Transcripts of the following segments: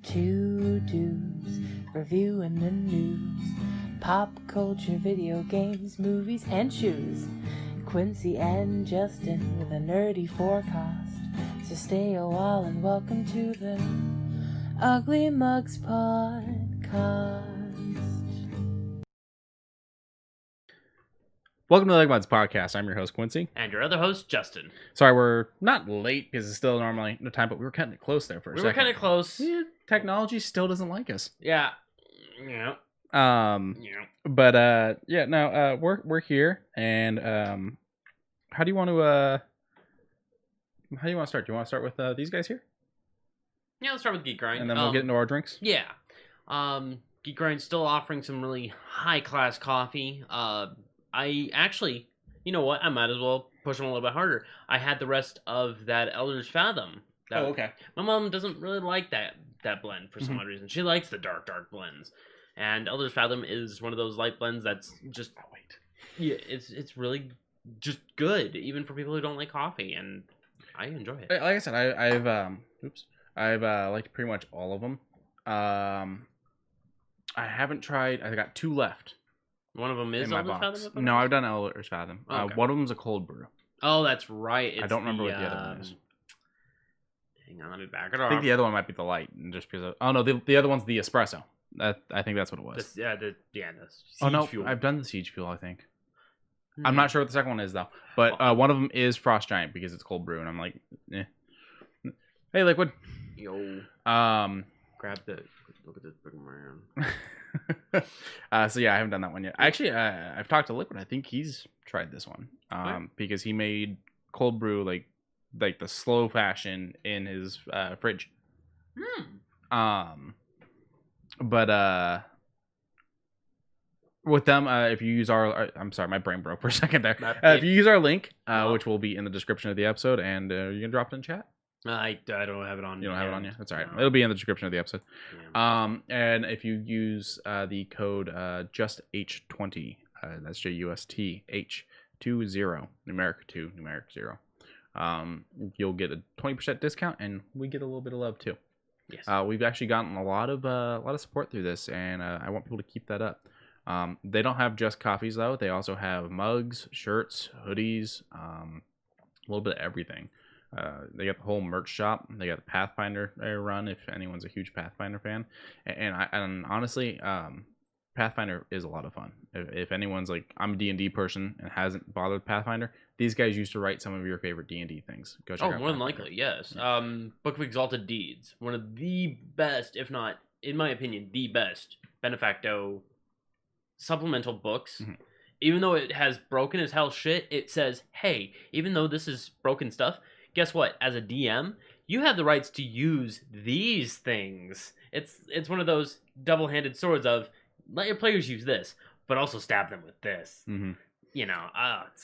Two dudes reviewing the news, pop culture, video games, movies, and shoes. Quincy and Justin with a nerdy forecast. So stay a while and welcome to the Ugly Mugs Podcast. Welcome to the UglyMugs Podcast. I'm your host, Quincy. And your other host, Justin. Sorry, we're not late because it's still normally no time, but we were cutting it close there for a second. We were kind of close. Yeah, technology still doesn't like us. Yeah. But we're here, and how do you want to start? Do you want to start with these guys here? Yeah, let's start with Geek Grind. And then we'll get into our drinks? Yeah. Geek Grind's still offering some really high-class coffee. I actually, you know what? I might as well push them a little bit harder. I had the rest of that Elder's Fathom. Okay. My mom doesn't really like that blend for some odd reason. She likes the dark blends. And Elder's Fathom is one of those light blends that's just... Oh, wait. Yeah, it's really just good, even for people who don't like coffee, and I enjoy it. Like I said, I've liked pretty much all of them. I haven't tried... I got 2 left. One of them is Elder's Fathom? No, I've done Elder's Fathom. Oh, okay. One of them's a cold brew. Oh, that's right. I don't remember what the other one is. Hang on, let me back it off. I think the other one might be the light, just because. The other one's the espresso. I think that's what it was. The Siege Fuel. I've done the Siege Fuel. I think. I'm not sure what the second one is though. But one of them is Frost Giant because it's cold brew, and I'm like, eh. Hey, Liquid. Yo. Grab the. Look at this big man. So yeah, I haven't done that one yet. Actually, I've talked to Liquid. I think he's tried this one. Because he made cold brew like the slow fashion in his fridge. But with them, if you use I'm sorry, my brain broke for a second there. If you use our link, which will be in the description of the episode, and you can drop it in chat. I don't have it on. You don't have it on yet? That's all right. No. It'll be in the description of the episode. Yeah. And if you use the code JUSTH20, that's JUSTH20, numeric 2, numeric 0, you'll get a 20% discount, and we get a little bit of love too. Yes. We've actually gotten a lot of support through this, and I want people to keep that up. They don't have just coffees though. They also have mugs, shirts, hoodies, a little bit of everything. They got the whole merch shop. They got the Pathfinder they run, if anyone's a huge Pathfinder fan. And honestly, Pathfinder is a lot of fun. If anyone's like, I'm a D&D person and hasn't bothered with Pathfinder, these guys used to write some of your favorite D&D things. Go check out more than likely, yes. Yeah. Book of Exalted Deeds, one of the best, if not, in my opinion, the best Benefacto supplemental books. Mm-hmm. Even though it has broken as hell shit, it says, hey, even though this is broken stuff, guess what? As a DM, you have the rights to use these things. It's one of those double-handed swords of let your players use this, but also stab them with this. Mm-hmm. You know,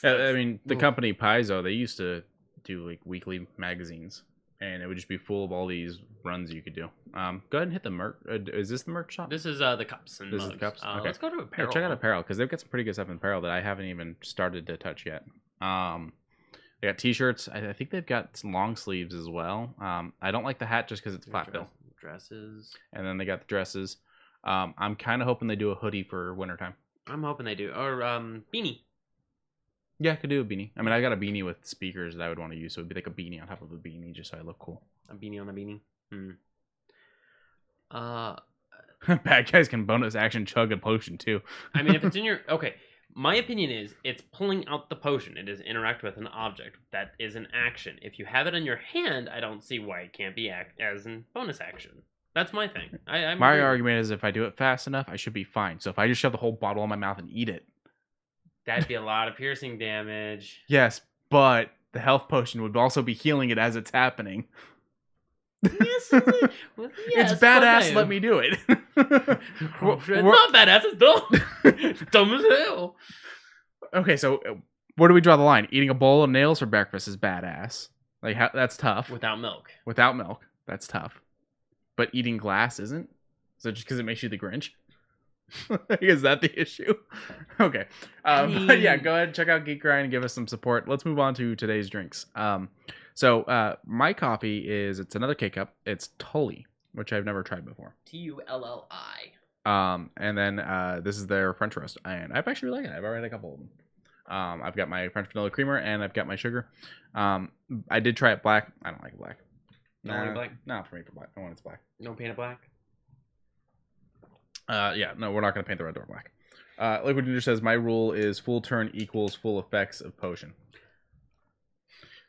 the company Paizo, they used to do like weekly magazines, and it would just be full of all these runs you could do. Go ahead and hit the merch. Is this the merch shop? This is the cups and this mugs. Is the cups. Okay. Let's go to apparel. Yeah, check out apparel because they've got some pretty good stuff in apparel that I haven't even started to touch yet. They got t-shirts. I think they've got some long sleeves as well. I don't like the hat just because it's flat bill. Dresses. And then they got the dresses. I'm kind of hoping they do a hoodie for wintertime. I'm hoping they do. Or beanie. Yeah, I could do a beanie. I mean, I got a beanie with speakers that I would want to use, so it'd be like a beanie on top of a beanie just so I look cool. A beanie on a beanie? Bad guys can bonus action chug a potion too. I mean, if it's in your... Okay. My opinion is it's pulling out the potion. It is interact with an object. That is an action. If you have it in your hand, I don't see why it can't be as a bonus action. That's my thing. My argument is if I do it fast enough, I should be fine. So if I just shove the whole bottle in my mouth and eat it. That'd be a lot of piercing damage. Yes, but the health potion would also be healing it as it's happening. Yes, it's badass. Let me do it. It's not badass. It's dumb. It's dumb as hell. Okay, so where do we draw the line? Eating a bowl of nails for breakfast is badass. Like that's tough. Without milk, that's tough. But eating glass isn't. So just because it makes you the Grinch? Is that the issue? Okay. But yeah, go ahead and check out Geek Grind and give us some support. Let's move on to today's drinks. So my coffee it's another K-Cup. It's Tully. which I've never tried before. TULLI. And then this is their French roast, and I've actually really liked it. I've already had a couple of them. I've got my French vanilla creamer, and I've got my sugar. I did try it black. I don't like it black. Don't like black? Not for me for black. I want it black. No paint it black? Yeah, no, we're not going to paint the red door black. Liquid Ginger says, my rule is full turn equals full effects of potion.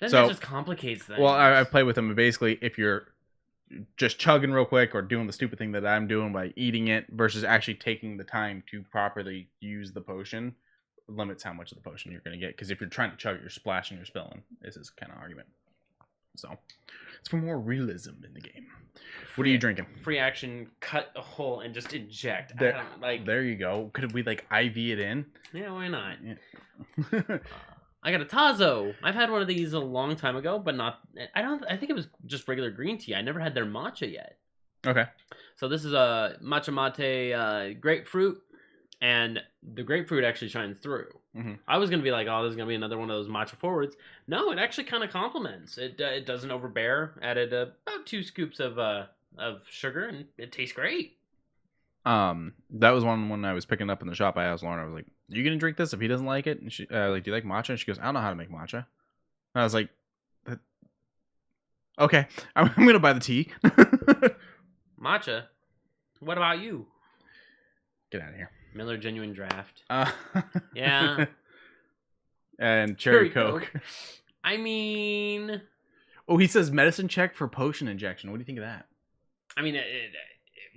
That just complicates things. Well, I played with them, and basically, if you're just chugging real quick or doing the stupid thing that I'm doing by eating it versus actually taking the time to properly use the potion, limits how much of the potion you're going to get. Because if you're trying to chug it, you're splashing, you're spilling. This is kind of argument. So, it's for more realism in the game. What are you drinking? Free action, cut a hole and just inject. There you go. Could we like IV it in? Yeah, why not? Yeah. I got a Tazo. I've had one of these a long time ago, but not. I think it was just regular green tea. I never had their matcha yet. Okay. So this is a matcha mate grapefruit, and the grapefruit actually shines through. Mm-hmm. I was gonna be like, oh, this is gonna be another one of those matcha forwards. No, it actually kind of complements. It doesn't overbear. Added about 2 scoops of sugar, and it tastes great. That was one when I was picking up in the shop. I asked Lauren, I was like, "Are you gonna drink this if he doesn't like it?" And she like, "Do you like matcha?" And she goes, "I don't know how to make matcha." And I was like, "Okay, I'm gonna buy the tea." Matcha. What about you? Get out of here. Miller Genuine Draft. Yeah. And Cherry cherry Coke. I mean, Oh, he says medicine check for potion injection. What do you think of that? I mean,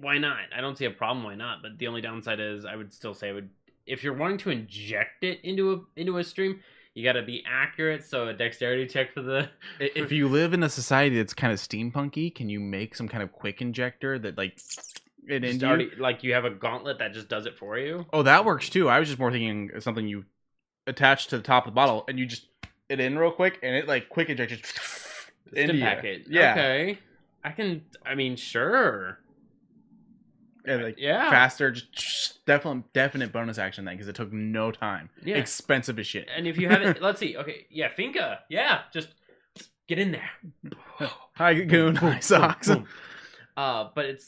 why not? I don't see a problem. Why not? But the only downside is, I would still say, if you're wanting to inject it into a stream, you got to be accurate. So a dexterity check for the. If you live in a society that's kind of steampunky, can you make some kind of quick injector that like it into already, like you have a gauntlet that just does it for you? Oh, that works too. I was just more thinking of something you attach to the top of the bottle and you just it in real quick and it like quick injects Stim packet. Yeah. Okay. I mean, sure. And like Yeah. faster, just definite bonus action then because it took no time. Yeah. Expensive as shit. And if you have it, let's see. Okay, yeah, Finca. Yeah, just get in there. Hi, Goon. Hi, Socks. Boom. But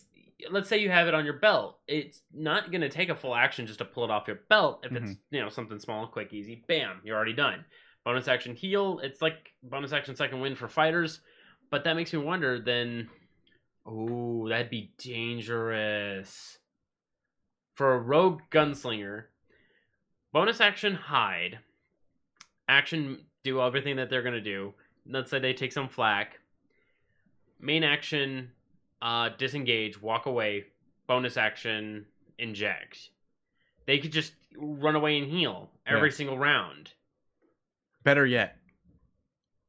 let's say you have it on your belt. It's not gonna take a full action just to pull it off your belt. If it's something small, quick, easy, bam, you're already done. Bonus action heal. It's like bonus action second wind for fighters. But that makes me wonder then. Oh, that'd be dangerous. For a rogue gunslinger, bonus action hide. Action do everything that they're going to do. Let's say they take some flak. Main action disengage, walk away. Bonus action inject. They could just run away and heal every single round. Better yet,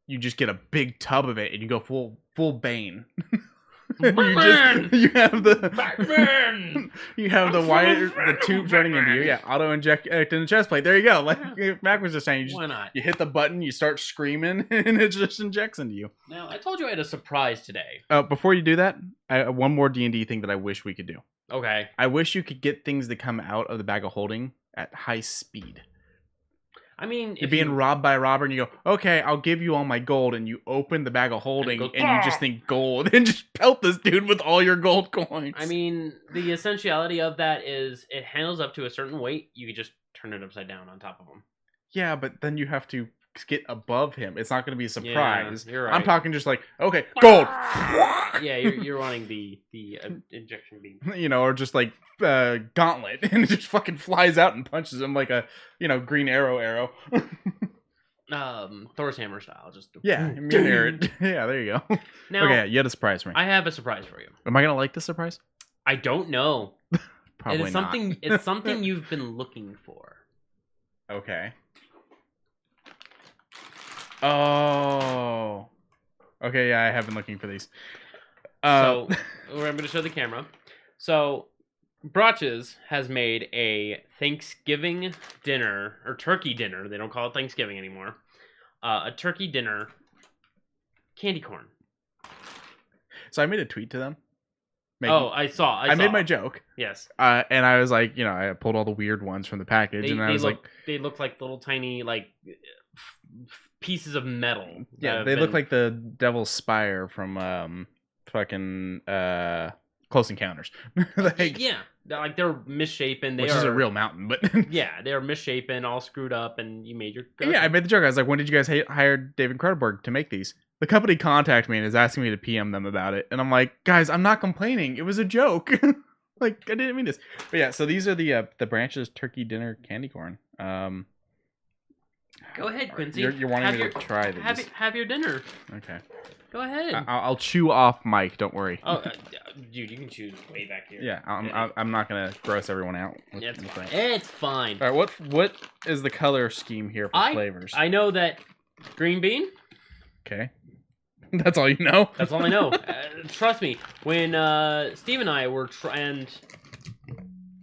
you just get a big tub of it and you go full Bane. Batman! you have the Batman! You have the tubes running into you. Yeah, auto inject in the chest plate. There you go. Like Mac was just saying, Why not? You hit the button, you start screaming, and it just injects into you. Now, I told you I had a surprise today. Before you do that, one more D&D thing that I wish we could do. Okay. I wish you could get things that come out of the bag of holding at high speed. I mean, you're being robbed by a robber and you go, okay, I'll give you all my gold, and you open the bag of holding and you just think gold and just pelt this dude with all your gold coins. I mean, the essentiality of that is it handles up to a certain weight. You can just turn it upside down on top of him. Yeah, but then you have to get above him. It's not going to be a surprise. Yeah, you're right. I'm talking just like, okay, gold. Yeah, you're wanting the injection beam. Or just like gauntlet, and it just fucking flies out and punches him like a green arrow. Thor's hammer style, just yeah, mirror it. Yeah, there you go. Now, okay, you had a surprise for me. I have a surprise for you. Am I gonna like this surprise? I don't know. Probably it is something. not. It's something you've been looking for. Okay. Oh. Okay, yeah, I have been looking for these. So, I'm going to show the camera. So, Brotches has made a Thanksgiving dinner, or turkey dinner. They don't call it Thanksgiving anymore. A turkey dinner candy corn. So I made a tweet to them. I saw. I made my joke. Yes. And I was like, I pulled all the weird ones from the package, and I was like, they look like little tiny pieces of metal. Yeah, they look like the Devil's Spire from fucking Close Encounters. Like, yeah, they're misshapen. Which is a real mountain, but yeah, they're misshapen, all screwed up, and you made your. Okay. Yeah, I made the joke. I was like, when did you guys hire David Cronenberg to make these? The company contacted me and is asking me to PM them about it, and I'm like, guys, I'm not complaining. It was a joke. Like, I didn't mean this. But yeah, so these are the Branches Turkey Dinner Candy Corn. Go ahead, Quincy. You're wanting me to try these. Have your dinner. Okay. Go ahead. I'll chew off Mike. Don't worry. Oh, dude, you can choose way back here. Yeah, I'm not gonna gross everyone out. Yeah, it's fine. All right, what is the color scheme here for flavors? I know that green bean. Okay. That's all you know? That's all I know. Trust me, when Steve and I were trying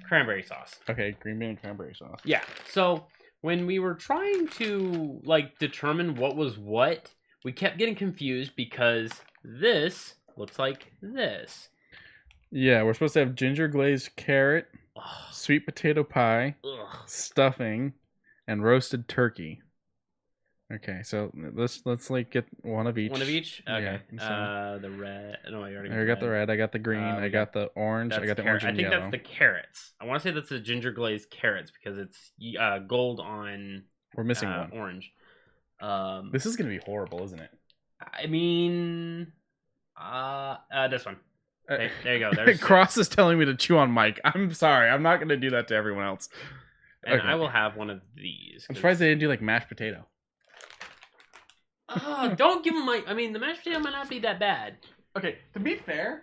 cranberry sauce. Okay, green bean and cranberry sauce. Yeah. So when we were trying to determine what was what, we kept getting confused because this looks like this. Yeah, we're supposed to have ginger glazed carrot, sweet potato pie, stuffing, and roasted turkey. Okay, so let's get one of each. One of each? Okay. Yeah, the red. No, I already got the red. I got the green. I got the orange. I got the orange and yellow. I think that's the carrots. I want to say that's the ginger glazed carrots because it's gold on. We're missing one. Orange. This is gonna be horrible, isn't it? I mean, this one. There you go. There's Cross is telling me to chew on Mike. I'm sorry. I'm not gonna do that to everyone else. And okay. I will have one of these. I'm surprised they didn't do mashed potato. Don't give them I mean, the mashed potato might not be that bad. Okay, to be fair,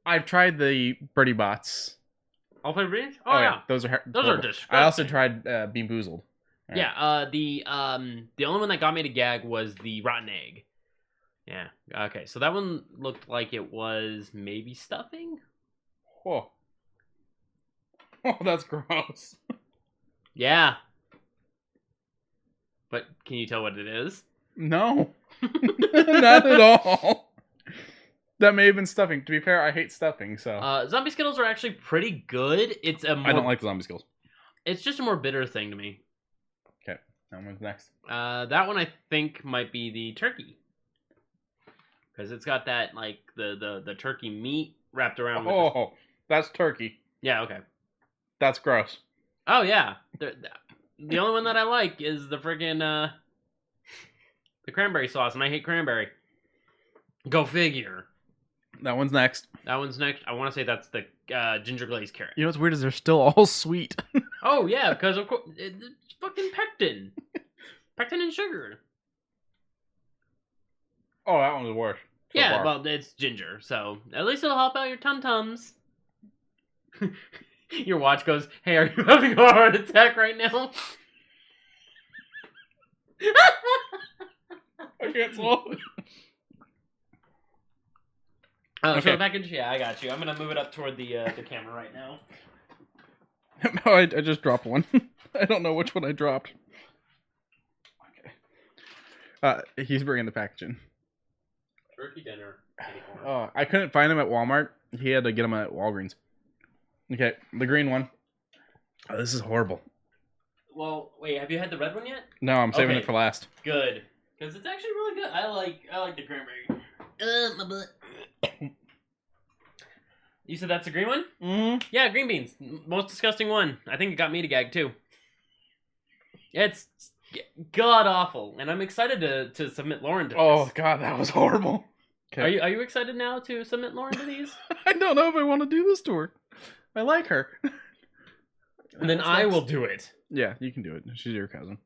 I've tried the Birdie Bots. All flavored beans? Oh yeah. Those are disgusting. I also tried Bean Boozled. Right. Yeah, the only one that got me to gag was the rotten egg. Yeah. Okay, so that one looked like it was maybe stuffing. Whoa. Oh, that's gross. Yeah. But can you tell what it is? No. Not at all. That may have been stuffing. To be fair, I hate stuffing, so. Zombie Skittles are actually pretty good. I don't like Zombie Skittles. It's just a more bitter thing to me. Okay. That one's next. That one I think might be the turkey. Because it's got that, the turkey meat wrapped around with Oh, that's turkey. Yeah, okay. That's gross. Oh, yeah. The only one that I like is the friggin', the cranberry sauce, and I hate cranberry. Go figure. That one's next. I want to say that's the ginger glazed carrot. You know what's weird is they're still all sweet. Oh, yeah, because of course, it's fucking pectin. Pectin and sugar. Oh, that one's worse. Yeah, well, it's ginger, so at least it'll help out your tum-tums. Your watch goes, hey, are you having a heart attack right now? I can't swallow it. Okay. So back into I got you. I'm gonna move it up toward the camera right now. No, I just dropped one. I don't know which one I dropped. Okay. He's bringing the packaging. Turkey dinner. Oh, I couldn't find them at Walmart. He had to get them at Walgreens. Okay, the green one. Oh, this is horrible. Well, wait, have you had the red one yet? No, I'm saving it for last. Good, because it's actually really good. I like the cranberry. My butt. You said that's the green one? Mm-hmm. Yeah, green beans. Most disgusting one. I think it got me to gag too. It's god awful, and I'm excited to submit Lauren to this. Oh god, that was horrible. Okay. Are you excited now to submit Lauren to these? I don't know if I want to do this to her. I like her. And then I will do it. Yeah, you can do it. She's your cousin.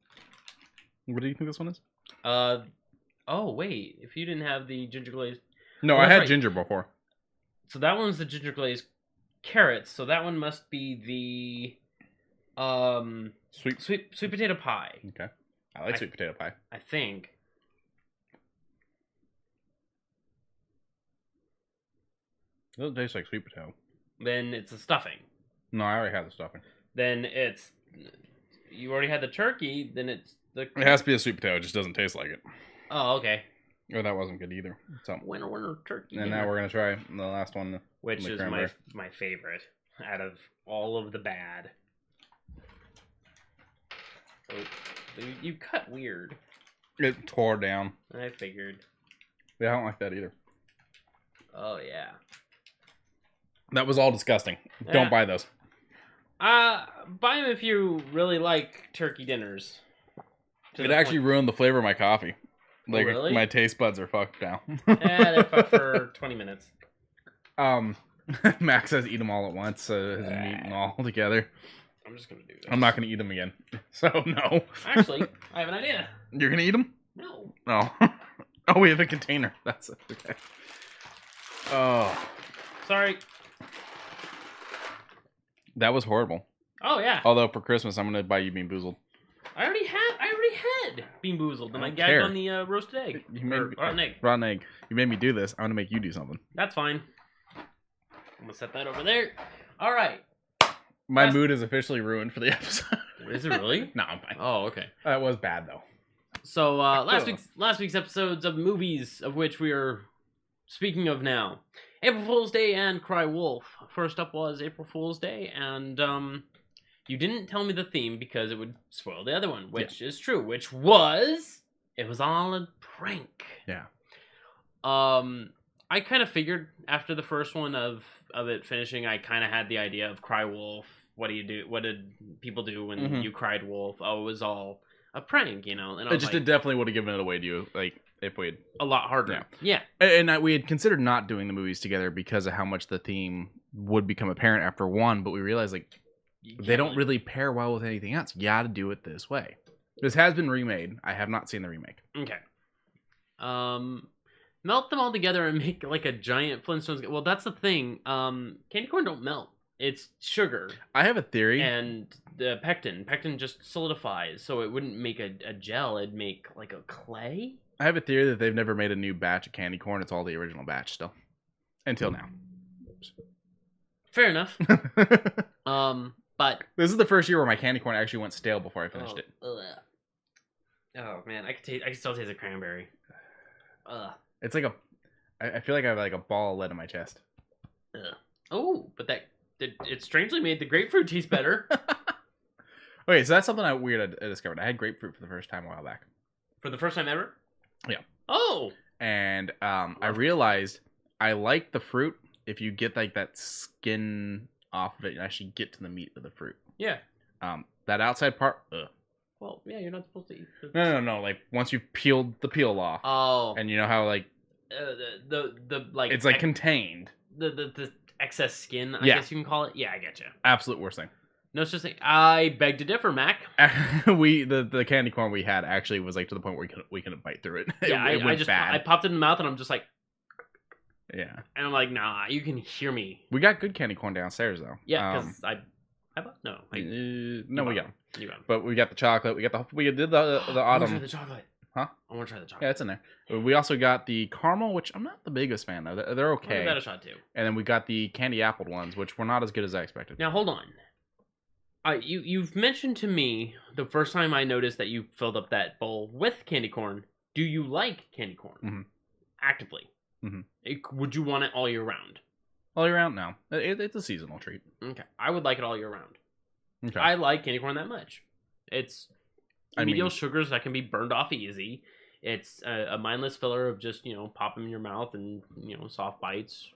What do you think this one is? Oh wait, if you didn't have the ginger glazed. No, I had ginger before. So that one's the ginger glazed carrots. So that one must be the sweet potato pie. Okay, I like sweet potato pie. I think. It doesn't taste like sweet potato. Then it's the stuffing. No, I already had the stuffing. Then you already had the turkey. Then it's the. It has to be a sweet potato. It just doesn't taste like it. Oh, okay. Oh, that wasn't good either. So winner turkey. And now we're gonna try the last one, which is my favorite out of all of the bad. Oh, you cut weird. It tore down. I figured. Yeah, I don't like that either. Oh yeah. That was all disgusting. Yeah. Don't buy those. Buy them if you really like turkey dinners. It actually ruined the flavor of my coffee. Like, really? my taste buds are fucked now. Yeah, they're fucked for 20 minutes. Max says eat them all at once, so his meat and all together. I'm just gonna do this. I'm not gonna eat them again. So, no. Actually, I have an idea. You're gonna eat them? No. Oh. Oh, we have a container. That's okay. Oh. Sorry. That was horrible. Oh, yeah. Although, for Christmas, I'm gonna buy you Bean Boozled. I already had Bean Boozled, and I don't gagged care. on the roasted egg. You made me, rotten egg. rotten egg. You made me do this. I'm gonna make you do something. That's fine. I'm gonna set that over there. All right. My mood is officially ruined for the episode. Is it really? No, I'm fine. Oh, okay. That was bad though. So last week's episodes of movies, of which we are speaking of now, April Fool's Day and Cry Wolf. First up was April Fool's Day, and you didn't tell me the theme because it would spoil the other one, which is true. Which was it was all a prank. Yeah. I kind of figured after the first one of it finishing, I kind of had the idea of Cry Wolf. What do you do? What did people do when you cried wolf? Oh, it was all a prank, you know. And I was It definitely would have given it away to you, like if we'd a lot harder. Yeah. And we had considered not doing the movies together because of how much the theme would become apparent after one, but we realized like they don't really pair well with anything else. You got to do it this way. This has been remade. I have not seen the remake. Okay. Melt them all together and make like a giant Flintstones. Well, that's the thing. Candy corn don't melt. It's sugar. I have a theory. And the pectin. Pectin just solidifies, so it wouldn't make a gel. It'd make like a clay. I have a theory that they've never made a new batch of candy corn. It's all the original batch still. Until now. Fair enough. But this is the first year where my candy corn actually went stale before I finished it. Oh man, I can still taste the cranberry. It's like I feel like I have like a ball of lead in my chest. Oh, but it strangely made the grapefruit taste better. Okay, so that's something I discovered. I had grapefruit for the first time a while back. For the first time ever? Yeah. Oh. And I realized I like the fruit if you get like that skin off of it and actually get to the meat of the fruit. Yeah. That outside part. Well, yeah, you're not supposed to eat. No. Like once you've peeled the peel off. Oh. And you know how like the like it's like contained. The excess skin, I guess you can call it. Yeah, I get you. Absolute worst thing. No such thing. I beg to differ, Mac. The candy corn we had actually was like to the point where we couldn't bite through it. Yeah, it went bad. I popped it in the mouth and I'm just like. Yeah. And I'm like, nah, you can hear me. We got good candy corn downstairs though. Yeah, because we got them. You got them. But we got the chocolate. We did the autumn. I want to try the chocolate. Huh? I want to try the chocolate. Yeah, it's in there. We also got the caramel, which I'm not the biggest fan of. They're okay. I'll give that a shot too. And then we got the candy apple ones, which were not as good as I expected. Now hold on. You've mentioned to me the first time I noticed that you filled up that bowl with candy corn. Do you like candy corn? Mm-hmm. Actively? Mm-hmm. Would you want it all year round? All year round? No. It's a seasonal treat. Okay. I would like it all year round. Okay. I like candy corn that much. It's remedial sugars that can be burned off easy. It's a mindless filler of just, pop them in your mouth and, soft bites.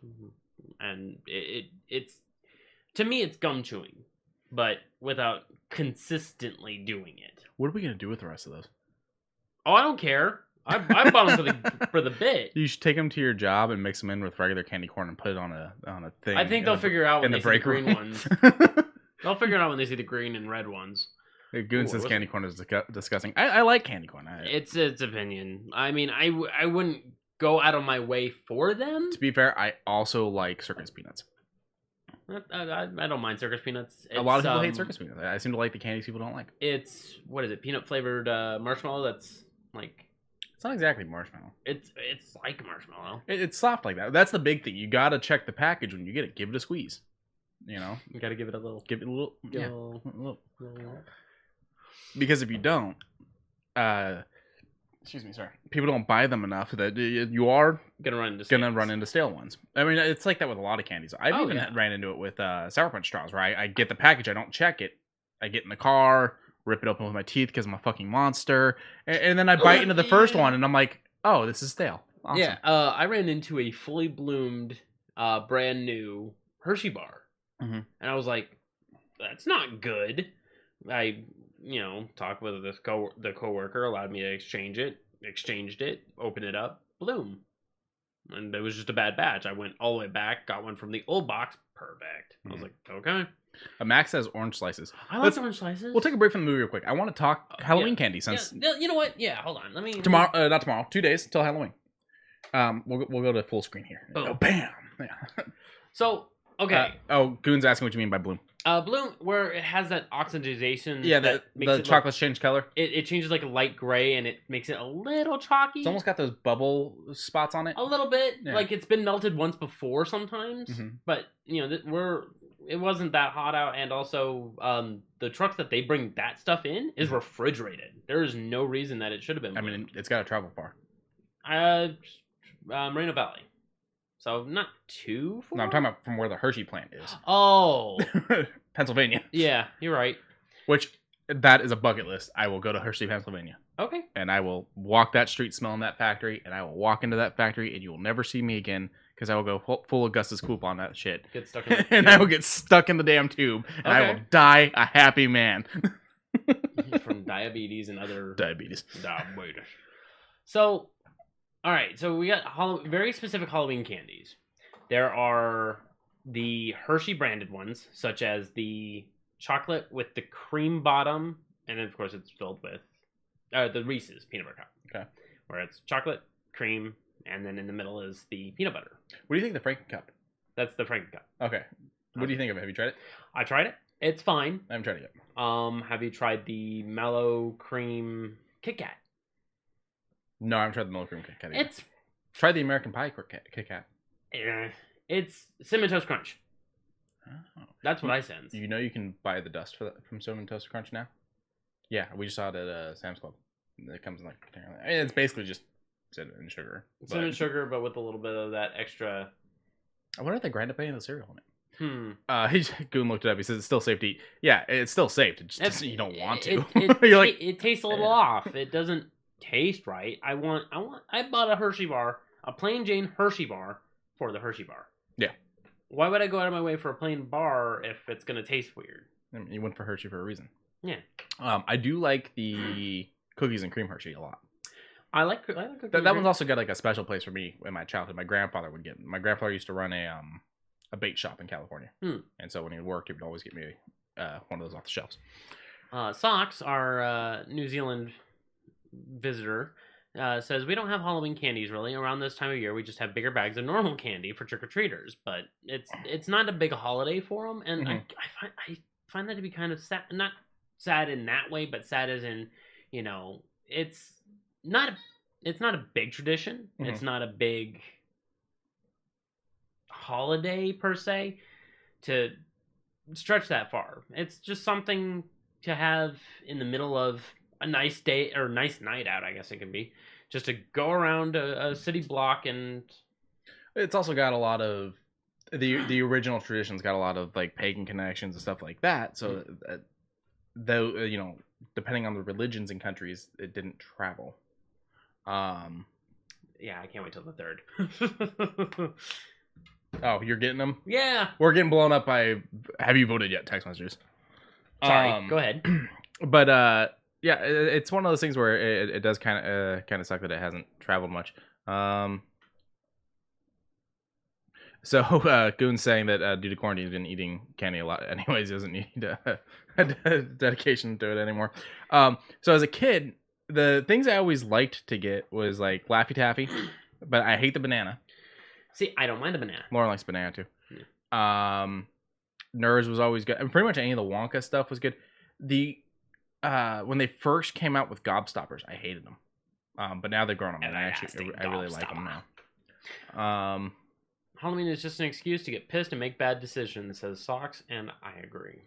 And it's to me, it's gum chewing, but without consistently doing it. What are we going to do with the rest of those? Oh, I don't care. I bought them for the bit. You should take them to your job and mix them in with regular candy corn and put it on a thing. I think they'll figure out when they see the green ones. They'll figure it out when they see the green and red ones. Goon says candy corn is disgusting. I like candy corn. It's opinion. I mean, I wouldn't go out of my way for them. To be fair, I also like circus peanuts. I don't mind circus peanuts. A lot of people hate circus peanuts. I seem to like the candies people don't like. It's, what is it, peanut flavored marshmallow that's like... It's not exactly marshmallow. It's like marshmallow. It's soft like that. That's the big thing. You gotta check the package when you get it. Give it a squeeze. You gotta give it a little. Give it a little. Yeah. A little. Because if you don't, excuse me, sorry, people don't buy them enough that you are gonna run into stale ones. I mean, it's like that with a lot of candies. I've even ran into it with Sour Punch straws, where I get the package, I don't check it, I get in the car, rip it open with my teeth because I'm a fucking monster, and then I bite into the first one, and I'm like, oh, this is stale. Awesome. Yeah, I ran into a fully bloomed, brand new Hershey bar. Mm-hmm. And I was like, that's not good. I, talked with the coworker, allowed me to exchanged it, opened it up, bloom. And it was just a bad batch. I went all the way back, got one from the old box, perfect. I was like, okay. Max has orange slices. I like orange slices. We'll take a break from the movie real quick. I want to talk Halloween candy since... Yeah, you know what? Yeah, hold on. Let me... Tomorrow, not tomorrow, 2 days till Halloween. We'll go to full screen here. Oh. Bam! Yeah. So, okay. Goon's asking what you mean by bloom. Bloom, where it has that oxidization. Yeah, that makes the chocolates change color. It changes like a light gray, and it makes it a little chalky. It's almost got those bubble spots on it. A little bit. Yeah. Like it's been melted once before sometimes. Mm-hmm. But, it wasn't that hot out, and also the trucks that they bring that stuff in is refrigerated. There is no reason that it should have been bloomed. I mean, it's got to travel far. Moreno Valley. So not too far. No, I'm talking about from where the Hershey plant is. Oh. Pennsylvania. Yeah, you're right. Which, that is a bucket list. I will go to Hershey, Pennsylvania. Okay. And I will walk that street smelling that factory, and I will walk into that factory, and you will never see me again, because I will go full Augustus Coupe on that shit. Get stuck in the and I will get stuck in the damn tube, and I will die a happy man. From diabetes and other... Diabetes. So... All right, so we got very specific Halloween candies. There are the Hershey branded ones, such as the chocolate with the cream bottom, and then of course it's filled with the Reese's peanut butter cup. Okay. Where it's chocolate, cream, and then in the middle is the peanut butter. What do you think of the Franken cup? That's the Franken cup. Okay. What do you think of it? Have you tried it? I tried it. It's fine. I haven't tried it yet. Have you tried the mellow cream Kit Kat? No, I haven't tried the milk cream Kit Kat either. Try the American Pie Kit Kat. It's Cinnamon Toast Crunch. Oh. That's what I sense. You know you can buy the dust from Cinnamon Toast Crunch now? Yeah, we just saw it at Sam's Club. It comes in like... I mean, it's basically just cinnamon sugar. Cinnamon sugar, but with a little bit of that extra... I wonder if they grind up any of the cereal in it. Goon looked it up. He says it's still safe to eat. Yeah, it's still safe. It's just you don't want to. You're like, it tastes a little off. It doesn't taste right. I bought a Hershey bar, a plain Jane Hershey bar for the Hershey bar. Yeah. Why would I go out of my way for a plain bar if it's gonna taste weird? I mean, you went for Hershey for a reason. Yeah. I do like the cookies and cream Hershey a lot. I like cookies. That one's also got like a special place for me in my childhood. My grandfather used to run a bait shop in California, and so when he worked, he would always get me one of those off the shelves. Socks, our New Zealand visitor, says we don't have Halloween candies really around this time of year. We just have bigger bags of normal candy for trick-or-treaters, but it's not a big holiday for them, and I find that to be kind of sad. Not sad in that way, but sad as in, it's not a big tradition. Mm-hmm. It's not a big holiday per se to stretch that far. It's just something to have in the middle of a nice day or nice night out, I guess it can be, just to go around a city block. And it's also got a lot of the original traditions, got a lot of like pagan connections and stuff like that. So though depending on the religions and countries, it didn't travel. Yeah, I can't wait till the 3rd. Oh, you're getting them? Yeah. We're getting blown up by... Have you voted yet? Text messages. Sorry, go ahead. But, yeah, it's one of those things where it does kind of suck that it hasn't traveled much. So, Goon's saying that due to quarantine, he's been eating candy a lot. Anyways, he doesn't need a dedication to it anymore. So, as a kid, the things I always liked to get was, like, Laffy Taffy. But I hate the banana. See, I don't mind the banana. Lauren likes banana too. Yeah. Nerds was always good. I mean, pretty much any of the Wonka stuff was good. When they first came out with Gobstoppers, I hated them. But now they've grown on me, and I really like them now. Halloween is just an excuse to get pissed and make bad decisions, says Socks, and I agree.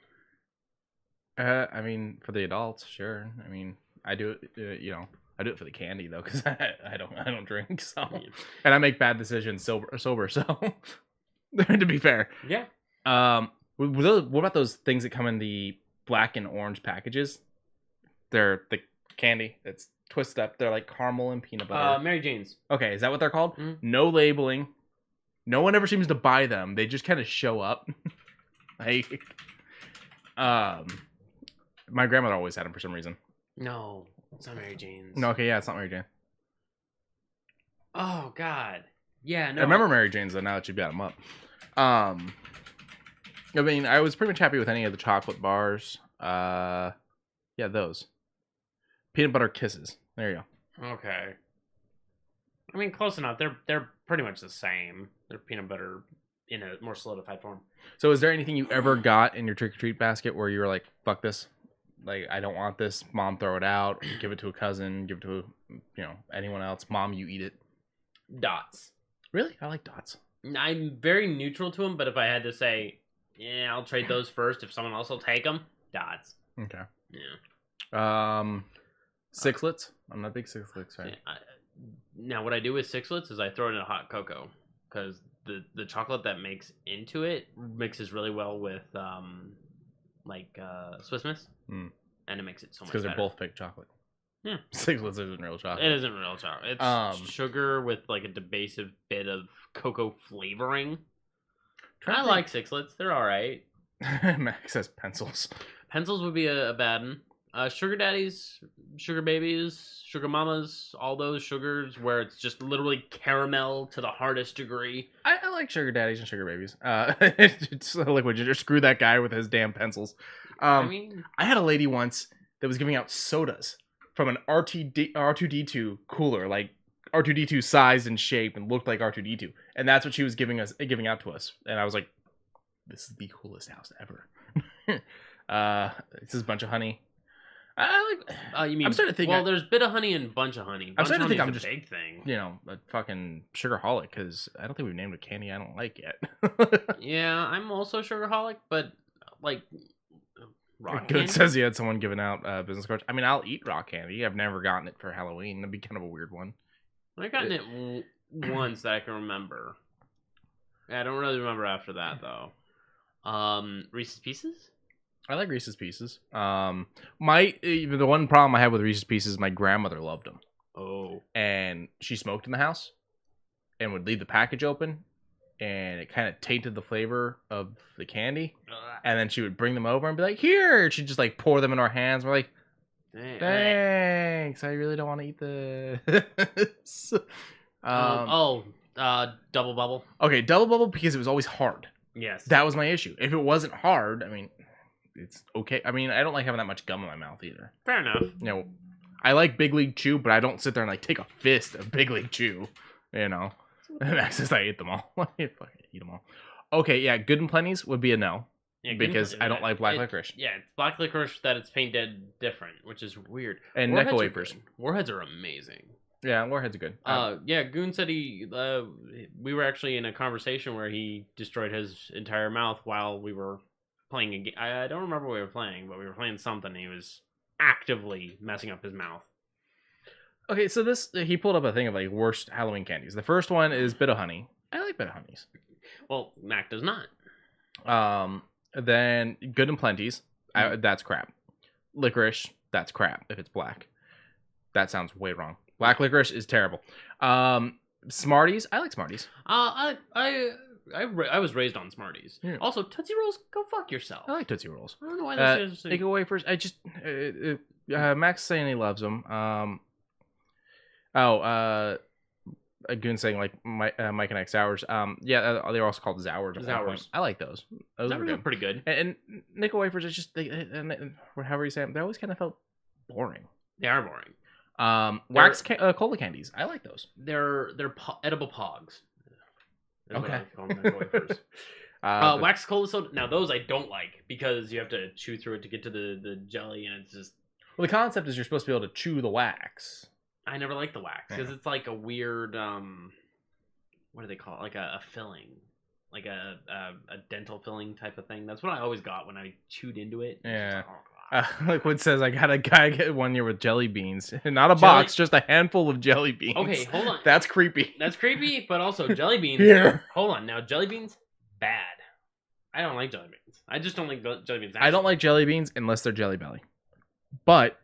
I mean, for the adults, sure. I mean, I do it. I do it for the candy though, because I don't drink, so and I make bad decisions sober. So to be fair, yeah. What about those things that come in the black and orange packages? They're the candy that's twisted up. They're like caramel and peanut butter. Mary Jane's. Okay, is that what they're called? Mm-hmm. No labeling, No one ever seems to buy them. They just kind of show up. Like, my grandmother always had them for some reason. No, it's not Mary Jane's. No, okay, yeah, it's not Mary Jane. Oh God. Yeah, no. I remember Mary Jane's though. Now that you got them up. I mean, I was pretty much happy with any of the chocolate bars. Yeah, those peanut butter kisses. There you go. Okay. I mean, close enough. They're pretty much the same. They're peanut butter in a more solidified form. So, is there anything you ever got in your trick or treat basket where you were like, "Fuck this"? Like, I don't want this. Mom, throw it out. Give it to a cousin. Give it to anyone else. Mom, you eat it. Dots. Really? I like dots. I'm very neutral to them, but if I had to say, yeah, I'll trade those first. If someone else will take them, dots. Okay. Yeah. Sixlets. I'm not a big sixlets fan. Now, what I do with sixlets is I throw it in a hot cocoa because the chocolate that makes into it mixes really well with Swiss Miss, and it makes it so much better. Because they're both fake chocolate. Yeah. Sixlets isn't real chocolate. It isn't real chocolate. It's sugar with like a debasive bit of cocoa flavoring. I like sixlets. They're all right. Max says pencils. Pencils would be a bad one. Sugar daddies, sugar babies, sugar mamas, all those sugars where it's just literally caramel to the hardest degree. I like sugar daddies and sugar babies. It's like, would you just screw that guy with his damn pencils? I had a lady once that was giving out sodas from an R2D2 cooler, like R2D2 size and shape, and looked like R2D2, and that's what she was giving out to us. And I was like, "This is the coolest house ever." It's just a bunch of honey. I like. You mean? I'm starting to think. Well, there's bit of honey and bunch of honey. I'm starting to think I'm just a big thing. A fucking sugarholic because I don't think we've named a candy I don't like yet. Yeah, I'm also sugarholic, but like. Rock Good candy? says he had someone giving out business cards. I mean, I'll eat rock candy. I've never gotten it for Halloween. That'd be kind of a weird one. I've gotten it once that I can remember. I don't really remember after that though. Reese's Pieces? I like Reese's Pieces. The one problem I had with Reese's Pieces is my grandmother loved them. Oh. And she smoked in the house and would leave the package open, and it kind of tainted the flavor of the candy. And then she would bring them over and be like, "Here!" She'd just like pour them in our hands. We're like, "Thanks, I really don't want to eat this." Double bubble. Okay, double bubble because it was always hard. Yes. That was my issue. If it wasn't hard, I mean, it's okay. I mean, I don't like having that much gum in my mouth either. Fair enough. I like Big League Chew, but I don't sit there and like take a fist of Big League Chew. Max says I ate them all. I fucking eat them all. Okay, yeah, Good and Plenty's would be a no. Yeah, because I don't like black licorice. Yeah, it's black licorice that it's painted different, which is weird. And Necco wafers. Warheads are amazing. Yeah, Warheads are good. Yeah, Goon said we were actually in a conversation where he destroyed his entire mouth while we were playing a game. I don't remember what we were playing, but we were playing something. He was actively messing up his mouth. Okay, so he pulled up a thing of like worst Halloween candies. The first one is Bit of Honey. I like Bit of Honeys. Well, Mac does not. Then Good and Plenty's. That's crap. Licorice. That's crap. If it's black, that sounds way wrong. Black licorice is terrible. Smarties. I like Smarties. I was raised on Smarties. Yeah. Also, Tootsie Rolls. Go fuck yourself. I like Tootsie Rolls. I don't know why this is. Necco wafers. I just Max saying he loves them. Goon saying like Mike and Ike Sours. Yeah, they're also called Zours. Zours. I like those. Those are pretty good. And Necco wafers, it's just however you say them, they always kind of felt boring. They are boring. Wax cola candies. I like those. They're edible pogs. That's okay. What I call them, Necco wafers. Wax cola soda. Now those I don't like because you have to chew through it to get to the jelly, and it's just. Well, the concept is you're supposed to be able to chew the wax. I never liked the wax because it's like a weird what do they call it? Like a filling, like a dental filling type of thing. That's what I always got when I chewed into it. Yeah. Like what says, I got a guy get one year with jelly beans, not a box, just a handful of jelly beans. Okay, hold on. That's creepy. That's creepy, but also jelly beans. Here. Hold on, now jelly beans, bad. I don't like jelly beans. I just don't like jelly beans. I don't like jelly beans unless they're Jelly Belly, but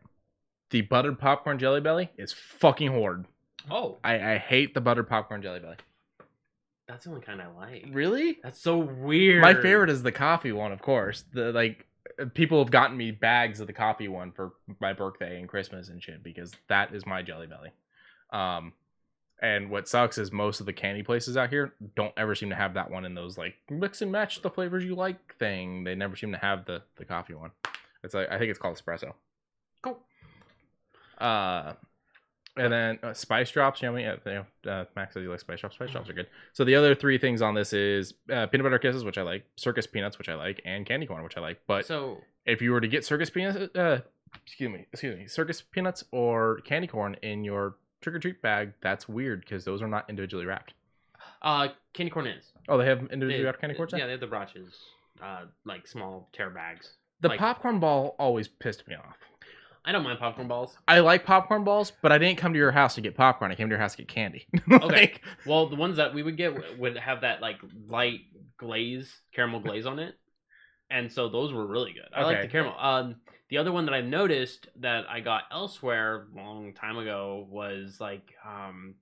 the buttered popcorn Jelly Belly is fucking horrid. Oh. I hate the buttered popcorn Jelly Belly. That's the only kind I like. Really? That's so weird. My favorite is the coffee one, of course. People have gotten me bags of the coffee one for my birthday and Christmas and shit because that is my Jelly Belly. And what sucks is most of the candy places out here don't ever seem to have that one in those like mix and match the flavors you like thing. They never seem to have the coffee one. It's like I think it's called espresso. Cool. And then spice drops, yummy. Max says you like spice drops. Spice drops are good. So the other 3 things on this is peanut butter kisses, which I like, circus peanuts, which I like, and candy corn, which I like. But so if you were to get circus peanuts, circus peanuts or candy corn in your trick or treat bag, that's weird because those are not individually wrapped. Candy corn is. Oh, they have individually wrapped candy corn. Yeah, they have the brotches, like small tear bags. The popcorn ball always pissed me off. I don't mind popcorn balls. I like popcorn balls, but I didn't come to your house to get popcorn. I came to your house to get candy. Okay. Well, the ones that we would get would have that like light glaze, caramel glaze on it, and so those were really good. I like the caramel. The other one that I noticed that I got elsewhere a long time ago was like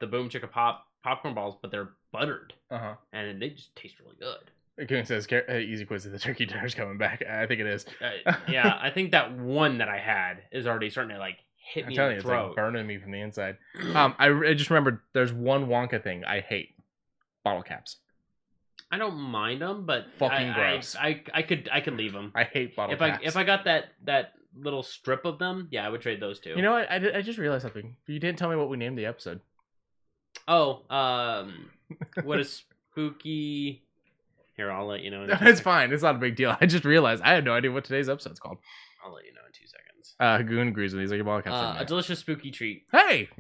the Boom Chicka popcorn balls, but they're buttered, and they just taste really good. It says easy quiz the turkey dinner's coming back. I think it is. Yeah, I think that one that I had is already starting to like hit me in the throat. It's like burning me from the inside. I just remembered there's one Wonka thing I hate: bottle caps. I don't mind them, but fucking gross. I could leave them. I hate bottle caps. If I got that little strip of them, yeah, I would trade those 2. You know what? I just realized something. You didn't tell me what we named the episode. Oh, what is spooky? Here, I'll let you know. It's fine. It's not a big deal. I just realized I had no idea what today's episode's called. I'll let you know in 2 seconds. Goon agrees with these like your ball caps. A delicious spooky treat. Hey,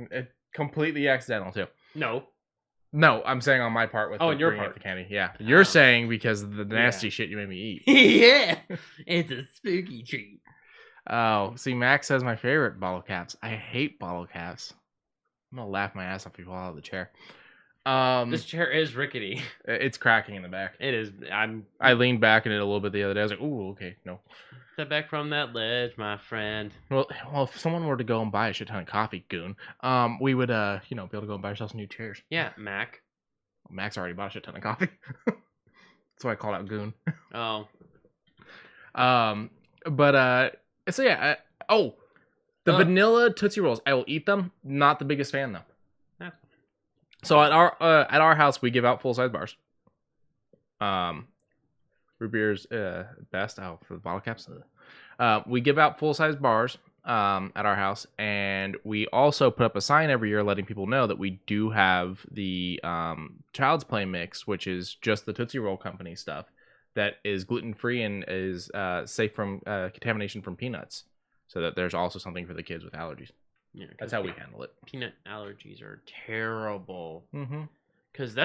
completely accidental too. No, I'm saying on my part with on your bringing part. up the candy. Yeah, you're saying because of the nasty shit you made me eat. Yeah, it's a spooky treat. Oh, see, Max says my favorite bottle caps. I hate bottle caps. I'm gonna laugh my ass off if you fall out of the chair. This chair is rickety. It's cracking in the back. It is. I leaned back in it a little bit the other day. I was like, "Ooh, okay, no." Step back from that ledge, my friend. Well, if someone were to go and buy a shit ton of coffee, Goon, we would, be able to go and buy ourselves some new chairs. Yeah, Mac. Max already bought a shit ton of coffee. That's why I called out Goon. Oh. So yeah. The vanilla Tootsie Rolls. I will eat them. Not the biggest fan though. So at our house we give out full size bars. Root beer's best for the bottle caps. We give out full size bars at our house, and we also put up a sign every year letting people know that we do have the Child's Play mix, which is just the Tootsie Roll Company stuff that is gluten free and is safe from contamination from peanuts, so that there's also something for the kids with allergies. Yeah, that's how we handle it. Peanut allergies are terrible. Mm-hmm. Because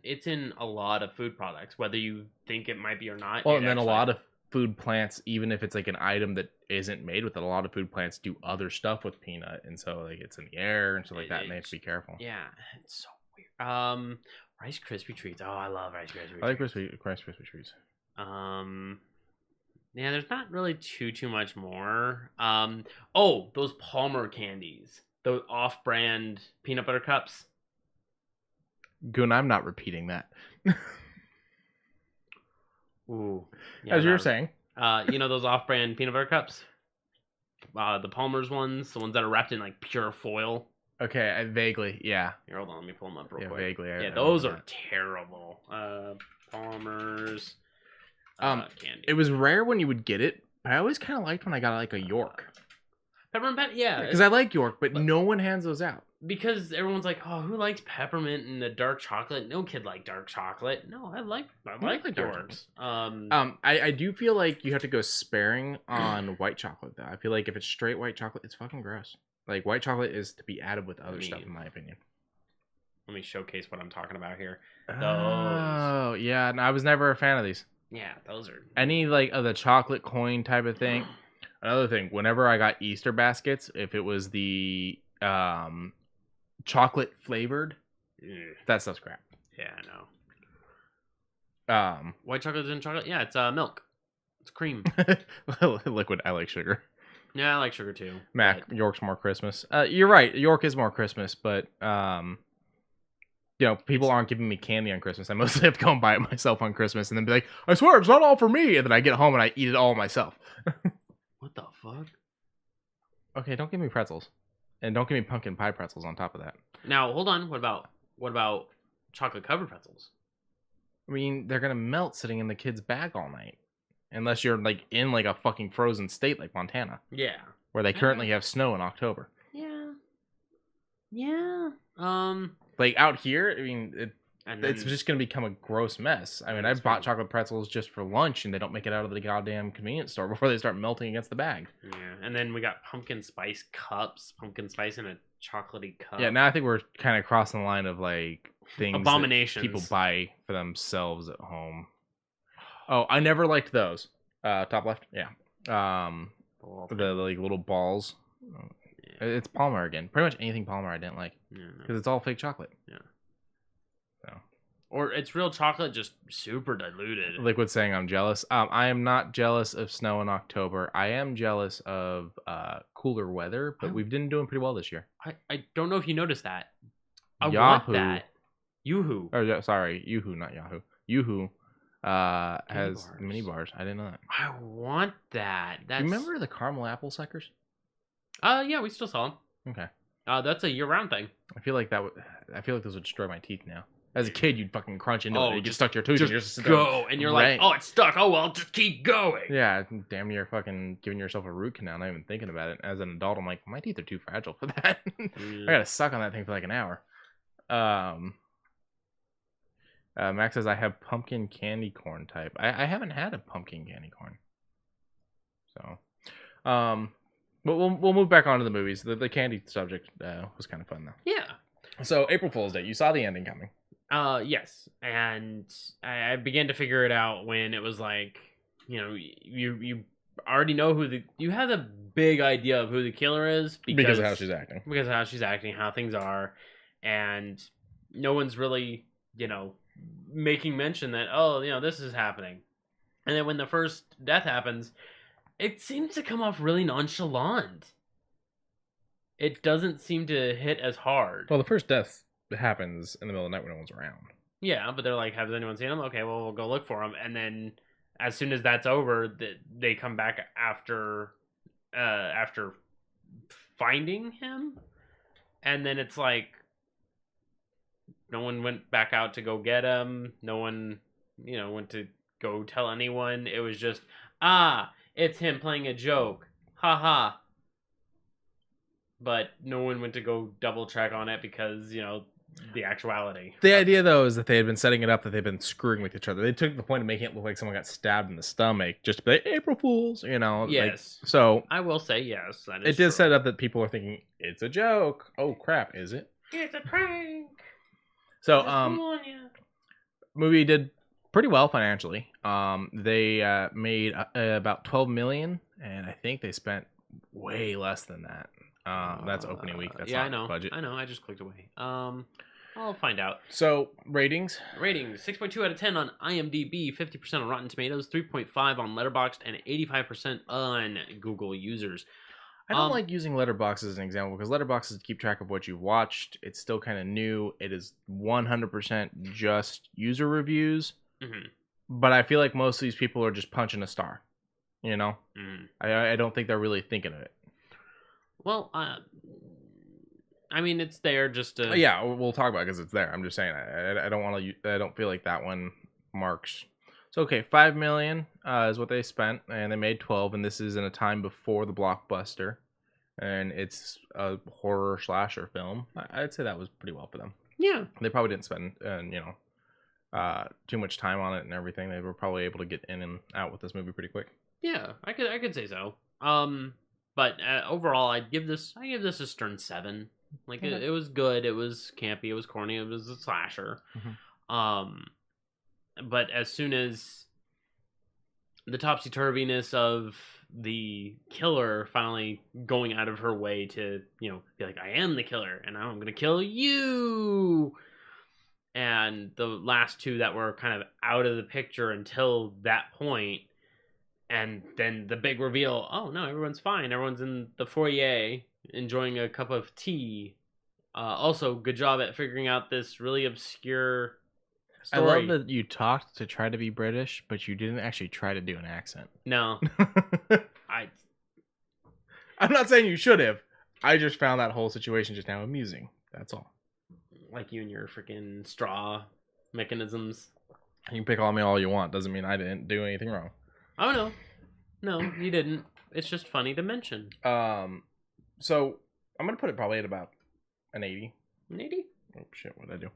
it's in a lot of food products, whether you think it might be or not. Well, and then a lot of food plants, even if it's like an item that isn't made with it, a lot of food plants do other stuff with peanut, and so like it's in the air and stuff like that, and they have to be careful. Yeah, it's so weird. Rice Krispie treats. Oh, I love Rice Krispie treats. I like Rice Krispie treats. Yeah, there's not really too much more. Oh, those Palmer candies, those off-brand peanut butter cups. Goon, I'm not repeating that. Ooh, yeah, as you were saying. You know those off-brand peanut butter cups? The Palmer's ones, the ones that are wrapped in like pure foil. Okay, vaguely, yeah. Here, hold on, let me pull them up real quick. Vaguely. Those are terrible. Palmer's. Candy. It was rare when you would get it, but I always kind of liked when I got like a York. Peppermint, yeah. Because I like York, but no one hands those out. Because everyone's like, oh, who likes peppermint and the dark chocolate? No kid liked dark chocolate. No, I like Yorks. I do feel like you have to go sparing on white chocolate though. I feel like if it's straight white chocolate, it's fucking gross. Like white chocolate is to be added with other stuff, in my opinion. Let me showcase what I'm talking about here. Oh, yeah. No, I was never a fan of these. Yeah, those are any like of the chocolate coin type of thing. Another thing, whenever I got Easter baskets, if it was the chocolate flavored, that stuff's crap. Yeah, I know. White chocolate isn't chocolate. Yeah, it's milk. It's cream. Liquid. I like sugar. Yeah, I like sugar too. York's more Christmas. You're right. York is more Christmas, but You know, people aren't giving me candy on Christmas. I mostly have to go and buy it myself on Christmas and then be like, I swear it's not all for me. And then I get home and I eat it all myself. What the fuck? Okay, don't give me pretzels. And don't give me pumpkin pie pretzels on top of that. Now, hold on. What about chocolate covered pretzels? I mean, they're going to melt sitting in the kid's bag all night. Unless you're like in like a fucking frozen state like Montana. Yeah. Where they currently have snow in October. Yeah. Yeah. Like out here, I mean, And then, it's just going to become a gross mess. I mean, I've bought chocolate pretzels just for lunch, and they don't make it out of the goddamn convenience store before they start melting against the bag. yeah, and then we got pumpkin spice cups, pumpkin spice in a chocolatey cup. Yeah, now I think we're kind of crossing the line of like things Abominations that people buy for themselves at home. Oh, I never liked those. Top left, yeah. The like little balls. It's Palmer again. Pretty much anything Palmer I didn't like because it's all fake chocolate. Yeah. So. Or it's real chocolate, just super diluted. Liquid saying I'm jealous. I am not jealous of snow in October. I am jealous of cooler weather, but we've been doing pretty well this year. I don't know if you noticed that. I Yahoo. want that. Yoo-hoo. Or sorry, Yoo-hoo, not Yahoo. Yoo-hoo has mini bars. I didn't know that. I want that. Do you remember the caramel apple suckers? Yeah, we still sell them. Okay. That's a year-round thing. I feel like those would destroy my teeth now. As a kid, you'd fucking crunch into it. You get stuck to your tooth. Just and you're just go, and you're like, oh, it's stuck. Oh well, just keep going. Yeah, damn near fucking giving yourself a root canal. Not even thinking about it. As an adult, I'm like, my teeth are too fragile for that. I gotta suck on that thing for like an hour. Max says I have pumpkin candy corn type. I haven't had a pumpkin candy corn. So, but we'll move back on to the movies. The candy subject was kind of fun though. Yeah. So April Fool's Day, you saw the ending coming. Yes, and I began to figure it out when it was like, you already know you have a big idea of who the killer is because of how she's acting. Because of how she's acting, how things are, and no one's really, making mention that, this is happening. And then when the first death happens, it seems to come off really nonchalant. It doesn't seem to hit as hard. Well, the first death happens in the middle of the night when no one's around. Yeah, but they're like, has anyone seen him? Okay, well, we'll go look for him. And then as soon as that's over, they come back after finding him. And then it's like, no one went back out to go get him. No one, went to go tell anyone. It was just, it's him playing a joke. Ha ha. But no one went to go double check on it because, the actuality. The idea, though, is that they had been setting it up that they've been screwing with each other. They took the point of making it look like someone got stabbed in the stomach just to be like, April Fools, Yes. So I will say yes. That is it did set up that people are thinking, it's a joke. Oh, crap, is it? It's a prank. So, movie did pretty well financially. They made about $12 million, and I think they spent way less than that. That's opening week. That's I not know. budget. I know. I just clicked away. I'll find out. So ratings. 6.2 out of 10 on IMDb, 50% on Rotten Tomatoes, 3.5 on Letterboxd, and 85% on Google users. I don't like using Letterboxd as an example because Letterboxd is to keep track of what you've watched. It's still kind of new. It is 100% just user reviews. Mm-hmm. But I feel like most of these people are just punching a star. I don't think they're really thinking of it. Well, I mean, it's there just to... Yeah, we'll talk about it because it's there. I'm just saying, I don't want to... I don't feel like that one marks. So, okay, $5 million is what they spent, and they made 12, and this is in a time before the blockbuster, and it's a horror slasher film. I'd say that was pretty well for them. Yeah. They probably didn't spend, too much time on it and everything. They were probably able to get in and out with this movie pretty quick. Yeah, I could say so. But overall, I give this a stern 7. Like it was good. It was campy. It was corny. It was a slasher. Mm-hmm. But as soon as the topsy-turviness of the killer finally going out of her way to, be like, I am the killer, and I'm gonna kill you. And the last two that were kind of out of the picture until that point. And then the big reveal, oh no, everyone's fine. Everyone's in the foyer enjoying a cup of tea. Also, good job at figuring out this really obscure I story. love that you talked to try to be British, but you didn't actually try to do an accent. No, I'm not saying you should have. I just found that whole situation just now amusing. That's all. like you and your freaking straw mechanisms. You can pick on me all you want. Doesn't mean I didn't do anything wrong. Oh no, you didn't. It's just funny to mention. So I'm gonna put it probably at about an 80. An 80? Oh shit! What did I do?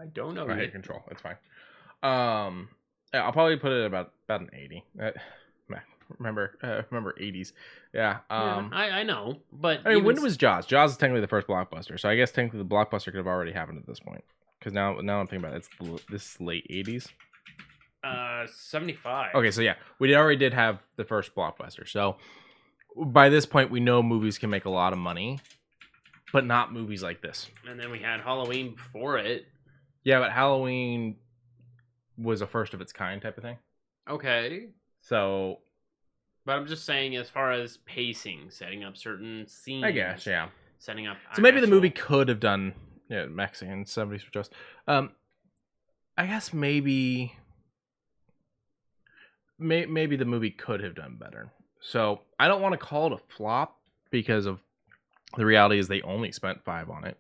I don't know. I hate control. It's fine. Yeah, I'll probably put it at about an 80. Remember 80s. Yeah. I know, but I mean, when was Jaws? Jaws is technically the first blockbuster, so I guess technically the blockbuster could have already happened at this point. Because now I'm thinking about it, it's this late 80s. 75. Okay, so yeah, we already did have the first blockbuster. So by this point, we know movies can make a lot of money, but not movies like this. And then we had Halloween before it. Yeah, but Halloween was a first of its kind type of thing. Okay. So, but I'm just saying, as far as pacing, setting up certain scenes. I guess, yeah. Setting up. So maybe the movie could have done Mexican 70s for just. I guess maybe the movie could have done better. So I don't want to call it a flop because of the reality is they only spent 5 on it,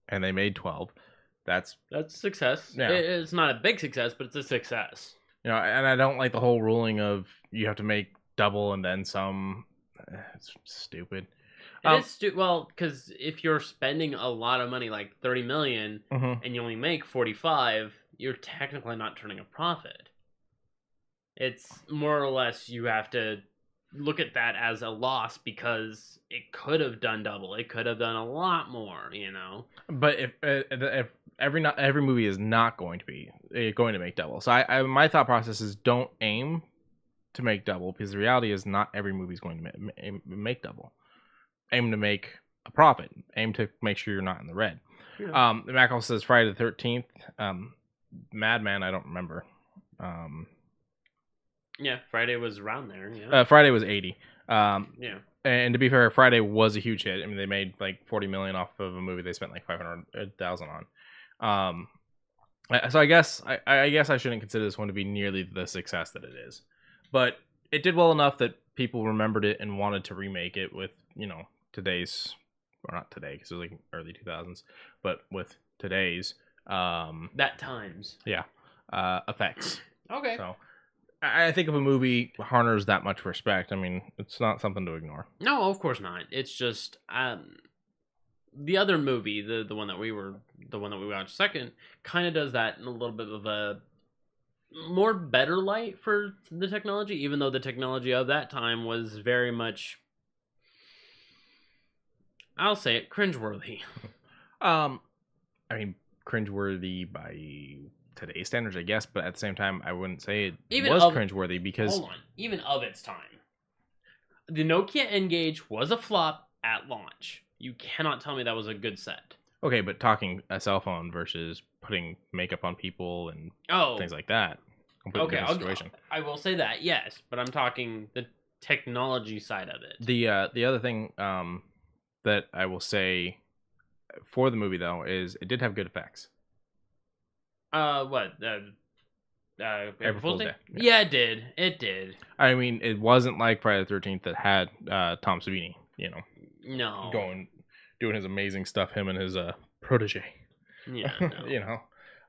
and they made 12. That's success. Yeah. It's not a big success, but it's a success. And I don't like the whole ruling of you have to make double and then some. It's stupid. It is well, because if you're spending a lot of money, like 30 million, and you only make 45, you're technically not turning a profit. It's more or less you have to look at that as a loss because it could have done double. It could have done a lot more, But if every movie is not going to make double, so I my thought process is don't aim to make double because the reality is not every movie is going to make double. Aim to make a profit. Aim to make sure you're not in the red. Yeah. Mac also says Friday the 13th. Madman, I don't remember. Yeah, Friday was around there. Yeah. Friday was 80. Yeah. And to be fair, Friday was a huge hit. I mean, they made like 40 million off of a movie they spent like 500,000 on. So I guess I shouldn't consider this one to be nearly the success that it is, but it did well enough that people remembered it and wanted to remake it with today's, or not today because it was like early 2000s, but with today's effects. Okay. So I think if a movie garners that much respect, I mean, it's not something to ignore. No, of course not. It's just the other movie, the one that we watched second, kind of does that in a little bit of a more better light for the technology, even though the technology of that time was very much, I'll say it, cringeworthy. I mean, cringeworthy by today's standards, I guess, but at the same time, I wouldn't say it was cringeworthy because... Hold on. Even of its time. The Nokia N-Gage was a flop at launch. You cannot tell me that was a good set. Okay, but talking a cell phone versus putting makeup on people and things like that. Completely different situation. I will say that, yes, but I'm talking the technology side of it. The other thing that I will say for the movie, though, is it did have good effects. What? April Fool's Day. Yeah, it did. It did. I mean, it wasn't like Friday the 13th that had Tom Savini, No. doing his amazing stuff, him and his protege. Yeah, no.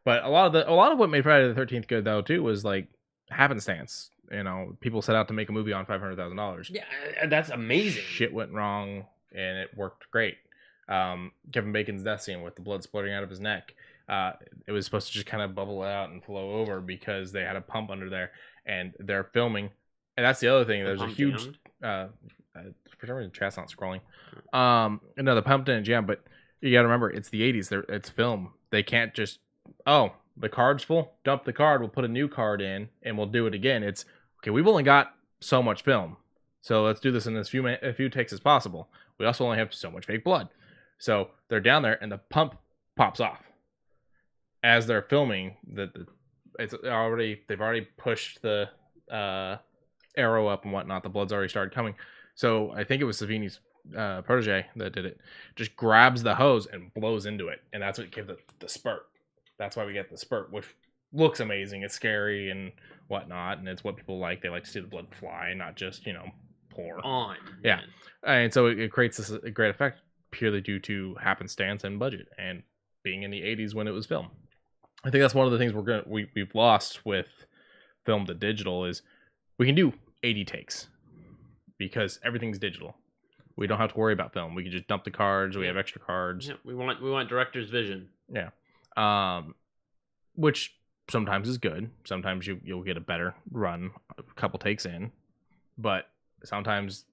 But a lot of what made Friday the 13th good, though, too, was like happenstance. People set out to make a movie on $500,000. Yeah, that's amazing. Shit went wrong, and it worked great. Kevin Bacon's death scene with the blood splurting out of his neck. It was supposed to just kind of bubble out and flow over because they had a pump under there, and they're filming. And that's the other thing. There's a huge. For some reason, chat's not scrolling. No, the pump didn't jam, but you got to remember, it's the 80s. It's film. They can't just, the card's full. Dump the card. We'll put a new card in, and we'll do it again. It's okay. We've only got so much film, so let's do this in as few takes as possible. We also only have so much fake blood, so they're down there, and the pump pops off as they're filming. They've already pushed the arrow up and whatnot. The blood's already started coming. So I think it was Savini's protege that did it just grabs the hose and blows into it, and that's what gives it the spurt. That's why we get the spurt, which looks amazing. It's scary and whatnot, and it's what people like. They like to see the blood fly, not just pour on. Yeah, and so it creates this great effect purely due to happenstance and budget and being in the 80s when it was filmed. I think that's one of the things we've lost with film to digital is we can do 80 takes because everything's digital. We don't have to worry about film. We can just dump the cards. We have extra cards. Yeah, we want director's vision. Yeah, which sometimes is good. Sometimes you'll get a better run a couple takes in, but sometimes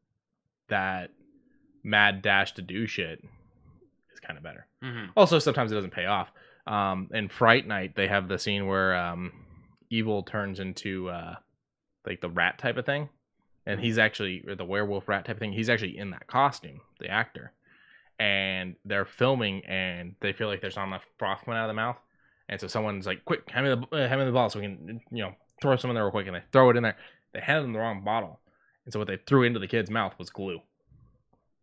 that mad dash to do shit is kind of better. Mm-hmm. Also, sometimes it doesn't pay off. In Fright Night, they have the scene where Evil turns into like the rat type of thing, and he's actually, or the werewolf rat type of thing, he's actually in that costume, the actor. And they're filming, and they feel like there's not enough broth coming out of the mouth, and so someone's like, "Quick, hand me the bottle so we can, throw some in there real quick." And they throw it in there. They handed them the wrong bottle, and so what they threw into the kid's mouth was glue.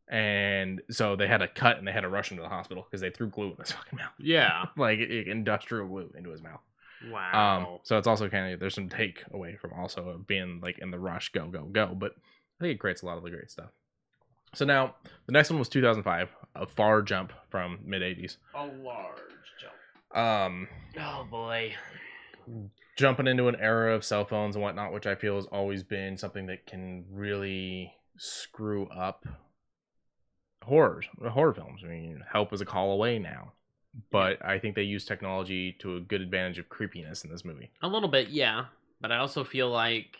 And so they had to cut, and they had to rush him to the hospital because they threw glue in his fucking mouth. Yeah, like industrial glue into his mouth. Wow. So it's also kind of, there's some take away from also being like in the rush, go, but I think it creates a lot of the great stuff. So now the next one was 2005, a far jump from mid 80s. A large jump. Oh boy. Jumping into an era of cell phones and whatnot, which I feel has always been something that can really screw up horror films. I mean, Help is a call away now. But I think they use technology to a good advantage of creepiness in this movie. A little bit, yeah. But I also feel like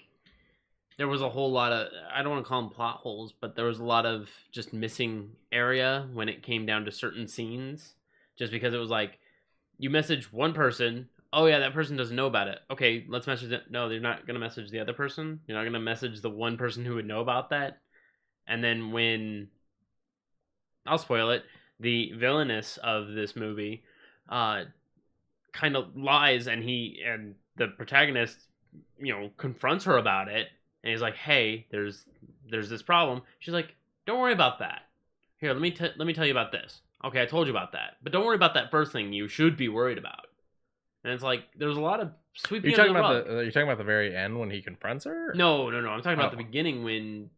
there was a whole lot of, I don't want to call them plot holes, but there was a lot of just missing area when it came down to certain scenes. Just because it was like, you message one person, oh yeah, that person doesn't know about it. Okay, let's message it. No, they're not going to message the other person. You're not going to message the one person who would know about that. And then when, I'll spoil it, the villainess of this movie kind of lies, and the protagonist confronts her about it, and he's like, hey, there's this problem. She's like, don't worry about that. Here, let me tell you about this. Okay, I told you about that, but don't worry about that first thing you should be worried about. And it's like there's a lot of sweeping. You're talking about the very end when he confronts her? No, I'm talking about the beginning when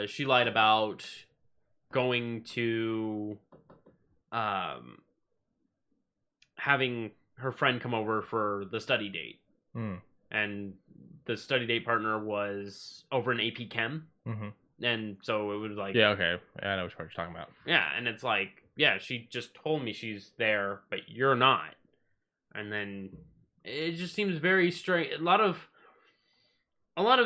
she lied about going to having her friend come over for the study date. And the study date partner was over in AP Chem. And so it was like, yeah, okay, I know what you're talking about. Yeah, and it's like, yeah, she just told me she's there, but you're not. And then it just seems very strange. A lot of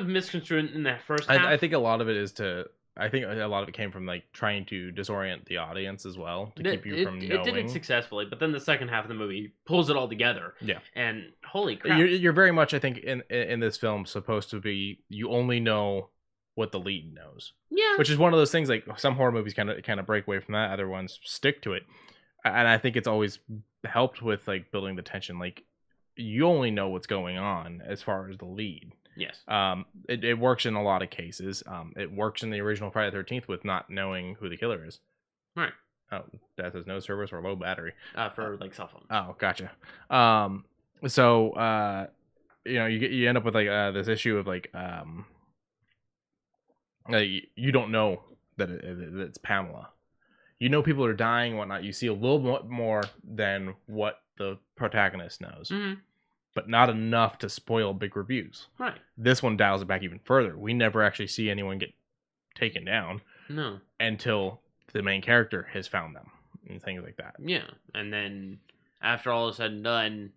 misconstrued in that first half. I think a lot of it came from like trying to disorient the audience as well to keep you from knowing. It did it successfully, but then the second half of the movie pulls it all together. Yeah, and holy crap, you're very much, I think, in this film supposed to be, you only know what the lead knows. Yeah, which is one of those things, like some horror movies kind of break away from that. Other ones stick to it, and I think it's always helped with like building the tension. Like you only know what's going on as far as the lead. Yes. It works in a lot of cases. It works in the original Friday the 13th with not knowing who the killer is. Right. Oh, that says no service or low battery. For like cell phone. Oh, gotcha. So you end up with like this issue of like you don't know that it's Pamela. You know people are dying and whatnot. You see a little more than what the protagonist knows. Mm-hmm. But not enough to spoil big reviews. Right. This one dials it back even further. We never actually see anyone get taken down. No. Until the main character has found them and things like that. Yeah. And then after all is said and done,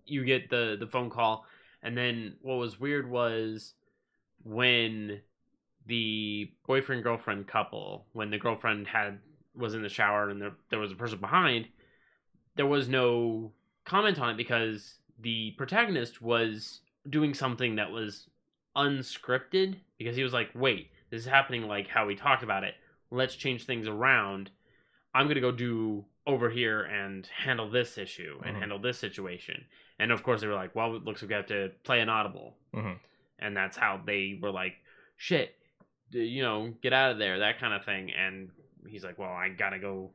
you get the phone call. And then what was weird was when the boyfriend-girlfriend couple, when the girlfriend was in the shower and there was a person behind, there was no comment on it because the protagonist was doing something that was unscripted, because he was like, wait, this is happening like how we talked about it. Let's change things around. I'm going to go do over here and handle this issue and handle this situation. And of course they were like, well, it looks like we have to play an audible. And that's how they were like, shit, get out of there, that kind of thing. And he's like, well, I gotta go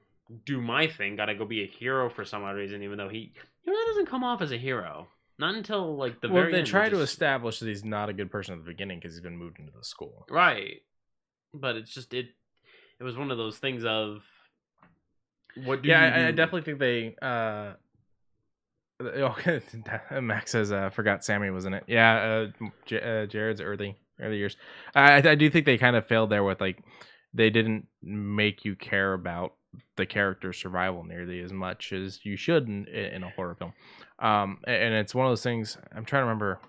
do my thing, gotta go be a hero for some odd reason, even though he really doesn't come off as a hero. Not until like the very they end. try to establish that he's not a good person at the beginning because he's been moved into the school. Right. But it's just it was one of those things of what do you do? I definitely think they Max says forgot Sammy was in it. Yeah, Jared's early years. I do think they kind of failed there with like they didn't make you care about the character's survival nearly as much as you should in a horror film. And it's one of those things. I'm trying to remember.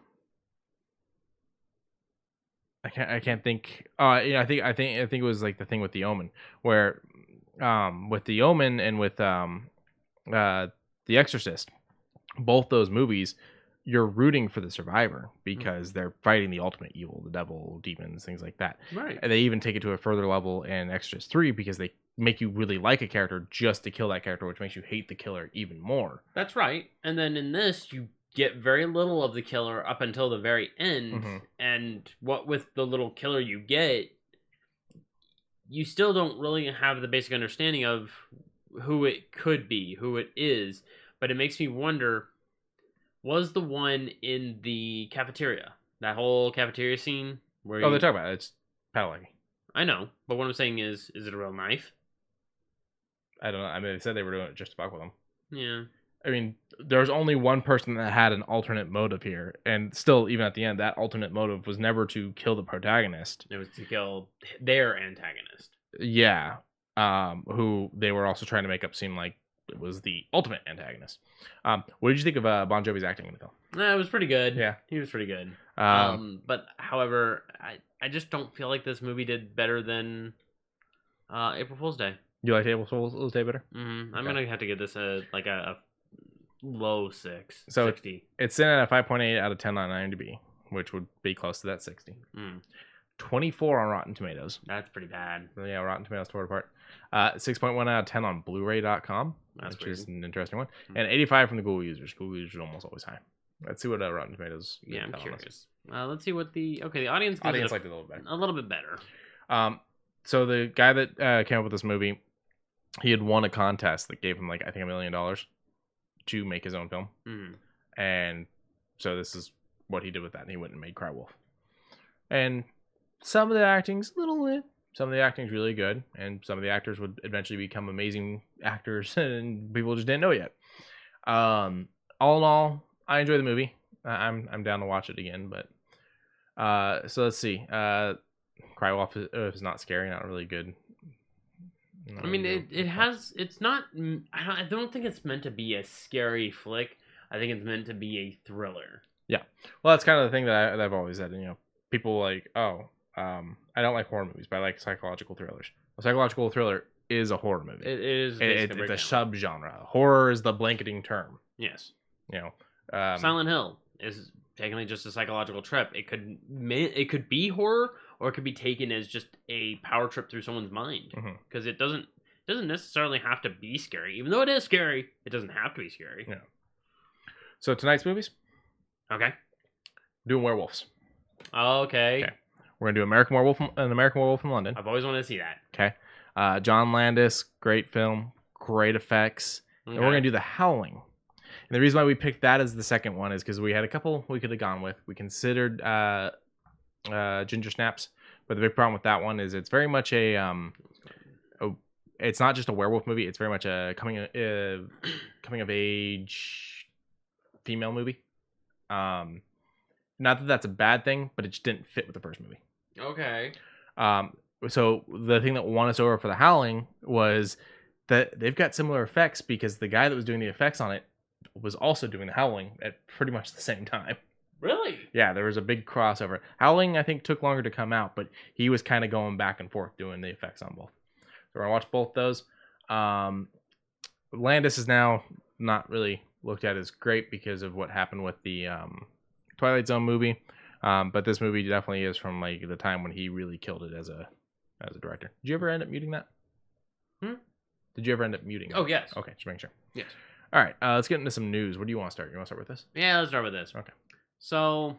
I can't think. I think it was like the thing with The Omen, where with The Omen and with The Exorcist, both those movies, you're rooting for the survivor because they're fighting the ultimate evil, the devil, demons, things like that. Right. And they even take it to a further level in Exorcist 3 because they make you really like a character just to kill that character, which makes you hate the killer even more. That's right. And then in this, you get very little of the killer up until the very end. Mm-hmm. And what with the little killer you get, you still don't really have the basic understanding of who it could be, who it is. But it makes me wonder, was the one in the cafeteria, that whole cafeteria scene where they're talking about it. It's Padalecki. I know, but what I'm saying is it a real knife? I don't know. I mean, they said they were doing it just to fuck with him. Yeah. I mean, there's only one person that had an alternate motive here, and still, even at the end, that alternate motive was never to kill the protagonist. It was to kill their antagonist. Yeah, who they were also trying to make up seem like it was the ultimate antagonist. What did you think of Bon Jovi's acting in the film? It was pretty good. Yeah, he was pretty good. But however, I just don't feel like this movie did better than April Fool's Day. You liked April Fool's Day better? Mm-hmm. I'm gonna have to give this a low 6. So 60. It's in at a 5.8 out of 10 on IMDb, which would be close to that 60. 24 on Rotten Tomatoes. That's pretty bad. Yeah, Rotten Tomatoes tore it apart. 6.1 out of 10 on Blu-ray.com, which is an interesting one. And 85 from the Google users. Google users are almost always high. Let's see what Rotten Tomatoes. Yeah, I'm curious. Let's see what the audience liked it a little better. A little bit better. So the guy that came up with this movie, he had won a contest that gave him like I think $1 million to make his own film, and so this is what he did with that. And he went and made Cry Wolf. And some of the acting's a little bit. Some of the acting's really good, and some of the actors would eventually become amazing actors, and people just didn't know yet. All in all, I enjoy the movie. I'm down to watch it again, but so let's see. Cry Wolf is not scary, not really good. I mean, it's not. I don't think it's meant to be a scary flick. I think it's meant to be a thriller. Yeah, well, that's kind of the thing that I've always said. People like, I don't like horror movies, but I like psychological thrillers. A psychological thriller is a horror movie. It is. It's a subgenre. Horror is the blanketing term. Yes. Silent Hill is technically just a psychological trip. It could be horror, or it could be taken as just a power trip through someone's mind. Because it doesn't necessarily have to be scary. Even though it is scary, it doesn't have to be scary. Yeah. So tonight's movies. Okay. Doing werewolves. Okay. We're gonna do American Werewolf in London. I've always wanted to see that. Okay. John Landis, great film, great effects. Okay. And we're gonna do The Howling. And the reason why we picked that as the second one is because we had a couple we could have gone with. We considered Ginger Snaps, but the big problem with that one is it's very much it's not just a werewolf movie. It's very much a coming of age female movie. Not that that's a bad thing, but it just didn't fit with the first movie. Okay. So the thing that won us over for The Howling was that they've got similar effects because the guy that was doing the effects on it was also doing The Howling at pretty much the same time. Really? Yeah, there was a big crossover. Howling, I think, took longer to come out, but he was kind of going back and forth doing the effects on both. So we're going to watch both those. Landis is now not really looked at as great because of what happened with the Twilight Zone movie. But this movie definitely is from like the time when he really killed it as a director. Did you ever end up muting that? Did you ever end up muting that? Oh, yes. Okay, just making sure. Yes. All right, let's get into some news. What do you want to start? You want to start with this? Yeah, let's start with this. Okay. So,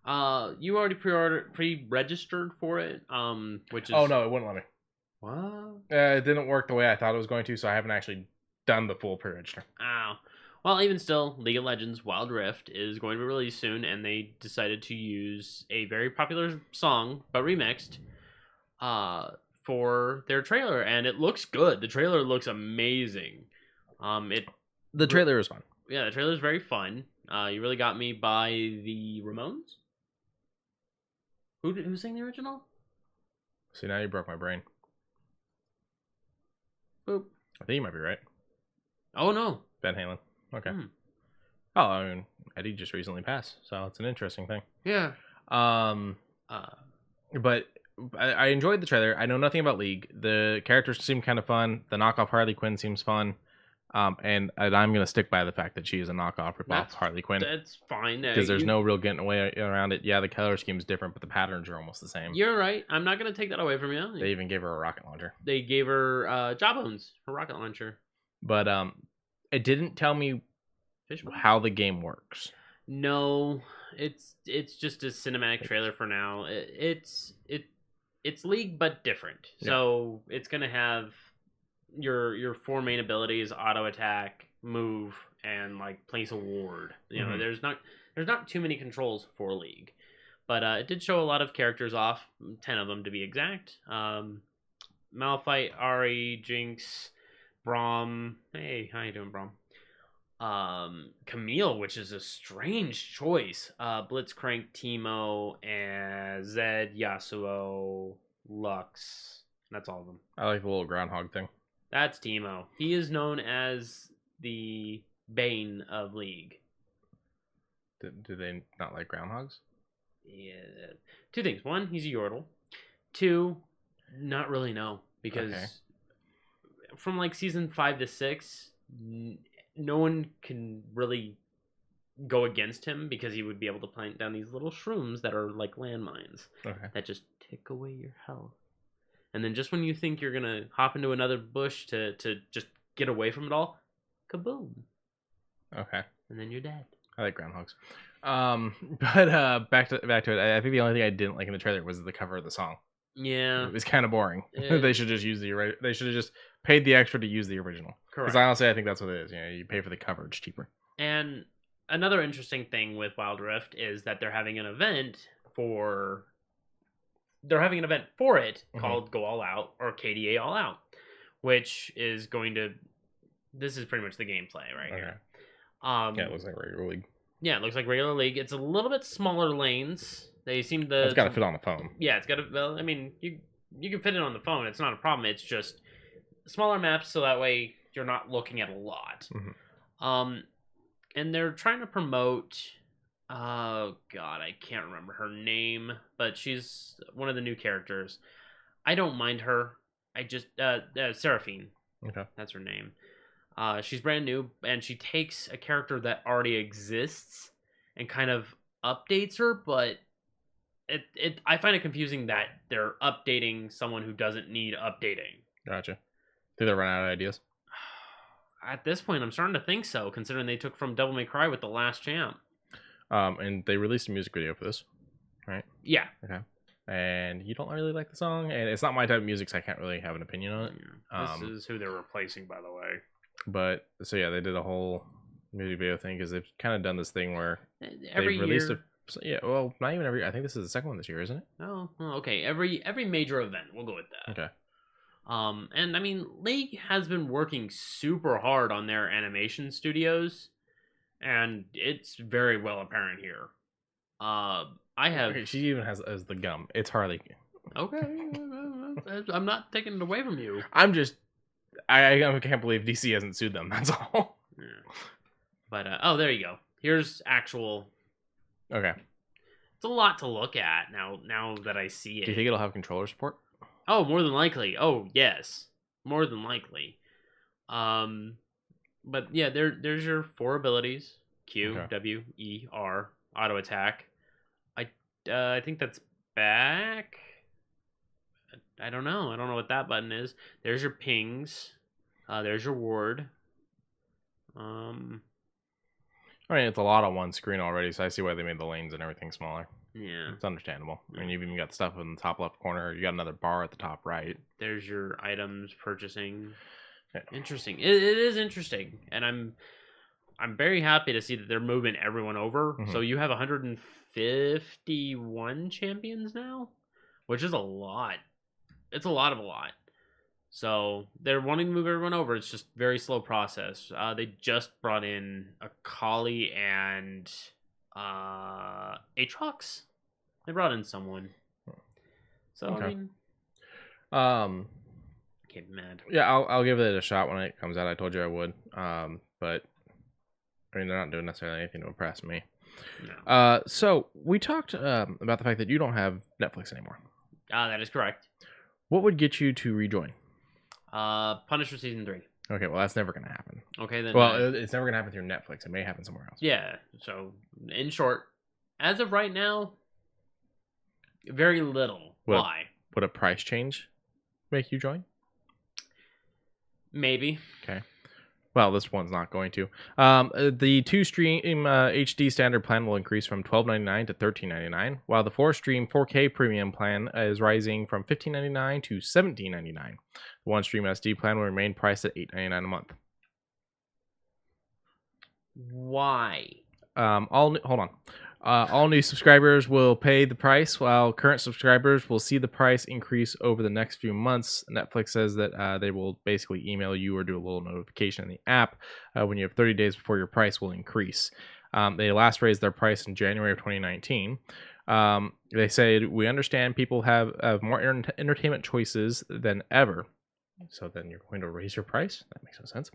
You already pre-registered for it, which is... Oh, no, it wouldn't let me. What? It didn't work the way I thought it was going to, so I haven't actually done the full pre-register. Oh. Well, even still, League of Legends Wild Rift is going to be released soon, and they decided to use a very popular song, but remixed, for their trailer, and it looks good. The trailer looks amazing. The trailer is fun. Yeah, the trailer is very fun. You really got me by the Ramones. Who sang the original? See, now you broke my brain. Boop. I think you might be right. Oh no, Van Halen. Okay. Oh, I mean, Eddie just recently passed, so it's an interesting thing. Yeah. But I enjoyed the trailer. I know nothing about League. The characters seem kind of fun. The knockoff Harley Quinn seems fun. And I'm gonna stick by the fact that she is a knockoff ripoff Harley Quinn. That's fine because there's no real getting away around it. Yeah, the color scheme is different, but the patterns are almost the same. You're right. I'm not gonna take that away from you. They even gave her a rocket launcher. They gave her Jawbones, her rocket launcher. But it didn't tell me how the game works. No, it's just a cinematic trailer for now. It's League but different. Yeah. So it's gonna have your four main abilities: auto attack, move, and like place a ward. You know, there's not too many controls for League, but it did show a lot of characters off, 10 of them to be exact. Malphite, Ahri, Jinx, Braum. Hey, how you doing, Braum? Camille, which is a strange choice. Blitzcrank, Teemo, and Zed, Yasuo, Lux. That's all of them. I like the little groundhog thing. That's Teemo. He is known as the Bane of League. Do they not like groundhogs? Yeah. 2 things. 1, he's a Yordle. 2, not really no. Because from like season 5 to 6, no one can really go against him because he would be able to plant down these little shrooms that are like landmines that just tick away your health. And then just when you think you're gonna hop into another bush to just get away from it all, kaboom. Okay. And then you're dead. I like groundhogs. But back to it. I think the only thing I didn't like in the trailer was the cover of the song. Yeah. It was kind of boring. They should just use they should have just paid the extra to use the original. Correct. Because honestly, I think that's what it is. You know, you pay for the coverage cheaper. And another interesting thing with Wild Rift is that they're having an event for it called Go All Out or KDA All Out, which is going to. This is pretty much the gameplay right here. Yeah, it looks like regular League. Yeah, it looks like regular League. It's a little bit smaller lanes. They seem to. It's got to fit on the phone. Yeah, it's got to. Well, I mean, you can fit it on the phone. It's not a problem. It's just smaller maps, so that way you're not looking at a lot. And they're trying to promote. Oh God, I can't remember her name, but she's one of the new characters. I don't mind her. I just Seraphine. Okay, that's her name. She's brand new, and she takes a character that already exists and kind of updates her, but I find it confusing that they're updating someone who doesn't need updating. Gotcha. Did they run out of ideas? At this point, I'm starting to think so, considering they took from Devil May Cry with The Last Champ. And they released a music video for this, right? Yeah. Okay. And you don't really like the song, and it's not my type of music, so I can't really have an opinion on it. This is who they're replacing, by the way. But so yeah, they did a whole music video thing because they've kind of done this thing where every they've released year. Well, not even every. I think this is the second one this year, isn't it? Oh, okay. Every major event, we'll go with that. Okay. And I mean, League has been working super hard on their animation studios, and it's very well apparent here. I have. Okay, she even has as the gum. It's Harley. Okay, I'm not taking it away from you. I'm just. I can't believe DC hasn't sued them. That's all. Yeah. But oh, there you go. Here's actual. Okay. It's a lot to look at now that I see it. Do you think it'll have controller support? Oh, more than likely. Oh, yes. More than likely. But yeah, there's your 4 abilities. Q, W, E, R, auto attack. I think that's back. I don't know. I don't know what that button is. There's your pings. There's your ward. I mean, it's a lot on one screen already, so I see why they made the lanes and everything smaller. Yeah. It's understandable. I mean, you've even got stuff in the top left corner. You got another bar at the top right. There's your items purchasing. Yeah. Interesting. It is interesting, and I'm very happy to see that they're moving everyone over. Mhm. So you have 151 champions now, which is a lot. It's a lot of a lot. So they're wanting to move everyone over. It's just very slow process. They just brought in Akali and Aatrox. They brought in someone. So Okay. I mean, Um, can't be mad. yeah, I'll give it a shot when it comes out. I told you I would. But I mean, they're not doing necessarily anything to impress me. No. So we talked about the fact that you don't have Netflix anymore. That is correct. What would get you to rejoin? Punisher season 3. Okay, well that's never gonna happen. Okay, then. Well, it's never gonna happen through Netflix. It may happen somewhere else. Yeah. So, in short, as of right now, very little. Why? Would a price change make you join? Maybe. Okay. Well, this one's not going to. The 2-stream HD standard plan will increase from $12.99 to $13.99, while the 4-stream 4K premium plan is rising from $15.99 to $17.99. The 1-stream SD plan will remain priced at $8.99 a month. Why? Hold on. All new subscribers will pay the price, while current subscribers will see the price increase over the next few months. Netflix says that they will basically email you or do a little notification in the app when you have 30 days before your price will increase. They last raised their price in January of 2019. They say, we understand people have more entertainment choices than ever. So then you're going to raise your price? That makes no sense.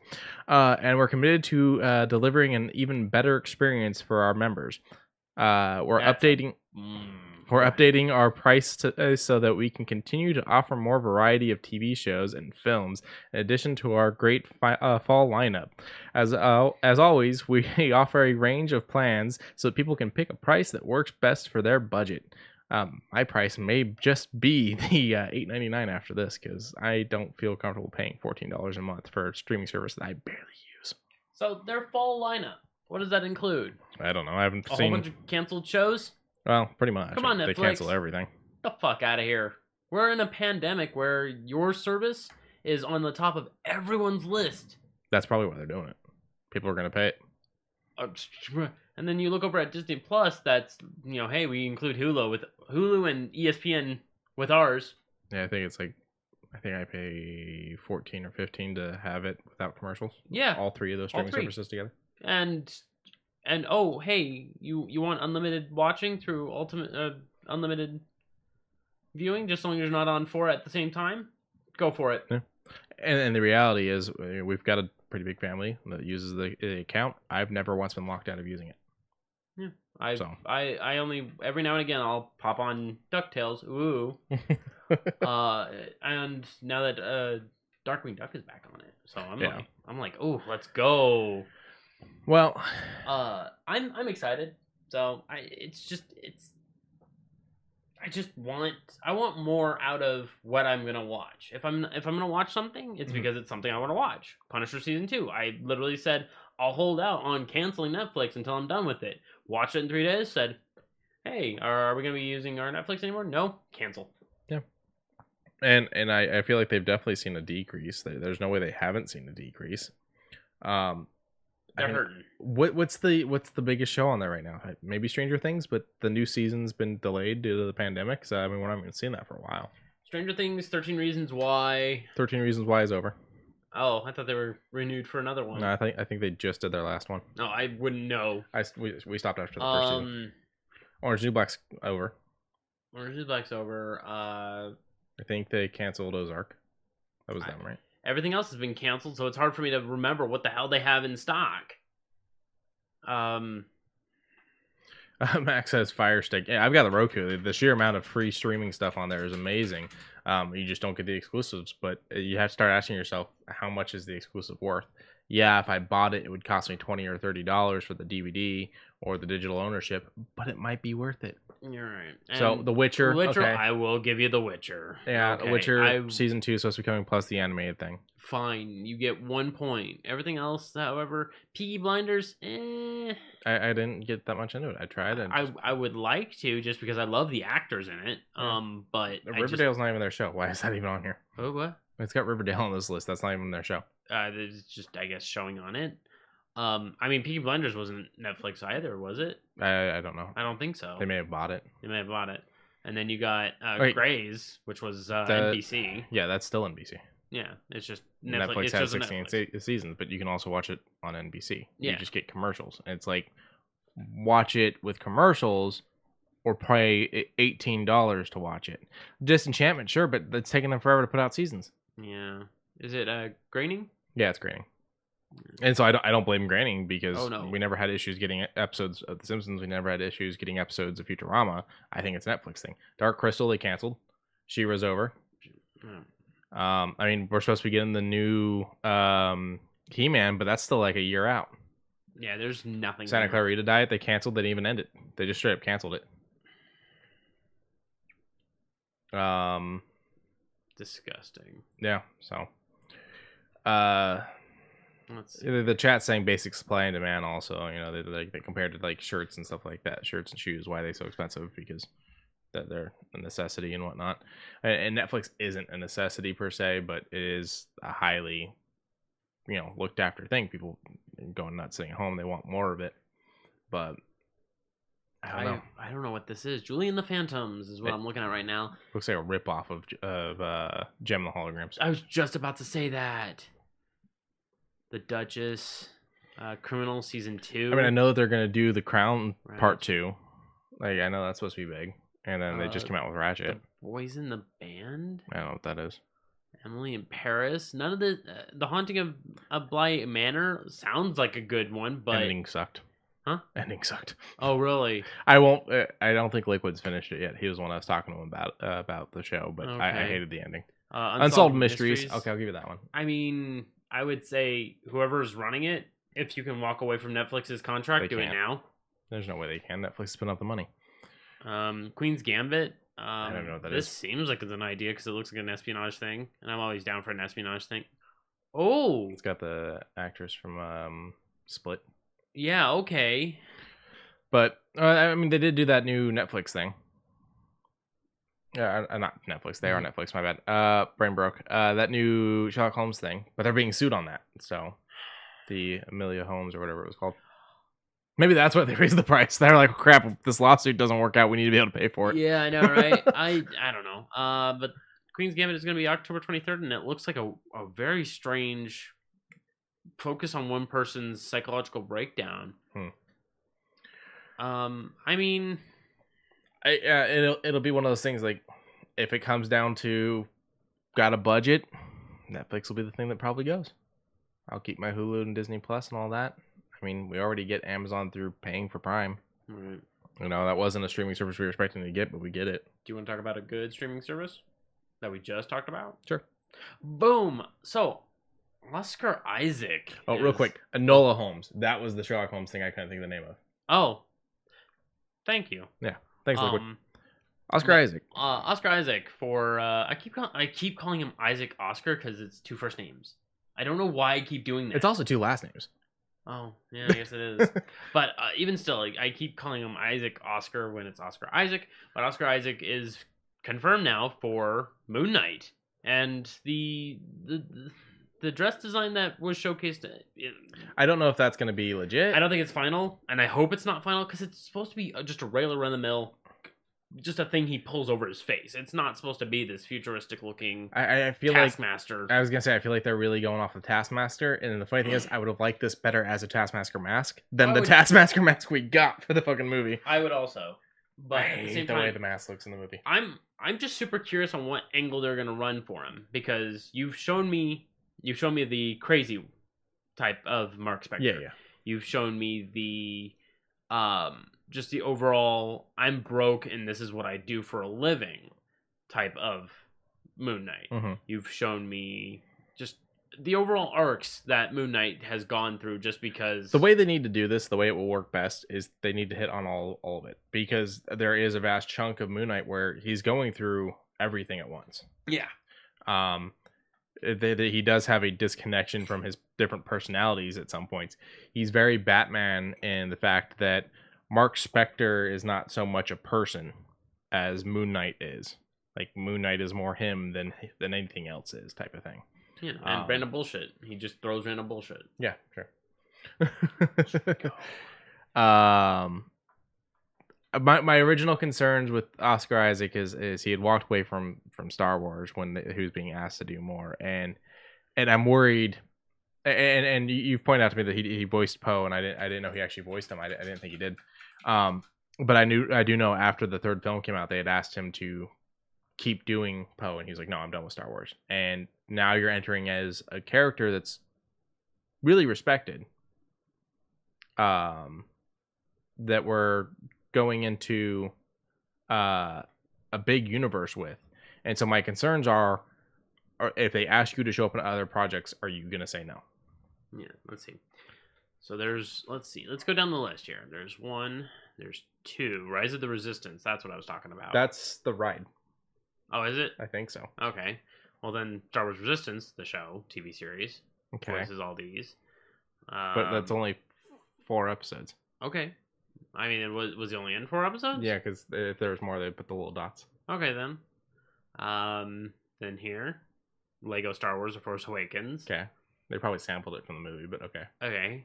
And we're committed to delivering an even better experience for our members. We're updating our price so that we can continue to offer more variety of TV shows and films in addition to our great fall lineup. As always, we offer a range of plans so that people can pick a price that works best for their budget. My price may just be the $8.99 after this, because I don't feel comfortable paying $14 a month for a streaming service that I barely use. So their fall lineup, what does that include? I don't know. I haven't A seen whole bunch of canceled shows? Well, pretty much. Come on, They Netflix. cancel everything. Get the fuck out of here. We're in a pandemic where your service is on the top of everyone's list. That's probably why they're doing it. People are going to pay it. And then you look over at Disney Plus, that's, hey, we include Hulu and ESPN with ours. Yeah, I think I pay 14 or 15 to have it without commercials. Yeah. All three of those streaming services together. And oh, hey, you want unlimited watching through unlimited viewing, just so long as you're not on 4 at the same time? Go for it. Yeah. And the reality is, we've got a pretty big family that uses the account. I've never once been locked out of using it. Yeah. I only, every now and again, I'll pop on DuckTales. Ooh. And now that Darkwing Duck is back on it, so I'm like, oh, let's go. Well, I'm excited. So I want more out of what I'm gonna watch. If I'm gonna watch something, it's because it's something I want to watch. Punisher season 2. I literally said I'll hold out on canceling Netflix until I'm done with it. Watched it in 3 days. Said, hey, are we gonna be using our Netflix anymore? No, cancel. Yeah. And I feel like they've definitely seen a decrease. There's no way they haven't seen a decrease. They're hurting. What's the biggest show on there right now? Maybe Stranger Things, but the new season's been delayed due to the pandemic. So I mean, we're not even seeing that for a while. Stranger Things, 13 Reasons Why. 13 Reasons Why is over. Oh, I thought they were renewed for another one. No, I think they just did their last one. No, I wouldn't know. We stopped after the first season. Orange New Black's over. Orange New Black's over. I think they canceled Ozark. That was them, right? Everything else has been canceled, so it's hard for me to remember what the hell they have in stock. Max says Fire Stick. Yeah, I've got the Roku. The sheer amount of free streaming stuff on there is amazing. You just don't get the exclusives, but you have to start asking yourself, how much is the exclusive worth? Yeah, if I bought it, it would cost me $20 or $30 for the DVD or the digital ownership, but it might be worth it. You're right. So The Witcher. Okay. I will give you The Witcher. Yeah, okay. The Witcher season 2 is supposed to be coming plus the animated thing. Fine, you get 1 point. Everything else, however, Peaky Blinders, I didn't get that much into it. I tried. I would like to, just because I love the actors in it. Yeah. But Riverdale's not even their show. Why is that even on here? Oh, what? It's got Riverdale on this list. That's not even their show. It's just, I guess, showing on it. I mean, Peaky Blinders wasn't Netflix either, was it? I don't know. I don't think so. They may have bought it. And then you got Grey's, which was NBC. Yeah, that's still NBC. Yeah, it's just Netflix it's has just 16 seasons, but you can also watch it on NBC. Yeah. You just get commercials. And it's like, watch it with commercials or pay $18 to watch it. Disenchantment, sure, but it's taking them forever to put out seasons. Yeah. Is it graining? Yeah, it's graining. And so I don't blame graining because no. we never had issues getting episodes of The Simpsons. We never had issues getting episodes of Futurama. I think it's a Netflix thing. Dark Crystal, they canceled. She-Ra's over. I mean, we're supposed to be getting the new He-Man, but that's still like a year out. Yeah, there's nothing. Santa Clarita Diet, they canceled. They didn't even end it. They just straight up canceled it. Disgusting. Yeah, so. Let's see. The chat's saying basic supply and demand also. You know, they compared to like shirts and stuff like that. Shirts and shoes, why are they so expensive? Because that they're a necessity and whatnot. And Netflix isn't a necessity per se, but it is a highly, you know, looked after thing. People going nuts sitting at home, they want more of it. But I don't know. I don't know what this is. Julie and the Phantoms is what I'm looking at right now. Looks like a ripoff of Gem and the Holograms. I was just about to say that. The Duchess, Criminal Season 2. I mean, I know that they're going to do The Crown Part 2. Like, I know that's supposed to be big. And then they just came out with Ratchet. The Boys in the Band? I don't know what that is. Emily in Paris. None of the Haunting of Bly Manor sounds like a good one, but Ending sucked. Huh? Ending sucked. Oh, really? I don't think Liquid's finished it yet. He was the one I was talking to him about the show, but Okay. I hated the ending. Unsolved Mysteries. Okay, I'll give you that one. I mean, I would say whoever's running it, if you can walk away from Netflix's contract, do it now. There's no way they can. Netflix spin up the money. Queen's Gambit. I don't know what that this is. seems like it's an idea because it looks like an espionage thing, and I'm always down for an espionage thing. Oh, it's got the actress from Split. Yeah, okay. But I mean, they did do that new Netflix thing. Yeah, not Netflix. They are Netflix. My bad. Brain broke. That new Sherlock Holmes thing, but they're being sued on that. So, the Amelia Holmes or whatever it was called. Maybe that's why they raised the price. They're like, oh, crap, if this lawsuit doesn't work out, we need to be able to pay for it. Yeah, I know, right? I don't know. But Queen's Gambit is going to be October 23rd, and it looks like a very strange focus on one person's psychological breakdown. I mean, it'll be one of those things like, if it comes down to got a budget, Netflix will be the thing that probably goes. I'll keep my Hulu and Disney Plus and all that. I mean, we already get Amazon through paying for Prime. Right. You know, that wasn't a streaming service we were expecting to get, but we get it. Do you want to talk about a good streaming service that we just talked about? Sure. Boom. So, Oscar Isaac. Oh, real quick. Enola Holmes. That was the Sherlock Holmes thing I couldn't think of the name of. Oh. Thank you. Yeah. Thanks, Liquid. Oscar Isaac. Oscar Isaac for I keep calling him Isaac Oscar because it's 2 first names. I don't know why I keep doing that. It's also 2 last names. Oh, yeah, I guess it is. But even still, like, I keep calling him Isaac Oscar when it's Oscar Isaac. But Oscar Isaac is confirmed now for Moon Knight. And the dress design that was showcased... I don't know if that's going to be legit. I don't think it's final. And I hope it's not final because it's supposed to be just a regular run-of-the-mill... just a thing he pulls over his face. It's not supposed to be this futuristic looking I feel Taskmaster. Like I was gonna say I feel like they're really going off of Taskmaster, and the funny thing is I would have liked this better as a Taskmaster mask than the Taskmaster mask we got for the fucking movie. I would also, but I at the hate same the time, way the mask looks in the movie. I'm just super curious on what angle they're gonna run for him because you've shown me the crazy type of Mark Spector. Yeah. You've shown me the just the overall I'm broke and this is what I do for a living type of Moon Knight. Mm-hmm. You've shown me just the overall arcs that Moon Knight has gone through, just because The way they need to do this, the way it will work best, is they need to hit on all of it, because there is a vast chunk of Moon Knight where he's going through everything at once. Yeah. He does have a disconnection from his different personalities at some points. He's very Batman in the fact that Mark Spector is not so much a person as Moon Knight is. Like, Moon Knight is more him than anything else is, type of thing. Yeah, and random bullshit. He just throws random bullshit. Yeah, sure. My original concerns with Oscar Isaac is he had walked away from Star Wars when he was being asked to do more, and I'm worried. And you've pointed out to me that he voiced Poe, and I didn't know he actually voiced him. I didn't think he did. But I do know after the third film came out, they had asked him to keep doing Poe, and he's like, no, I'm done with Star Wars. And now you're entering as a character that's really respected, that we're going into a big universe with. And so my concerns are if they ask you to show up in other projects, are you gonna say no? Yeah, let's see. So let's go down the list here. There's 2, Rise of the Resistance. That's what I was talking about. That's the ride. Oh, is it? I think so. Okay. Well, then Star Wars Resistance, the show, TV series, Okay. voices all these. But that's only 4 episodes. Okay. I mean, was he only in 4 episodes? Yeah, because if there was more, they'd put the little dots. Okay, then. Then here, Lego Star Wars: The Force Awakens. Okay. They probably sampled it from the movie, but okay. Okay.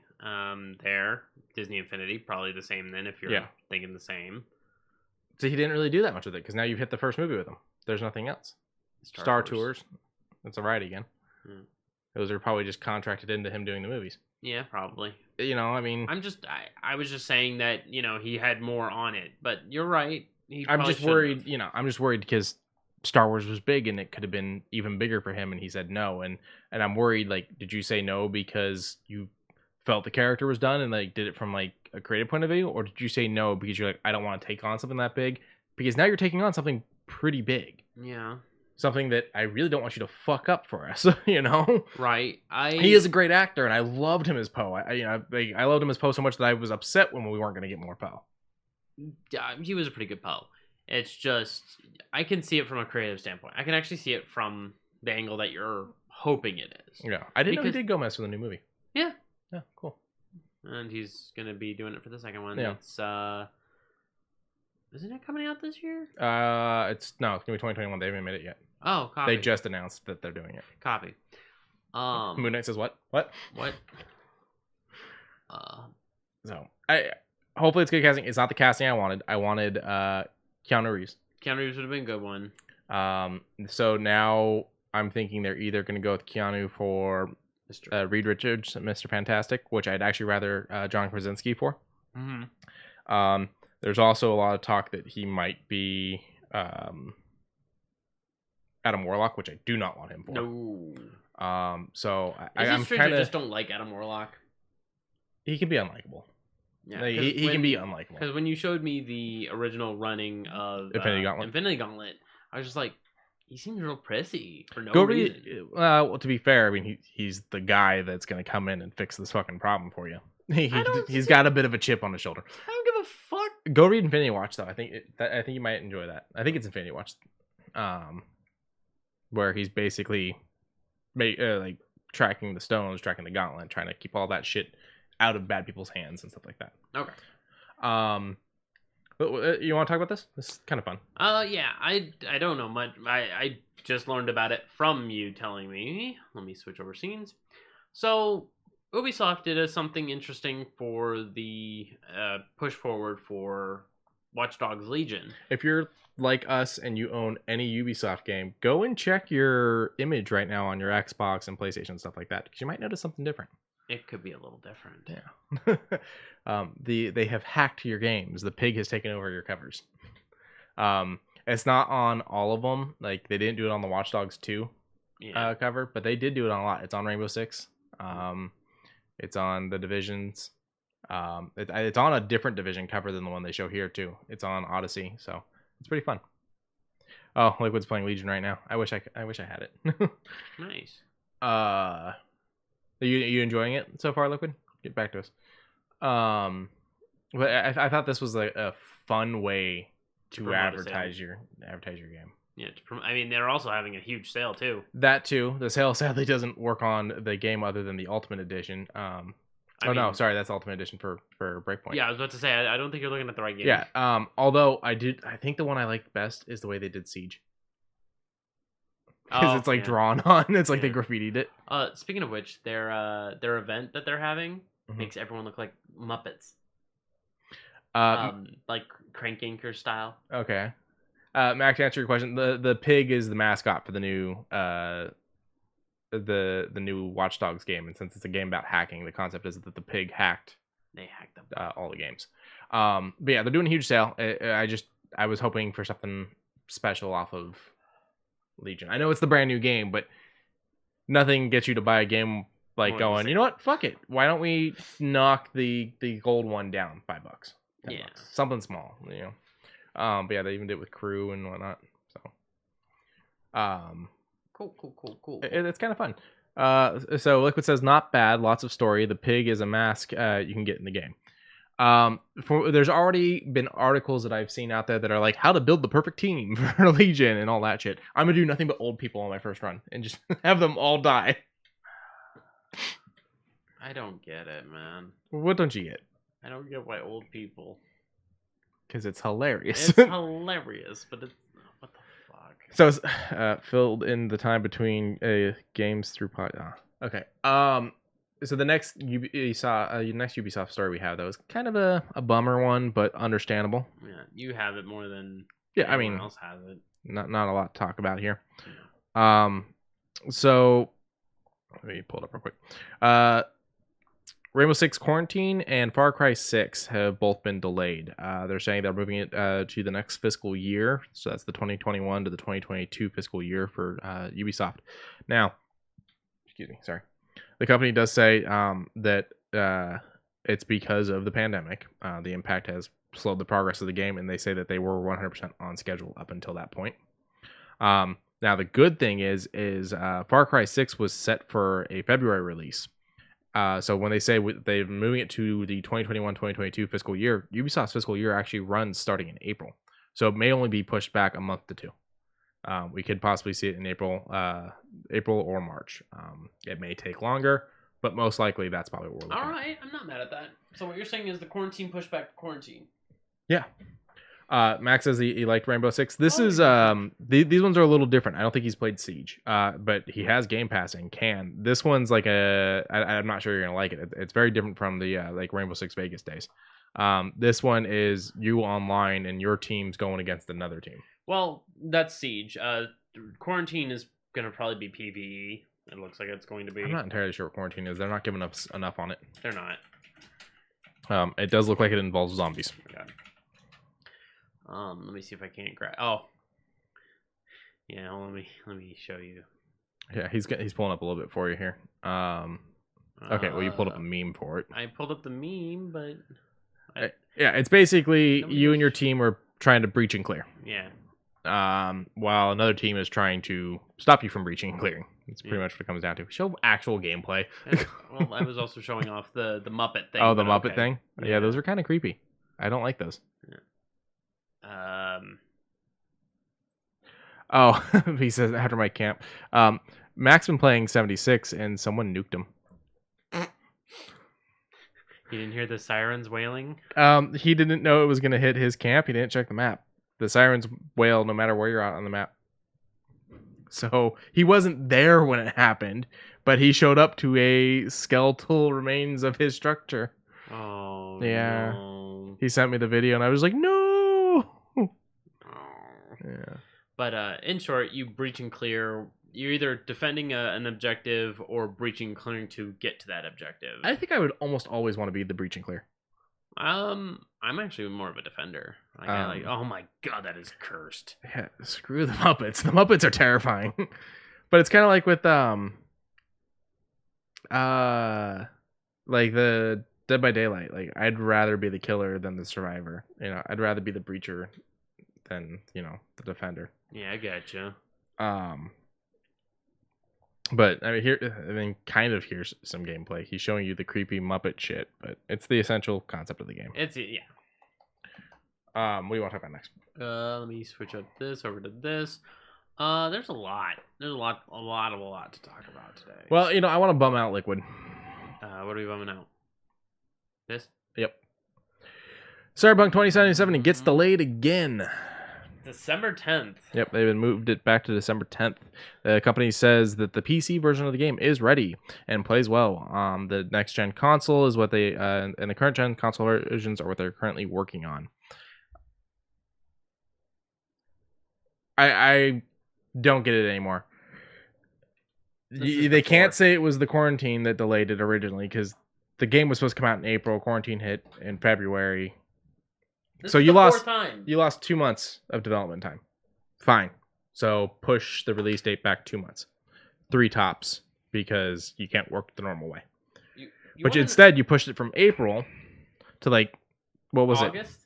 There, Disney Infinity, probably the same then if you're thinking the same. So he didn't really do that much with it, because now you've hit the first movie with him. There's nothing else. Star Tours. It's a ride again. Hmm. Those are probably just contracted into him doing the movies. Yeah, probably. You know, I mean, I was just saying that, he had more on it, but you're right. I'm just worried, I'm just worried because Star Wars was big and it could have been even bigger for him, and he said no, and I'm worried, like, did you say no because you felt the character was done and like did it from like a creative point of view, or did you say no because you're like, I don't want to take on something that big, because now you're taking on something pretty big. Yeah. Something that I really don't want you to fuck up for us, you know? Right. He is a great actor, and I loved him as Poe. I loved him as Poe so much that I was upset when we weren't going to get more Poe. Yeah, he was a pretty good Poe. It's just, I can see it from a creative standpoint. I can actually see it from the angle that you're hoping it is. Yeah, I didn't know he did go mess with a new movie. Yeah. Yeah, cool. And he's going to be doing it for the second one. Yeah. It's, isn't it coming out this year? It's going to be 2021. They haven't made it yet. Oh, copy. They just announced that they're doing it. Copy. Moon Knight says what? What? So hopefully it's good casting. It's not the casting I wanted. I wanted Keanu Reeves. Keanu Reeves would have been a good one. So now I'm thinking they're either going to go with Keanu for Reed Richards, Mr. Fantastic, which I'd actually rather John Krasinski for. Mm-hmm. There's also a lot of talk that he might be Adam Warlock, which I do not want him for. No. So I'm strange. I just don't like Adam Warlock. He can be unlikable. Yeah, like, he can be unlikable. Because when you showed me the original running of Infinity Gauntlet, I was just like, he seems real prissy for no reason. Well, to be fair, I mean, he's the guy that's going to come in and fix this fucking problem for you. He's got a bit of a chip on his shoulder. I don't give a fuck. Go read Infinity Watch, though. I think you might enjoy that. I think it's Infinity Watch, where he's basically like tracking the stones, tracking the gauntlet, trying to keep all that shit out of bad people's hands and stuff like that. Okay. You want to talk about this? This is kind of fun. Yeah. I don't know much. I just learned about it from you telling me. Let me switch over scenes. So Ubisoft did something interesting for the push forward for Watch Dogs Legion. If you're like us and you own any Ubisoft game, go and check your image right now on your Xbox and PlayStation and stuff like that, because you might notice something different. It could be a little different. Yeah. They have hacked your games. The pig has taken over your covers. It's not on all of them. Like, they didn't do it on the Watch Dogs 2 cover, but they did do it on a lot. It's on Rainbow Six. It's on the Divisions. It's on a different Division cover than the one they show here too. It's on Odyssey, so it's pretty fun. Oh, Liquid's playing Legion right now. I wish I had it. Nice. Are you enjoying it so far, Liquid? Get back to us. But I thought this was like a fun way to advertise your game. Yeah, I mean, they're also having a huge sale too. That too. The sale sadly doesn't work on the game other than the Ultimate Edition. No, sorry, that's Ultimate Edition for Breakpoint. Yeah, I was about to say, I don't think you're looking at the right game. Yeah. Although I think the one I liked best is the way they did Siege. Because it's like drawn on. It's like they graffitied it. Speaking of which, their event that they're having makes everyone look like Muppets. Like Crank Anchor style. Okay. Max, to answer your question, the pig is the mascot for the new the new Watch Dogs game, and since it's a game about hacking, the concept is that the pig hacked. They hacked them. All the games. But yeah, they're doing a huge sale. I was hoping for something special off of Legion. I know it's the brand new game, but nothing gets you to buy a game like going, you know what? Fuck it. Why don't we knock the gold one down $5? $10. Something small, you know. But yeah, they even did it with crew and whatnot. So, cool. It's kind of fun. So Liquid says not bad. Lots of story. The pig is a mask you can get in the game. There's already been articles that I've seen out there that are like how to build the perfect team for Legion and all that shit. I'm gonna do nothing but old people on my first run and just have them all die. I don't get it, man. What don't you get? I don't get why old people. Because it's hilarious. It's hilarious, but it's what the fuck. So filled in the time between games through okay. So the next Ubisoft story we have though is kind of a bummer one, but understandable. Yeah, you have it more than anyone else has it. Not a lot to talk about here. Yeah. So let me pull it up real quick. Rainbow Six Quarantine and Far Cry 6 have both been delayed. They're saying they're moving it to the next fiscal year. So that's the 2021 to the 2022 fiscal year for Ubisoft. Now, the company does say that it's because of the pandemic. The impact has slowed the progress of the game, and they say that they were 100% on schedule up until that point. Now, the good thing is Far Cry 6 was set for a February release. So when they say they're moving it to the 2021-2022 fiscal year, Ubisoft's fiscal year actually runs starting in April. So it may only be pushed back a month to two. We could possibly see it in April or March. It may take longer, but most likely that's probably what we're looking at. All right, I'm not mad at that. So what you're saying is the quarantine pushed back to quarantine. Yeah. Max says he liked Rainbow Six. This is these ones are a little different. I don't think he's played Siege, but he has Game Pass and can. This one's like I'm not sure you're gonna like it. It's very different from the like Rainbow Six Vegas days. This one is you online and your team's going against another team. Well, that's Siege. Quarantine is gonna probably be PvE. It looks like it's going to be. I'm not entirely sure what Quarantine is. They're not giving us enough on it. They're not. It does look like it involves zombies. Okay. Let me see if I can't grab. Oh, yeah. Let me show you. Yeah, he's pulling up a little bit for you here. Okay, well you pulled up a meme for it. I pulled up the meme, but yeah, it's basically you and your team are trying to breach and clear. Yeah. While another team is trying to stop you from breaching and clearing. It's pretty much what it comes down to. Show actual gameplay. Well, I was also showing off the Muppet thing. Oh, the Muppet thing? Yeah, those are kind of creepy. I don't like those. Yeah. Oh, he says after my camp. Max been playing 76 and someone nuked him. You didn't hear the sirens wailing? He didn't know it was going to hit his camp. He didn't check the map. The sirens wail no matter where you're at on the map. So he wasn't there when it happened, but he showed up to a skeletal remains of his structure. Oh, yeah. No. He sent me the video and I was like, no. Oh. Yeah. But in short, you breach and clear. You're either defending an objective or breaching and clearing to get to that objective. I think I would almost always want to be the breach and clear. I'm actually more of a defender. Oh my god, that is cursed. Yeah, screw the Muppets. The Muppets are terrifying. But it's kind of like with like the Dead by Daylight. Like I'd rather be the killer than the survivor. You know, I'd rather be the breacher than, the defender. Yeah, I gotcha. But kind of here's some gameplay. He's showing you the creepy Muppet shit, but it's the essential concept of the game. It's yeah. What do you want to talk about next? Let me switch up this over to this. There's a lot. There's a lot to talk about today. Well, I want to bum out Liquid. What are we bumming out? This? Yep. Cyberpunk 2077 gets delayed again. December 10th. Yep, they've moved it back to December 10th. The company says that the PC version of the game is ready and plays well. The next gen console is what they and the current gen console versions are what they're currently working on. I don't get it anymore. They can't say it was the quarantine that delayed it originally because the game was supposed to come out in April. Quarantine hit in February. So you lost 2 months of development time. Fine. So push the release date back 2 months. 3 tops because you can't work the normal way. Instead you pushed it from April to what was August?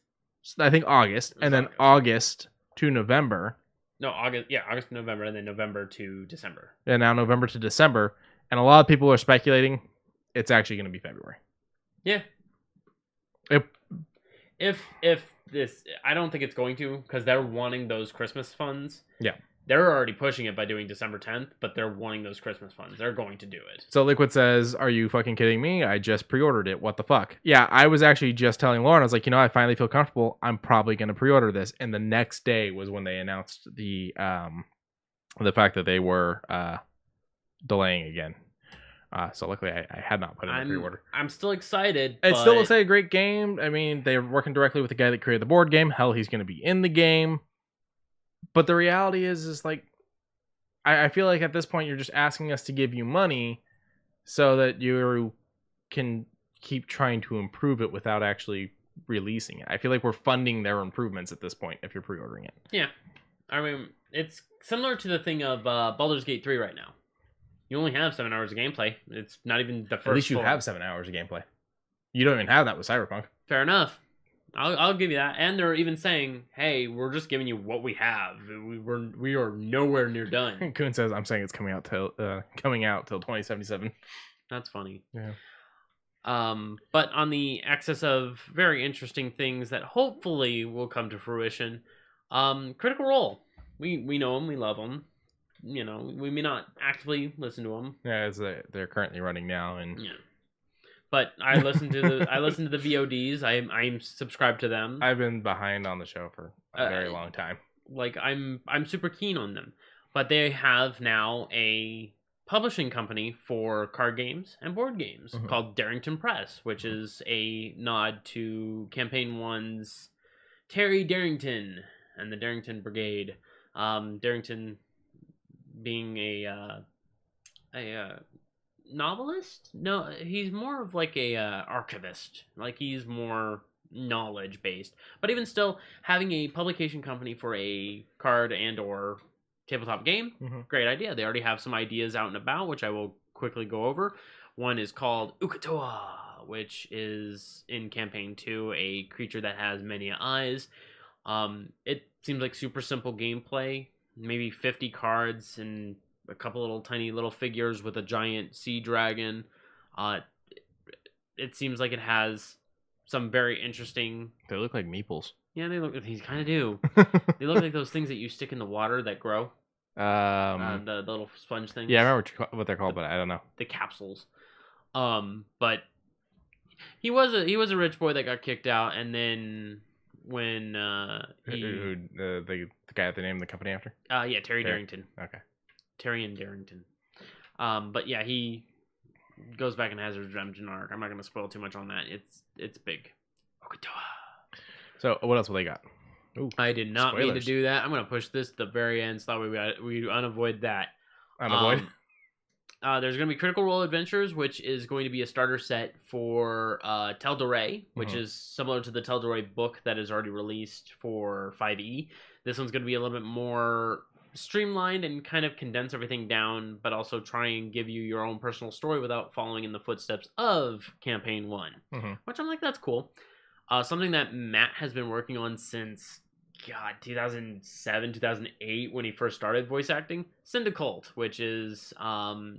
it? I think August. And then August to November. No, August. Yeah, August to November, and then November to December. And now November to December. And a lot of people are speculating it's actually going to be February. Yeah. If this, I don't think it's going to, because they're wanting those Christmas funds. Yeah. They're already pushing it by doing December 10th, but they're wanting those Christmas funds. They're going to do it. So Liquid says, "Are you fucking kidding me? I just pre-ordered it. What the fuck?" Yeah, I was actually just telling Lauren, I was like, I finally feel comfortable. I'm probably going to pre-order this. And the next day was when they announced the fact that they were delaying again. So luckily I had not put in the pre-order. I'm still excited. It still looks like a great game. I mean, they're working directly with the guy that created the board game. Hell, he's going to be in the game. But the reality is I feel like at this point you're just asking us to give you money so that you can keep trying to improve it without actually releasing it. I feel like we're funding their improvements at this point if you're pre-ordering it. Yeah. I mean, it's similar to the thing of Baldur's Gate 3 right now. You only have 7 hours of gameplay. It's not even the first. At least you have 7 hours of gameplay. You don't even have that with Cyberpunk. Fair enough. I'll give you that. And they're even saying, "Hey, we're just giving you what we have. We are nowhere near done." Kuhn says, "I'm saying it's coming out till 2077." That's funny. Yeah. But on the axis of very interesting things that hopefully will come to fruition, Critical Role. We know them. We love them. We may not actively listen to them. Yeah, they're currently running now, and yeah. But I listen to the VODs. I'm subscribed to them. I've been behind on the show for a very long time. I'm super keen on them, but they have now a publishing company for card games and board games called Darrington Press, which is a nod to Campaign 1's Terry Darrington and the Darrington Brigade. Darrington being a novelist? No, he's more of like a archivist. He's more knowledge based. But even still, having a publication company for a card and or tabletop game, great idea. They already have some ideas out and about, which I will quickly go over. One is called Ukatoa, which is in Campaign 2, a creature that has many eyes. It seems like super simple gameplay, maybe 50 cards and a couple little tiny little figures with a giant sea dragon. It seems like it has some very interesting... They look like meeples. Yeah, they kind of do. They look like those things that you stick in the water that grow. The little sponge things. Yeah, I remember what they're called, but I don't know. The capsules. But he was a rich boy that got kicked out, and then when the guy with the name of the company after? Yeah, Terry Darrington. Okay. Terry and Darrington. But yeah, he goes back and has a redemption arc. I'm not going to spoil too much on that. It's big. So what else will they got? Ooh, I did not mean to do that. I'm going to push this to the very end. So that we unavoid that. Unavoid? There's going to be Critical Role Adventures, which is going to be a starter set for Tel de Rey, which is similar to the Tel de Rey book that is already released for 5e. This one's going to be a little bit more streamlined and kind of condense everything down, but also try and give you your own personal story without following in the footsteps of Campaign 1, which I'm like, that's cool. Something that Matt has been working on since God, 2007, 2008, when he first started voice acting. Syndicult, which is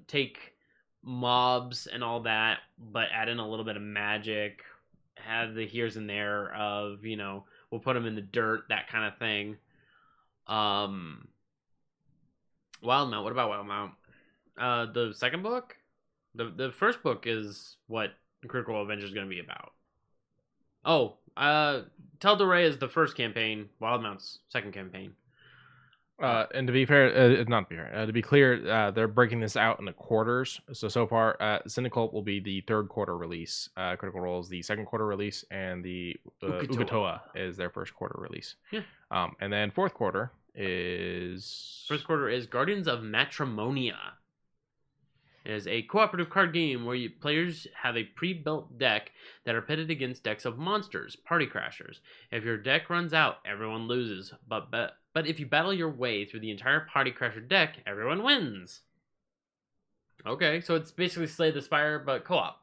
take mobs and all that, but add in a little bit of magic, have the here's and there of, we'll put them in the dirt, that kind of thing. Wildmount, what about Wildmount? The second book? The first book is what Critical Role Adventure is going to be about. Oh, Tel del Rey is the first campaign, Wildmount's second campaign. And to be fair, to be clear, they're breaking this out into quarters. So far, Syndicult will be the third quarter release. Critical Role is the second quarter release, and the Uk'otoa is their first quarter release. Yeah. And then fourth quarter is Guardians of Matrimonia. It is a cooperative card game where players have a pre-built deck that are pitted against decks of monsters, party crashers. If your deck runs out, everyone loses. But if you battle your way through the entire party crasher deck, everyone wins. Okay, so it's basically Slay the Spire, but co-op.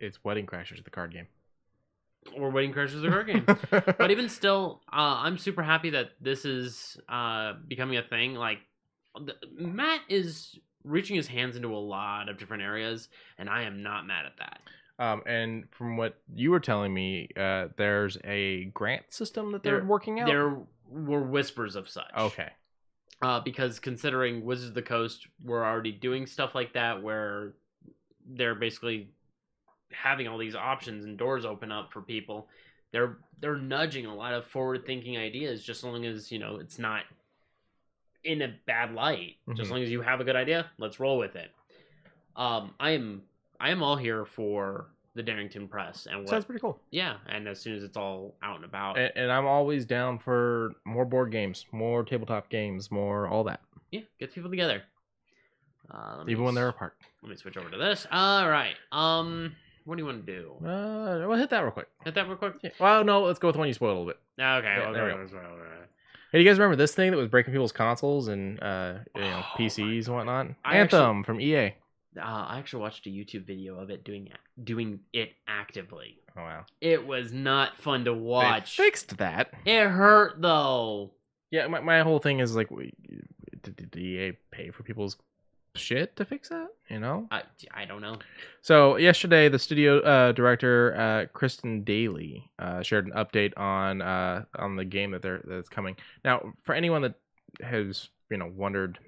It's Wedding Crashers, the card game. Or Wedding Crashers, the card game. But even still, I'm super happy that this is becoming a thing. Like, Matt is reaching his hands into a lot of different areas, and I am not mad at that. And from what you were telling me, there's a grant system that they're working out? There were whispers of such. Okay. Because considering Wizards of the Coast were already doing stuff like that, where they're basically having all these options and doors open up for people, they're nudging a lot of forward-thinking ideas, just as long as, it's not in a bad light. Just as long as you have a good idea, let's roll with it. I am all here for the Darrington Press, and sounds pretty cool. Yeah, and as soon as it's all out and about, and I'm always down for more board games, more tabletop games, more all that. Yeah, get people together. Even when they're apart. Let me switch over to this. All right. What do you want to do? Well, hit that real quick. Yeah. Well, no, let's go with the one you spoiled a little bit. Okay. Yeah, there we go. Hey, you guys remember this thing that was breaking people's consoles and PCs and whatnot? Anthem from EA. I actually watched a YouTube video of it doing it actively. Oh wow! It was not fun to watch. They fixed that. It hurt though. Yeah, my whole thing is like, did EA pay for people's shit to fix that? I don't know. So yesterday, the studio director Kristen Daly shared an update on the game that's coming. Now, for anyone that has wondered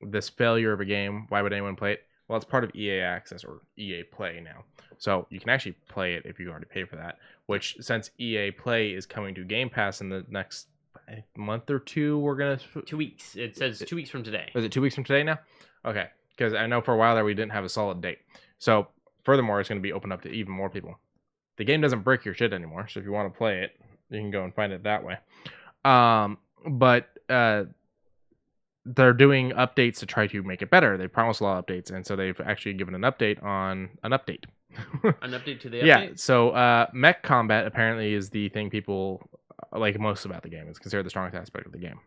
this failure of a game, why would anyone play it? Well, it's part of EA Access or EA Play now, so you can actually play it if you already pay for that. Which, since EA Play is coming to Game Pass in the next month or two, we're gonna 2 weeks. It says 2 weeks from today. Is it 2 weeks from today now? Okay, because I know for a while there we didn't have a solid date. So, furthermore, it's going to be open up to even more people. The game doesn't break your shit anymore, so if you want to play it, you can go and find it that way. But they're doing updates to try to make it better. They promised a lot of updates, and so they've actually given an update on an update. An update to the update? Yeah, so mech combat apparently is the thing people like most about the game. It's considered the strongest aspect of the game.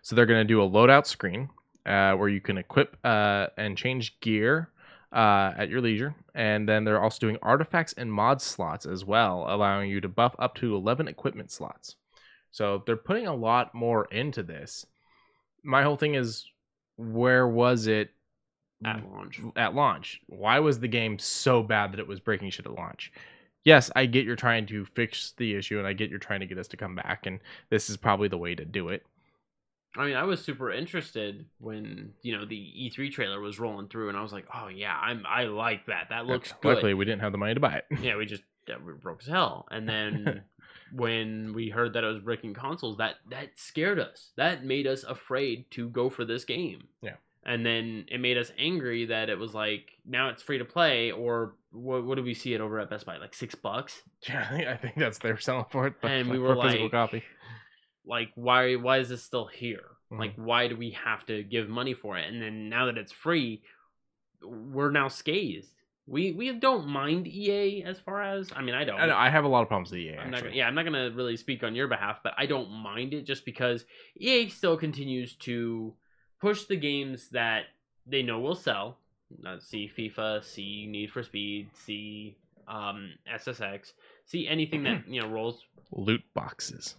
So they're going to do a loadout screen where you can equip and change gear at your leisure. And then they're also doing artifacts and mod slots as well, allowing you to buff up to 11 equipment slots. So they're putting a lot more into this. My whole thing is, where was it at launch? At launch, why was the game so bad that it was breaking shit at launch? Yes, I get you're trying to fix the issue, and I get you're trying to get us to come back, and this is probably the way to do it. I mean, I was super interested when the E3 trailer was rolling through, and I was like, "Oh yeah, I like that. That looks good." Luckily, we didn't have the money to buy it. Yeah, we were broke as hell. And then when we heard that it was breaking consoles, that scared us. That made us afraid to go for this game. Yeah. And then it made us angry that it was like, now it's free to play, or what did we see it over at Best Buy? Like $6? Yeah, I think that's they were selling for it. And we were physical copy. Like, why is this still here? Mm-hmm. Like, why do we have to give money for it? And then now that it's free, we're now scathed. We don't mind EA as far as, I mean, I don't. I have a lot of problems with EA, I'm not going to really speak on your behalf, but I don't mind it just because EA still continues to push the games that they know will sell. See FIFA, see Need for Speed, see SSX, See anything that rolls. Loot boxes.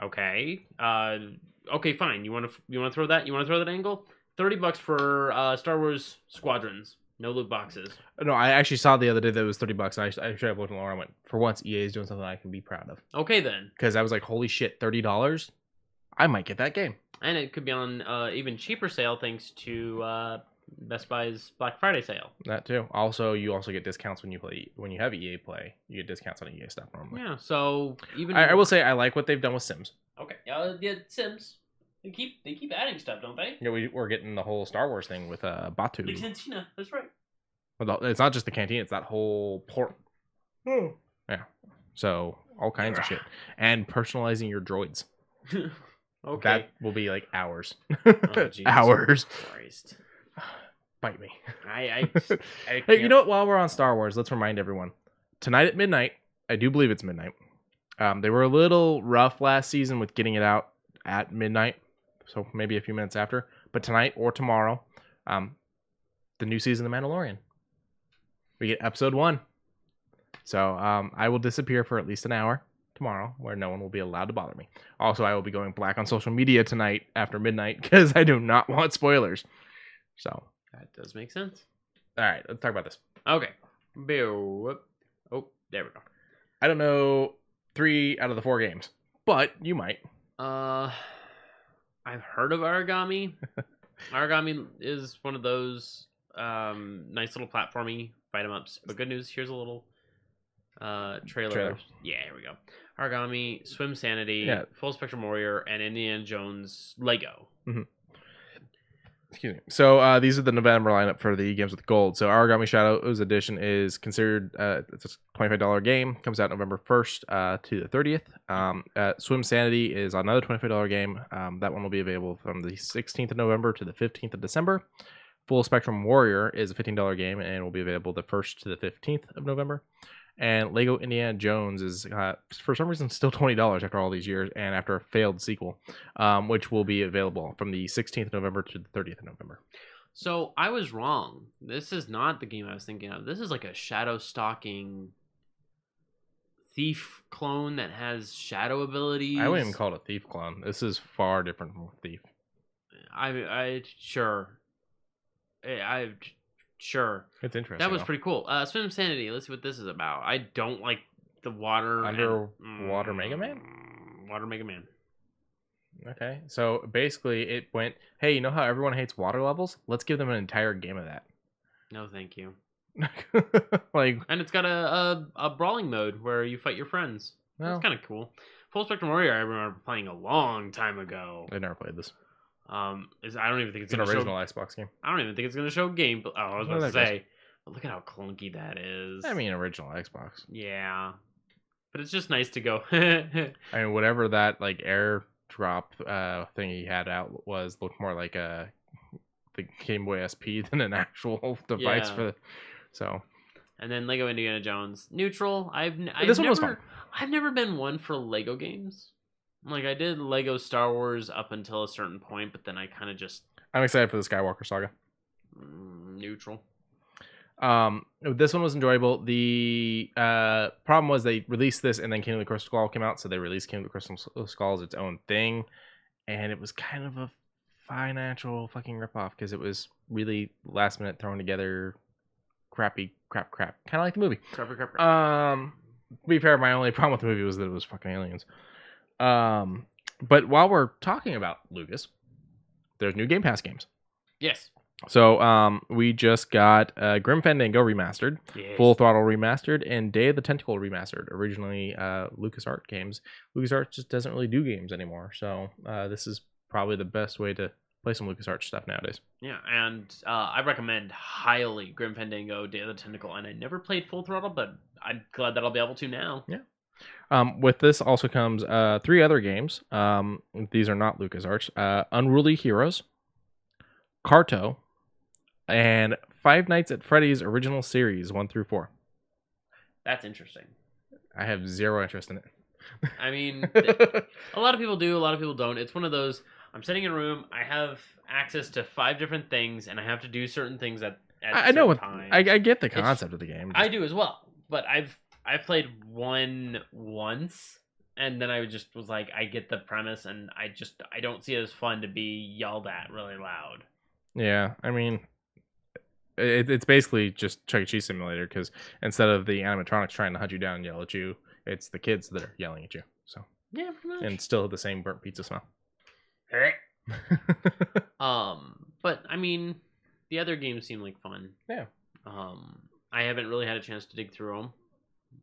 Okay. Okay, fine. You want to throw that? You want to throw that angle? $30 for Star Wars Squadrons. No loot boxes. No, I actually saw the other day that it was $30. I should have looked at Laura and went, for once, EA is doing something I can be proud of. Okay, then. Because I was like, holy shit, $30? I might get that game. And it could be on even cheaper sale thanks to Best Buy's Black Friday sale. That too. Also, you also get discounts when you have EA Play. You get discounts on EA stuff normally. Yeah, so even... I will say I like what they've done with Sims. Okay. Yeah, Sims. They keep adding stuff, don't they? Yeah, we're getting the whole Star Wars thing with Batu. The Cantina, that's right. Well, it's not just the canteen; it's that whole port. Oh. Yeah. So all kinds of shit, and personalizing your droids. Okay. That will be like hours. Oh, hours. Christ. Bite me. I Hey, you know what? While we're on Star Wars, let's remind everyone. Tonight at midnight, I do believe it's midnight. They were a little rough last season with getting it out at midnight. So maybe a few minutes after. But tonight or tomorrow, the new season of The Mandalorian. We get episode 1. So I will disappear for at least an hour tomorrow, where no one will be allowed to bother me. Also, I will be going black on social media tonight after midnight because I do not want spoilers. So that does make sense. All right, let's talk about this. Okay. Oh, there we go. I don't know 3 out of the 4 games, but you might. I've heard of Origami. Origami is one of those nice little platformy fight 'em ups. But good news, here's a little trailer. Yeah, here we go. Origami, Swim Sanity, Full Spectrum Warrior, and Indiana Jones Lego. Mm-hmm. Excuse me. So these are the November lineup for the games with gold. So Origami Shadows Edition is considered it's a $25 game. Comes out November 1st to the 30th. Swim Sanity is another $25 game. That one will be available from the 16th of November to the 15th of December. Full Spectrum Warrior is a $15 game and will be available the 1st to the 15th of November. And Lego Indiana Jones is, for some reason, still $20 after all these years and after a failed sequel, which will be available from the 16th of November to the 30th of November. So I was wrong. This is not the game I was thinking of. This is like a shadow stalking thief clone that has shadow abilities. I wouldn't even call it a thief clone. This is far different from a thief. Sure. Sure. It's interesting. That was pretty cool. Swim Sanity. Let's see what this is about. I don't like the water. Underwater Mega Man? Water Mega Man. Okay. So basically it went, hey, you know how everyone hates water levels? Let's give them an entire game of that. No, thank you. Like, and it's got a brawling mode where you fight your friends. Well, that's kind of cool. Full Spectrum Warrior, I remember playing a long time ago. I never played this. I don't even think it's an original Xbox game. I don't even think it's going to show game. Oh, I was about to say, but look at how clunky that is. I mean, original Xbox. Yeah, but it's just nice to go. I mean, whatever that like airdrop thing he had out looked more like the Game Boy SP than an actual device for the. So. And then Lego Indiana Jones neutral. This one was fun. I've never been one for Lego games. Like, I did Lego Star Wars up until a certain point, but then I kind of just... I'm excited for the Skywalker Saga. Neutral. This one was enjoyable. The problem was they released this and then Kingdom of the Crystal Skull came out, so they released Kingdom of the Crystal Skull as its own thing, and it was kind of a financial fucking ripoff because it was really last minute thrown together crap. Kind of like the movie. Crap. To be fair, my only problem with the movie was that it was fucking aliens. But while we're talking about Lucas, there's new Game Pass games. Yes. So we just got Grim Fandango remastered, yes. Full Throttle remastered, and Day of the Tentacle remastered. Originally LucasArts games. LucasArts just doesn't really do games anymore. So this is probably the best way to play some LucasArts stuff nowadays. Yeah, and I recommend highly Grim Fandango, Day of the Tentacle, and I never played Full Throttle, but I'm glad that I'll be able to now. Yeah. With this also comes 3 other games. These are not LucasArts. Unruly Heroes, Carto, and Five Nights at Freddy's original series 1 through 4. That's interesting. I have zero interest in it. I mean, a lot of people do, a lot of people don't. It's one of those, I'm sitting in a room, I have access to 5 different things, and I have to do certain things at I know what times. I get the concept of the game. I do as well, but I've I played one once, and then I just was like, I get the premise, and I don't see it as fun to be yelled at really loud. Yeah, I mean, it's basically just Chuck E. Cheese simulator because instead of the animatronics trying to hunt you down and yell at you, it's the kids that are yelling at you. So Yeah, pretty much. and still the same burnt pizza smell. But I mean, the other games seem like fun. Yeah. I haven't really had a chance to dig through them,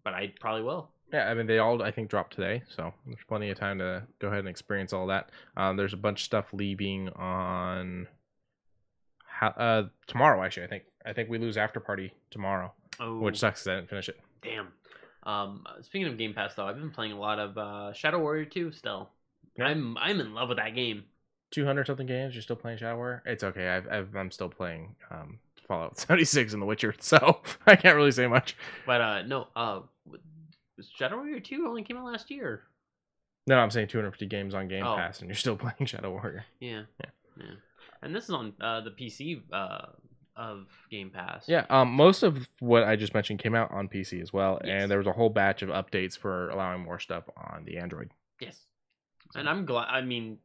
but I probably will. Yeah, I mean they all I think dropped today, so there's plenty of time to go ahead and experience all that. There's a bunch of stuff leaving on tomorrow. Actually, I think we lose After Party tomorrow, which sucks 'cause I didn't finish it. Damn. Speaking of Game Pass, though, I've been playing a lot of Shadow Warrior 2 still. Yeah. I'm in love with that game. 200 something games. You're still playing Shadow Warrior? It's okay. I'm still playing Fallout 76 and The Witcher, so I can't really say much. But no, Shadow Warrior 2 only came out last year. No, I'm saying 250 games on Game Pass, and you're still playing Shadow Warrior. Yeah. And this is on the PC of Game Pass. Yeah, most of what I just mentioned came out on PC as well, Yes. and there was a whole batch of updates for allowing more stuff on the Android. Yes, and I'm glad. I mean,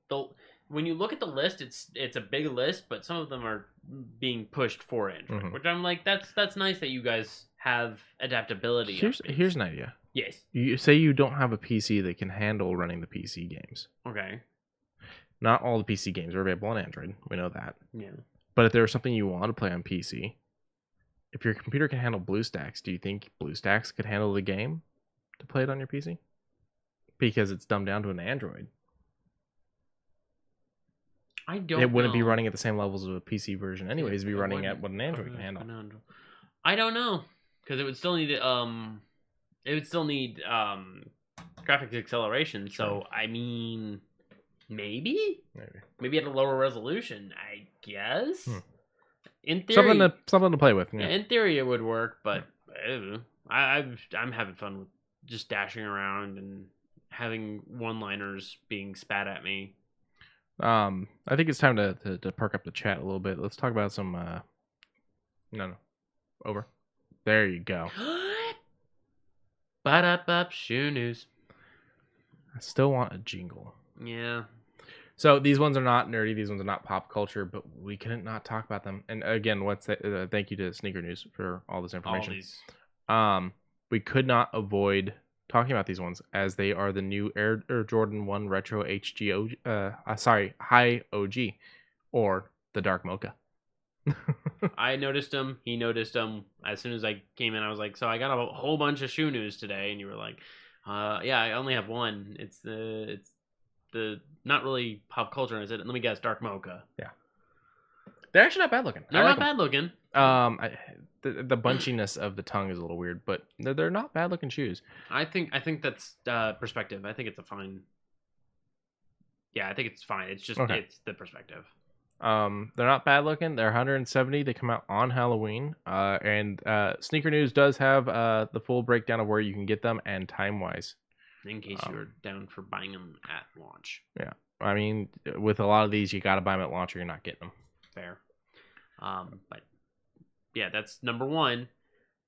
when you look at the list, it's a big list, but some of them are being pushed for Android, which I'm like, that's nice that you guys have adaptability. Here's an idea. Yes. You say you don't have a PC that can handle running the PC games. Okay. Not all the PC games are available on Android. We know that. Yeah. But if there was something you want to play on PC, if your computer can handle BlueStacks, do you think BlueStacks could handle the game to play it on your PC? Because it's dumbed down to an Android. I don't. It wouldn't be running at the same levels of a PC version, anyways. It'd be running at what an Android can handle. I don't know, because it would still need graphics acceleration. So I mean, maybe at a lower resolution, I guess. In theory, something to play with. Yeah, in theory, it would work, but I'm having fun with just dashing around and having one-liners being spat at me. I think it's time to perk up the chat a little bit. Let's talk about some. No, over. There you go. Ba-da-bop, shoe news. I still want a jingle. Yeah. So these ones are not nerdy. These ones are not pop culture, but we couldn't not talk about them. And again, thank you to Sneaker News for all this information. We could not avoid talking about these ones as they are the new Air Jordan 1 Retro High OG, or the Dark Mocha. I noticed them. He noticed them. As soon as I came in, I was like, so I got a whole bunch of shoe news today. And you were like, yeah, I only have one. It's the not really pop culture. And I said, let me guess, Dark Mocha. Yeah. They're actually not bad looking. They're not bad looking. The bunchiness of the tongue is a little weird, but they're not bad looking shoes. I think that's perspective. I think it's a fine. Yeah, I think it's fine. It's just It's the perspective. They're not bad looking. They're 170. They come out on Halloween. And Sneaker News does have the full breakdown of where you can get them and time wise. In case you're down for buying them at launch. Yeah, I mean, with a lot of these, you got to buy them at launch or you're not getting them. Fair. But yeah, that's number one.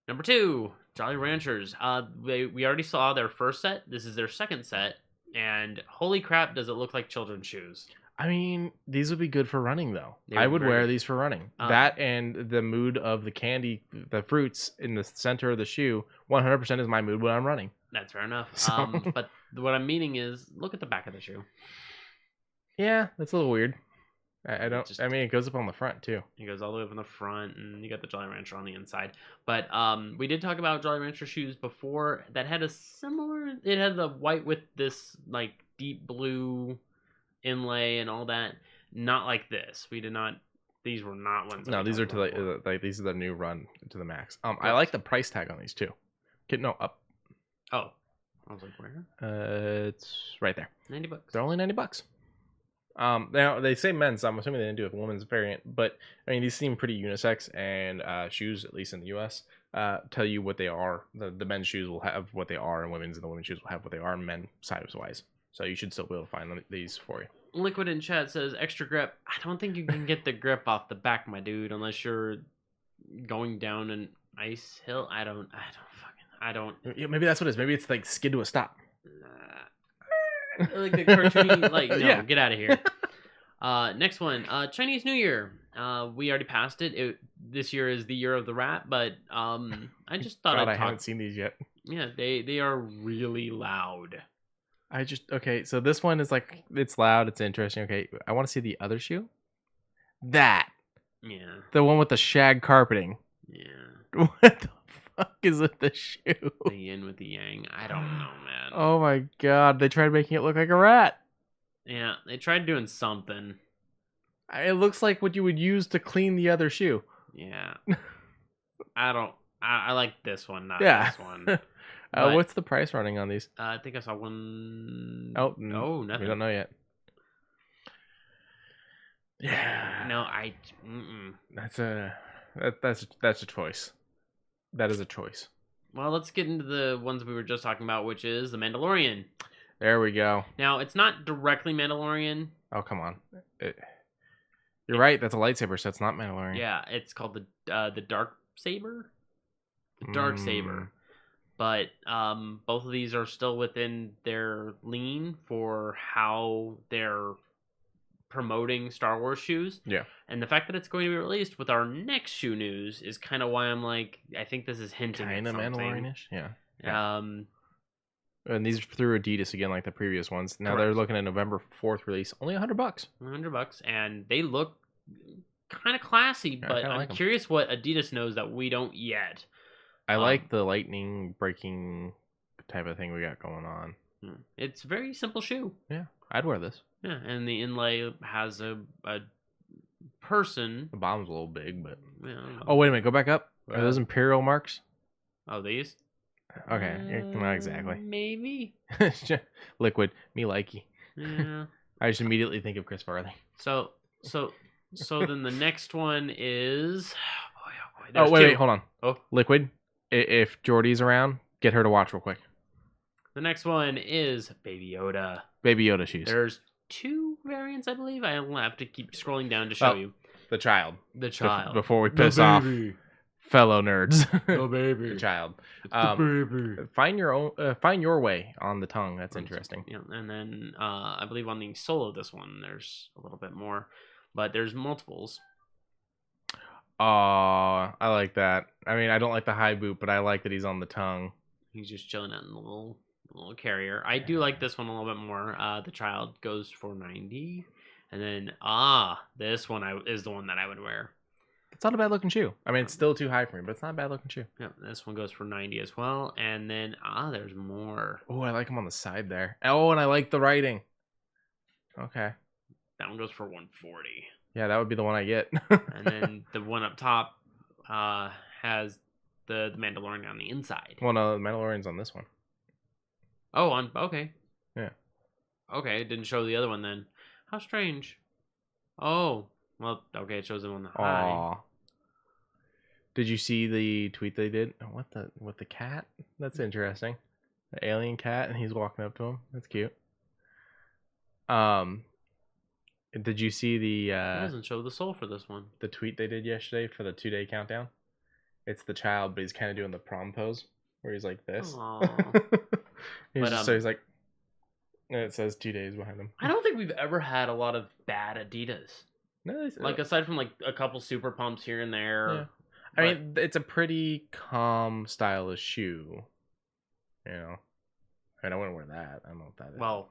Number two, Jolly Ranchers. We already saw their first set. This is their second set, and holy crap, does it look like children's shoes? I mean, these would be good for running, though. I would wear these for running. That and the mood of the candy, the fruits in the center of the shoe, 100% is my mood when I'm running. That's fair enough. So... but what I'm meaning is, look at the back of the shoe. Yeah, that's a little weird. I mean, it goes up on the front too. It goes all the way up on the front, and you got the Jolly Rancher on the inside. But we did talk about Jolly Rancher shoes before that had a similar. It had the white with this like deep blue inlay and all that. Not like this. We did not. These were not ones. No, these are these are the new run to the max. I like the price tag on these too. Up. Oh, I was like, where? It's right there. $90. They're only $90. Now they say men's. So I'm assuming they didn't do a women's variant, but I mean these seem pretty unisex, and shoes, at least in the U.S., tell you what they are. The men's shoes will have what they are, and the women's shoes will have what they are, men size wise. So you should still be able to find these for you. Liquid in chat says extra grip. I don't think you can get the grip off the back, my dude, unless you're going down an ice hill. I don't. Yeah, maybe that's what it is. Maybe it's like skid to a stop. Like the cartoony, like no, Yeah. get out of here. Next one, Chinese New Year. We already passed it. This year is the year of the rat, but I just thought God, I'd I talk. haven't seen these yet. Yeah, they are really loud. Okay, so this one is like, it's loud, it's interesting. Okay, I want to see the other shoe. That. Yeah. The one with the shag carpeting. Yeah. What the fuck is with the shoe? The yin with the yang. I don't know, man. Oh my god, they tried making it look like a rat. Yeah, they tried doing something. It looks like what you would use to clean the other shoe. Yeah. I like this one, not Yeah. this one. But, What's the price running on these? I think I saw one. Oh, no, nothing. We don't know yet. Yeah. No, Mm-mm. That's a choice. That is a choice. Well, let's get into the ones we were just talking about, which is The Mandalorian. There we go. Now, it's not directly Mandalorian. Oh, come on. You're right. That's a lightsaber, so it's not Mandalorian. Yeah, it's called the Dark Saber. The Dark Saber. But both of these are still within their lean for how they're promoting Star Wars shoes. Yeah. And the fact that it's going to be released with our next shoe news is kind of why I'm like, I think this is hinting at something. Mandalorian-ish. Yeah. And these are through Adidas again, like the previous ones. Now they're looking at November 4th release. Only $100. $100, and they look kind of classy. Yeah, but I'm like curious what Adidas knows that we don't yet. I like the lightning breaking type of thing we got going on. It's a very simple shoe. Yeah, I'd wear this. Yeah, and the inlay has a person. The bottom's a little big, but... Yeah. Oh, wait a minute. Go back up. Are those Imperial marks? Oh, these? Okay, not exactly. Maybe. Liquid. Me likey. Yeah. I just immediately think of Chris Farley. So then the next one is... Oh, wait, hold on. Oh. Liquid. If Jordy's around, get her to watch real quick. The next one is Baby Yoda. Baby Yoda shoes. There's 2 variants, I believe. I'll have to keep scrolling down to show you. The child. The child. Before we piss off fellow nerds. The baby. The child. The baby. Find your way on the tongue. That's interesting. Yeah, and then I believe on the sole of this one, there's a little bit more, but there's multiples. Oh, I like that. I mean, I don't like the high boot, but I like that he's on the tongue. He's just chilling out in the little carrier. I do like this one a little bit more. The child goes for $90, and then this one is the one that I would wear. It's not a bad looking shoe. I mean, it's still too high for me, but it's not a bad looking shoe. Yeah, this one goes for $90 as well, and then there's more. Oh, I like him on the side there. Oh, and I like the writing. Okay. That one goes for $140. Yeah, that would be the one I get. And then the one up top has the Mandalorian on the inside. Well, no, the Mandalorian's on this one. Oh, okay. Yeah. Okay, it didn't show the other one then. How strange. Oh, well, okay, it shows them on the high. Aww. Did you see the tweet they did? With the cat? That's interesting. The alien cat, and he's walking up to him. That's cute. Did you see the it doesn't show the soul for this one. The tweet they did yesterday for the 2-day countdown? It's the child, but he's kind of doing the prom pose where he's like this. So he's like, and it says 2 days behind him. I don't think we've ever had a lot of bad Adidas. No, like aside from like a couple super pumps here and there. Yeah. I mean, it's a pretty calm, stylish shoe. You know, I mean, I wouldn't wear that. I don't know what that is. Well.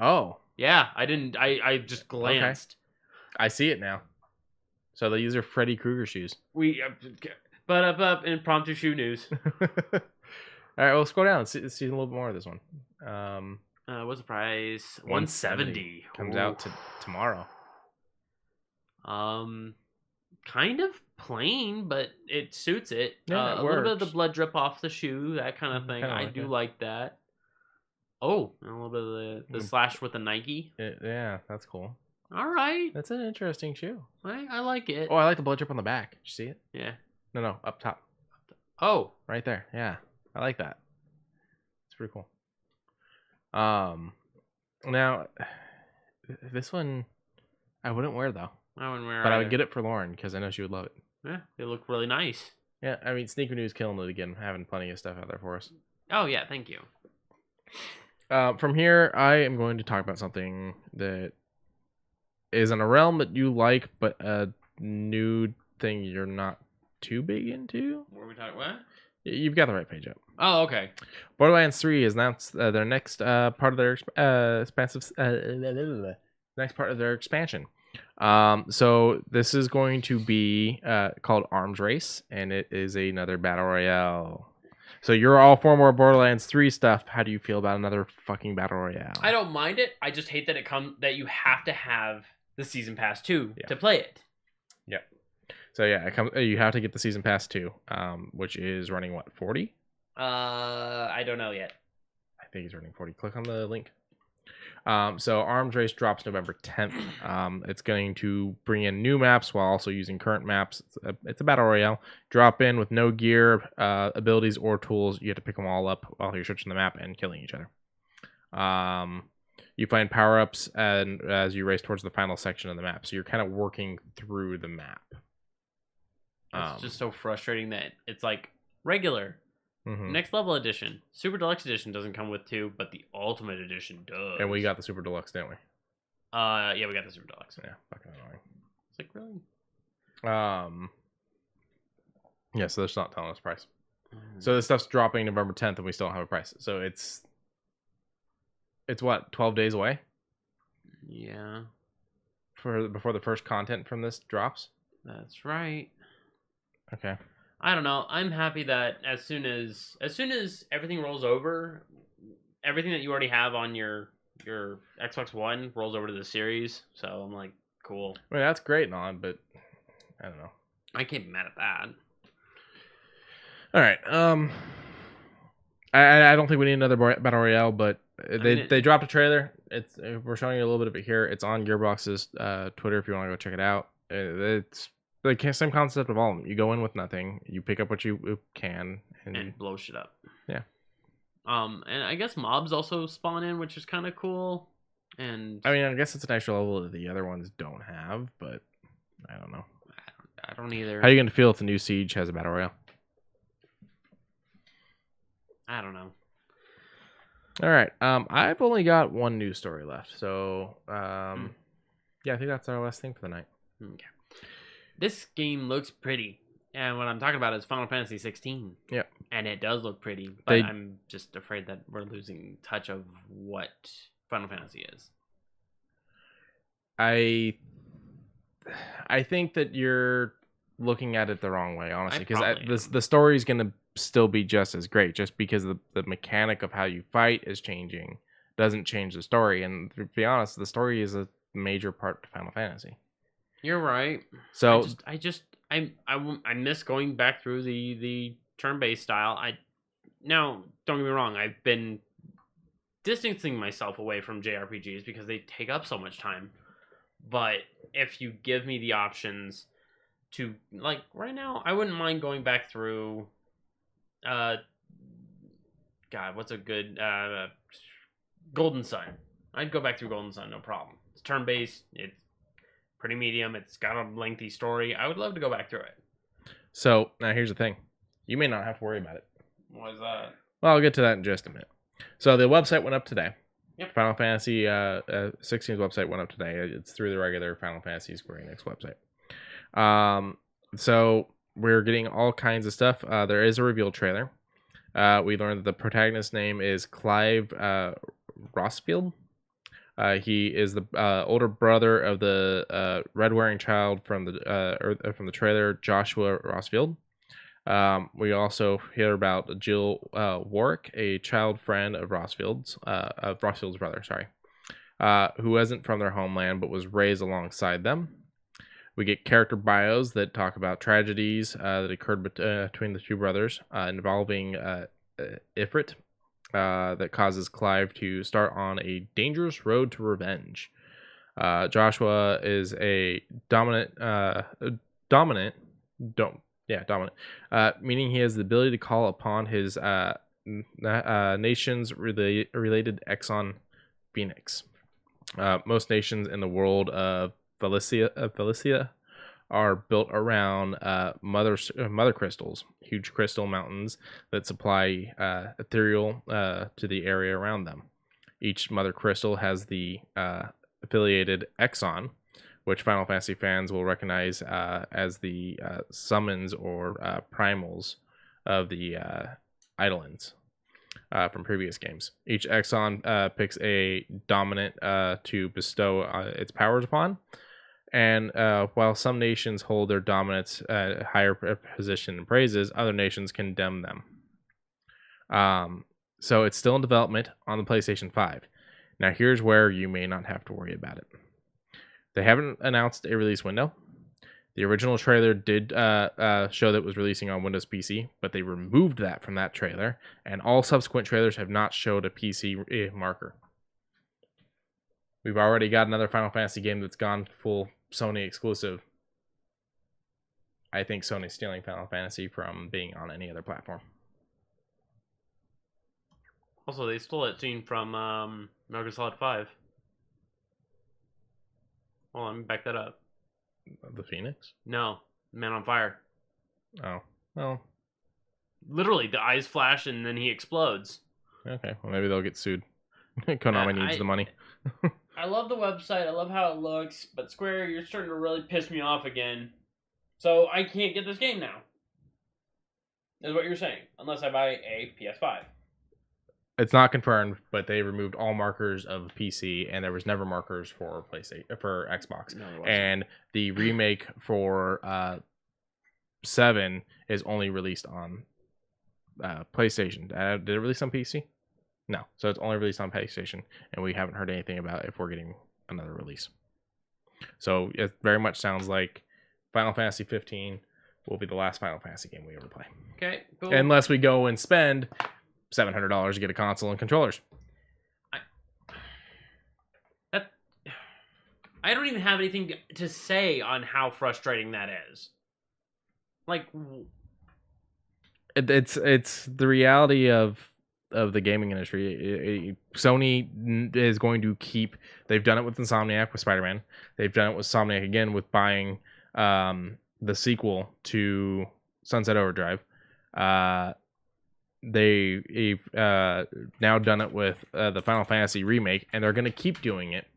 Oh. Yeah, I didn't. I just glanced. Okay. I see it now. So these are Freddy Krueger shoes. But impromptu shoe news. All right, well, scroll down. Let's see a little bit more of this one. What's the price? $170. Comes out tomorrow. Kind of plain, but it suits it. Yeah, a little bit of the blood drip off the shoe, that kind of thing. I do like that. Oh, and a little bit of the slash with the Nike. Yeah, that's cool. All right. That's an interesting shoe. I like it. Oh, I like the blood drip on the back. Did you see it? Yeah. No, up top. Oh. Right there. Yeah. I like that. It's pretty cool. Now, this one, I wouldn't wear, though. I wouldn't wear But either. I would get it for Lauren, because I know she would love it. Yeah, they look really nice. Yeah, I mean, Sneaker News killing it again, having plenty of stuff out there for us. Oh yeah, thank you. From here, I am going to talk about something that is in a realm that you like, but a new thing you're not too big into. What are we talking? What? You've got the right page up. Oh, okay. Borderlands 3 is announced their next part of their next part of their expansion. So this is going to be called Arms Race, and it is another battle royale. So you're all for more Borderlands 3 stuff. How do you feel about another fucking battle royale? I don't mind it. I just hate that that you have to have the season pass too to play it. Yeah. So yeah, you have to get the season pass too, which is running what, 40? I don't know yet. I think he's running 40. Click on the link. So Arms Race drops November 10th. It's going to bring in new maps while also using current maps. It's a battle royale. Drop in with no gear, abilities, or tools. You have to pick them all up while you're searching the map and killing each other. You find power-ups and as you race towards the final section of the map. So you're kind of working through the map. It's just so frustrating that it's like regular. Mm-hmm. Next level edition. Super Deluxe edition doesn't come with 2, but the Ultimate edition does. And we got the Super Deluxe, didn't we? Yeah, we got the Super Deluxe. Yeah, fucking annoying. It's like, really? Yeah, so they're not telling us price. So this stuff's dropping November 10th, and we still don't have a price. So it's what, 12 days away? Yeah. Before the first content from this drops? That's right. Okay. I don't know. I'm happy that as soon as everything rolls over, everything that you already have on your Xbox One rolls over to the series. So I'm like, cool. I mean, that's great and all, but I don't know. I can't be mad at that. All right. I don't think we need another battle royale, but they dropped a trailer. We're showing you a little bit of it here. It's on Gearbox's Twitter if you want to go check it out. It's the same concept of all of them. You go in with nothing. You pick up what you can and blow shit up. Yeah. And I guess mobs also spawn in, which is kind of cool. And I mean, I guess it's an extra level that the other ones don't have, but I don't know. I don't either. How are you going to feel if the new Siege has a battle royale? I don't know. All right. I've only got one news story left, so yeah, I think that's our last thing for the night. Okay. This game looks pretty, and what I'm talking about is Final Fantasy 16. Yeah, and it does look pretty, but I'm just afraid that we're losing touch of what Final Fantasy is. I think that you're looking at it the wrong way, honestly, because the story is going to still be just as great. Just because the mechanic of how you fight is changing doesn't change the story. And to be honest, the story is a major part of Final Fantasy. You're right. So I miss going back through the turn-based style. Now don't get me wrong, I've been distancing myself away from JRPGs because they take up so much time. But if you give me the options to, like, right now, I wouldn't mind going back through God, what's a good Golden Sun. I'd go back through Golden Sun, no problem. It's turn-based, it's pretty medium, it's got a lengthy story. I would love to go back through it. So now here's the thing. You may not have to worry about it. What is that? Well, I'll get to that in just a minute. So the website went up today. Yep. Final Fantasy 16's website went up today. It's through the regular Final Fantasy Square Enix website. So we're getting all kinds of stuff. There is a reveal trailer. We learned that the protagonist's name is Clive Rossfield. He is the older brother of the red-wearing child from the trailer, Joshua Rossfield. We also hear about Jill Warwick, a child friend of Rossfield's brother, who isn't from their homeland but was raised alongside them. We get character bios that talk about tragedies that occurred between the two brothers involving Ifrit that causes Clive to start on a dangerous road to revenge. Joshua is a dominant, meaning he has the ability to call upon his nation's related Exxon Phoenix. Most nations in the world of Felicia are built around mother crystals, huge crystal mountains that supply ethereal to the area around them. Each mother crystal has the affiliated exon, which Final Fantasy fans will recognize as the summons or primals of the Eidolons from previous games. Each exon picks a dominant to bestow its powers upon. And while some nations hold their dominance at a higher position and praises, other nations condemn them. So it's still in development on the PlayStation 5. Now here's where you may not have to worry about it. They haven't announced a release window. The original trailer did show that it was releasing on Windows PC, but they removed that from that trailer, and all subsequent trailers have not showed a PC marker. We've already got another Final Fantasy game that's gone full Sony exclusive. I think Sony's stealing Final Fantasy from being on any other platform. Also, they stole that scene from Metal Gear Solid 5. Hold on, let me back that up. The Phoenix? No, Man on Fire. Oh, well. Literally, the eyes flash and then he explodes. Okay, well maybe they'll get sued. Konami needs the money. I love the website. I love how it looks. But Square, you're starting to really piss me off again. So I can't get this game now. Is what you're saying. Unless I buy a PS5. It's not confirmed, but they removed all markers of PC, and there was never markers for PlayStation for Xbox. No, and the remake for 7 is only released on PlayStation. Did it release on PC? No, so it's only released on PlayStation, and we haven't heard anything about if we're getting another release. So it very much sounds like Final Fantasy 15 will be the last Final Fantasy game we ever play. Okay, cool. Unless we go and spend $700 to get a console and controllers. I don't even have anything to say on how frustrating that is. Like, it's the reality of the gaming industry. Sony is going to keep. They've done it with Insomniac with Spider-Man. They've done it with Insomniac again with buying the sequel to Sunset Overdrive. They've now done it with the Final Fantasy remake, and they're going to keep doing it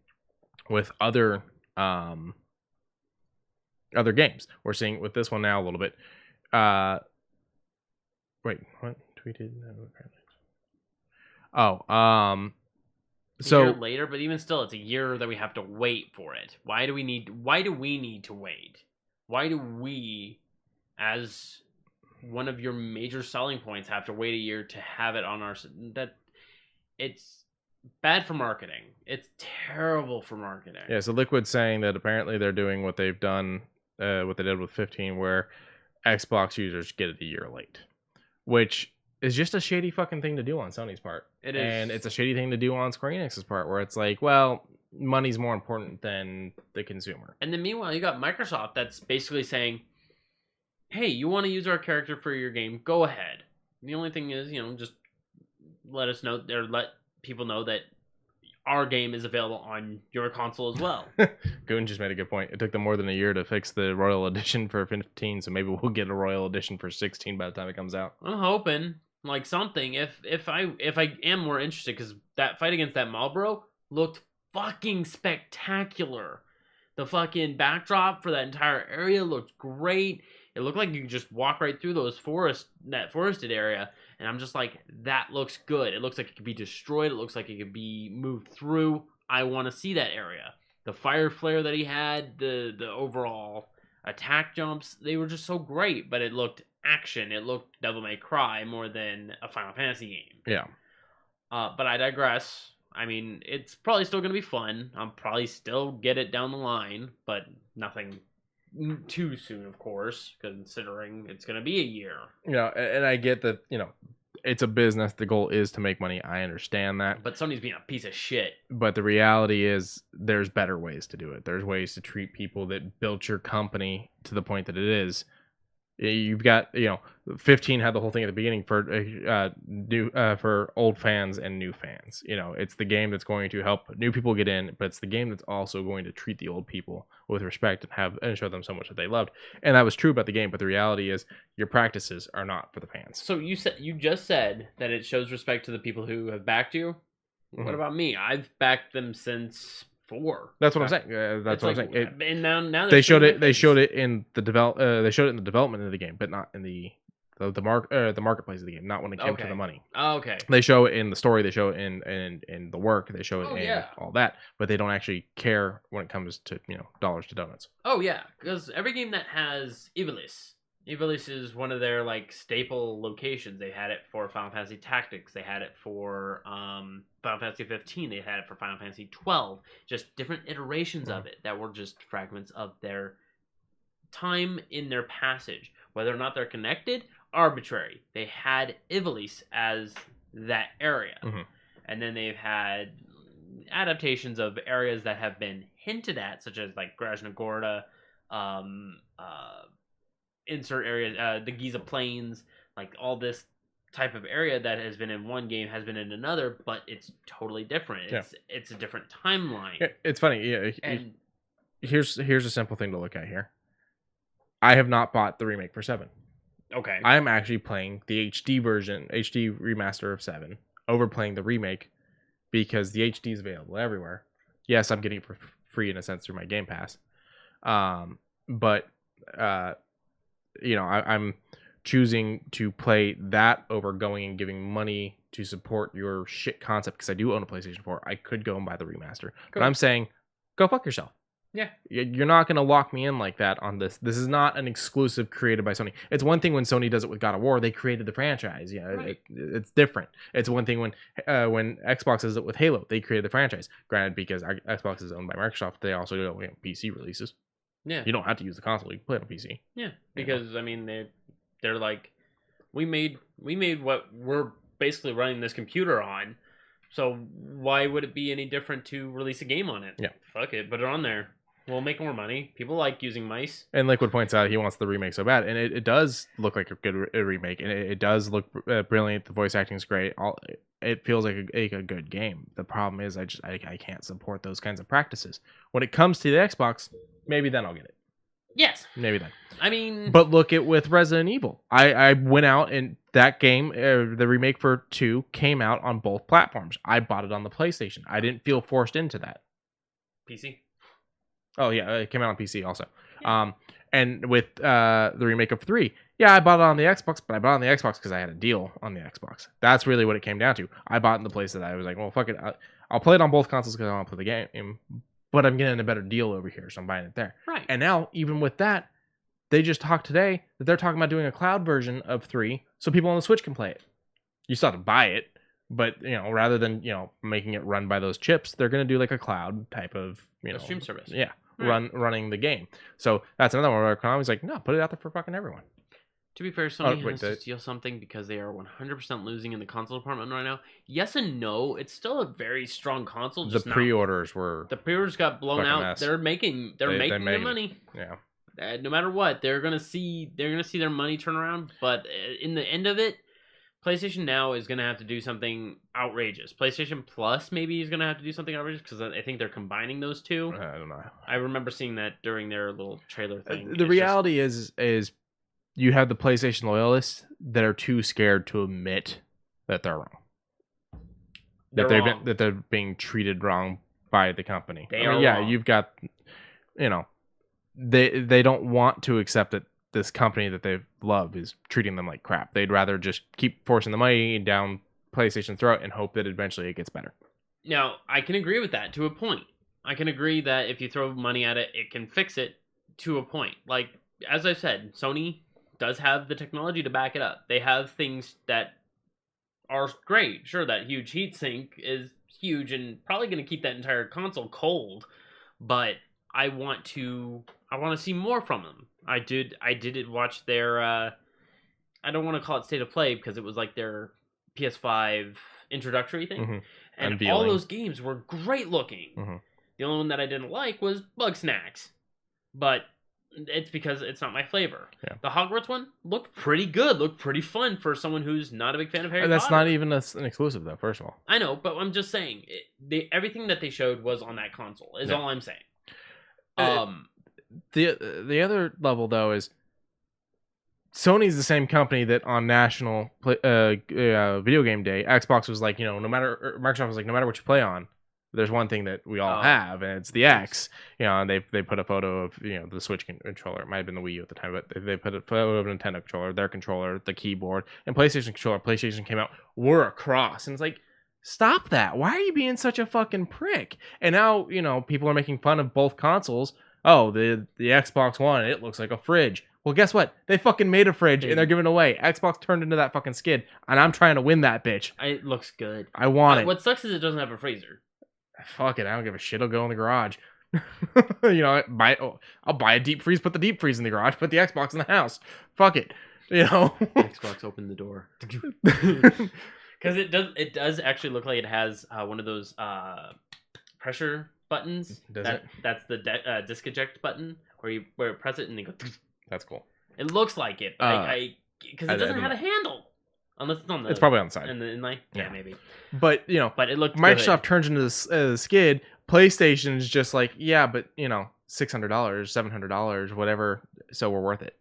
with other games. We're seeing it with this one now a little bit. Wait, what tweeted? So a year later, but even still, it's a year that we have to wait for it. Why do we need to wait? Why do we, as one of your major selling points, have to wait a year to have it on our... That it's bad for marketing. It's terrible for marketing. Yeah, so Liquid's saying that apparently they're doing what they've done, what they did with 15, where Xbox users get it a year late, which is just a shady fucking thing to do on Sony's part. It is. And it's a shady thing to do on Square Enix's part, where it's like, well, money's more important than the consumer. And then meanwhile, you got Microsoft that's basically saying, hey, you want to use our character for your game? Go ahead. The only thing is, just let us know, or let people know that our game is available on your console as well. Goon just made a good point. It took them more than a year to fix the Royal Edition for 15, so maybe we'll get a Royal Edition for 16 by the time it comes out. I'm hoping, like, something. If I am more interested, because that fight against that Marlboro looked fucking spectacular. The fucking backdrop for that entire area looked great. It looked like you could just walk right through that forested area. And I'm just like, that looks good. It looks like it could be destroyed. It looks like it could be moved through. I want to see that area. The fire flare that he had, the overall attack jumps, they were just so great. But it looked action. It looked Devil May Cry more than a Final Fantasy game. Yeah. But I digress. I mean, it's probably still going to be fun. I'll probably still get it down the line, but nothing too soon, of course, considering it's going to be a year. And I get that, it's a business. The goal is to make money. I understand that. But Sony's being a piece of shit. But the reality is there's better ways to do it. There's ways to treat people that built your company to the point that it is You've got 15 had the whole thing at the beginning for new for old fans and new fans. It's the game that's going to help new people get in, but it's the game that's also going to treat the old people with respect and show them so much that they loved. And that was true about the game, but the reality is your practices are not for the fans. So you just said that it shows respect to the people who have backed you. What about me? I've backed them since 4. That's what I'm saying. That's what I'm saying. And now They showed it. They showed it in the They showed it in the development of the game, but not in the marketplace of the game. Not when it came to the money. Oh, okay. They show it in the story. They show it in the work. They show it in all that, but they don't actually care when it comes to dollars to donuts. Oh yeah, because every game that has Ivalice is one of their staple locations. They had it for Final Fantasy Tactics. They had it for Final Fantasy 15. They had it for Final Fantasy 12. Just different iterations of it that were just fragments of their time in their passage. Whether or not they're connected, arbitrary. They had Ivalice as that area. And then they've had adaptations of areas that have been hinted at, such as Grajna Gorda, insert areas, the Giza Plains, all this type of area that has been in one game has been in another, but it's totally different. It's a different timeline. It's funny. Yeah, and here's a simple thing to look at here. I have not bought the remake for 7. Okay. I'm actually playing the HD version, HD remaster of 7, over playing the remake because the HD is available everywhere. Yes, I'm getting it for free in a sense through my Game Pass. But I'm choosing to play that over going and giving money to support your shit concept because I do own a PlayStation 4. I could go and buy the remaster. Cool. But I'm saying, go fuck yourself. Yeah. You're not going to lock me in like that on this. This is not an exclusive created by Sony. It's one thing when Sony does it with God of War. They created the franchise. Right. It's different. It's one thing when Xbox does it with Halo. They created the franchise. Granted, because Xbox is owned by Microsoft, they also do PC releases. Yeah. You don't have to use the console. You can play it on PC. Yeah. Because, they're like, we made what we're basically running this computer on. So why would it be any different to release a game on it? Yeah. Fuck it. Put it on there. We'll make more money. People like using mice. And Liquid points out he wants the remake so bad. And it does look like a good remake. And it does look brilliant. The voice acting is great. It feels like a good game. The problem is I can't support those kinds of practices. When it comes to the Xbox, maybe then I'll get it. Yes. Maybe then. But look at with Resident Evil. I went out and that game, the remake for 2, came out on both platforms. I bought it on the PlayStation. I didn't feel forced into that. PC? Oh, yeah. It came out on PC also. Yeah. And with the remake of 3, yeah, I bought it on the Xbox, but I bought it on the Xbox because I had a deal on the Xbox. That's really what it came down to. I bought in the place that I was like, well, fuck it. I'll play it on both consoles because I want to play the game. But I'm getting a better deal over here, so I'm buying it there. Right. And now, even with that, they just talked today that they're talking about doing a cloud version of 3 so people on the Switch can play it. You still have to buy it, but, rather than, making it run by those chips, they're going to do like a cloud type of, a stream service. Yeah, running the game. So that's another one where Konami's like, no, put it out there for fucking everyone. To be fair, Sony has to steal something because they are 100% losing in the console department right now. Yes and no. It's still a very strong console. The pre-orders got blown out. They're making their money. Yeah. No matter what, they're gonna see their money turn around. But in the end of it, PlayStation Now is gonna have to do something outrageous. PlayStation Plus maybe is gonna have to do something outrageous because I think they're combining those two. I don't know. I remember seeing that during their little trailer thing. The reality is you have the PlayStation loyalists that are too scared to admit that they're wrong. That they're being treated wrong by the company. Wrong. You've got, they don't want to accept that this company that they love is treating them like crap. They'd rather just keep forcing the money down PlayStation's throat and hope that eventually it gets better. Now, I can agree with that to a point. I can agree that if you throw money at it, it can fix it to a point. Like, as I said, Sony does have the technology to back it up. They have things that are great. Sure, that huge heatsink is huge and probably going to keep that entire console cold, but I want to see more from them. I did watch their I don't want to call it State of Play because it was like their PS5 introductory thing. Mm-hmm. And Unveiling. all those games were great looking. Mm-hmm. The only one that I didn't like was Bug Snacks. But It's because it's not my flavor. Yeah. The Hogwarts one looked pretty good, looked pretty fun for someone who's not a big fan of Harry Potter. That's not even an exclusive, though, first of all. I know, but I'm just saying, everything that they showed was on that console, is all I'm saying. The other level, though, is Sony's the same company that on National Video Game Day, Xbox was like, Microsoft was like, no matter what you play on, there's one thing that we all have, and it's the X. And they put a photo of the Switch controller. It might have been the Wii U at the time, but they put a photo of a Nintendo controller, their controller, the keyboard, and PlayStation controller. PlayStation came out, we're a cross, and it's like, stop that! Why are you being such a fucking prick? And now people are making fun of both consoles. Oh, the Xbox One, it looks like a fridge. Well, guess what? They fucking made a fridge and they're giving it away. Xbox turned into that fucking skid, and I'm trying to win that bitch. It looks good. I want it. What sucks is it doesn't have a freezer. Fuck it, I don't give a shit. It'll go in the garage. I'll buy a deep freeze, put the deep freeze in the garage, put the Xbox in the house. Fuck it. Xbox opened the door. Because it does actually look like it has one of those pressure buttons. That's the disc eject button where you press it and they go. That's cool. It looks like it, because it doesn't have a handle. Unless it's on the. It's probably on the side. In the inlay? Yeah, maybe. But but it looked Microsoft good. turns into the skid. PlayStation's just like, yeah, but $600, $700, whatever. So we're worth it.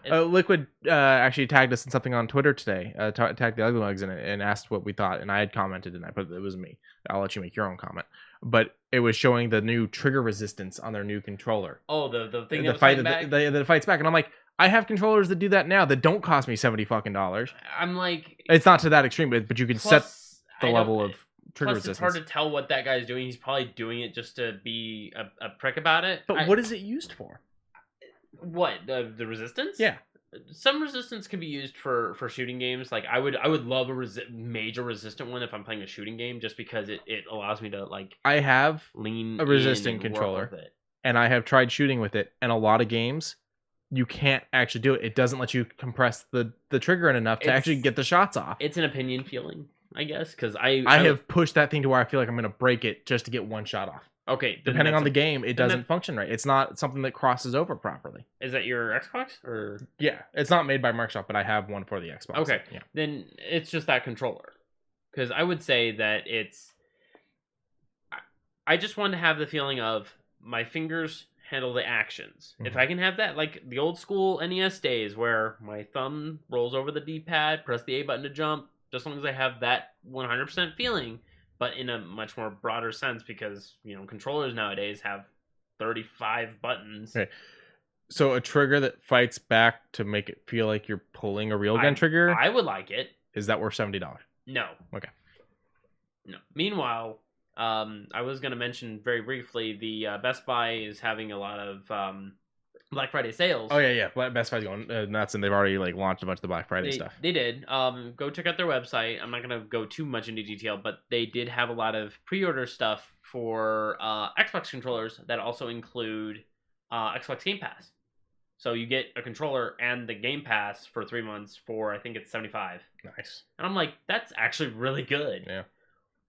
Liquid actually tagged us in something on Twitter today. Tagged the Ugly Mugs in it and asked what we thought, and I had commented, and it was me. I'll let you make your own comment. But it was showing the new trigger resistance on their new controller. Oh, the thing that fights back, and I'm like, I have controllers that do that now that don't cost me $70 fucking. I'm like, it's not to that extreme, but you can set the level of trigger resistance. It's hard to tell what that guy's doing. He's probably doing it just to be a prick about it. But what is it used for? What, the resistance? Yeah. Some resistance can be used for shooting games. Like I would love a major resistant one if I'm playing a shooting game, just because it allows me to I have lean a resistant controller, and I have tried shooting with it, and a lot of games you can't actually do it. It doesn't let you compress the trigger in enough to actually get the shots off. It's an opinion feeling, I guess, because I have pushed that thing to where I feel like I'm going to break it just to get one shot off. Okay. Depending on the game, it doesn't function right. It's not something that crosses over properly. Is that your Xbox? Or yeah, it's not made by Microsoft, but I have one for the Xbox. Okay. Yeah. Then it's just that controller. Because I would say that I just want to have the feeling of my fingers handle the actions. Mm-hmm. If I can have that, like the old school NES days where my thumb rolls over the D-pad, press the A button to jump, just as long as I have that 100% feeling, but in a much more broader sense, because controllers nowadays have 35 buttons. Okay. So a trigger that fights back to make it feel like you're pulling a real gun trigger. I would like it. Is that worth $70? No. Okay. No. Meanwhile, I was going to mention very briefly the Best Buy is having a lot of Black Friday sales. Oh yeah. Best Buy's going nuts, and they've already launched a bunch of the Black Friday stuff. They did. Go check out their website. I'm not going to go too much into detail, but they did have a lot of pre-order stuff for Xbox controllers that also include Xbox Game Pass. So you get a controller and the Game Pass for 3 months for, I think it's $75. Nice. And I'm like, that's actually really good. Yeah.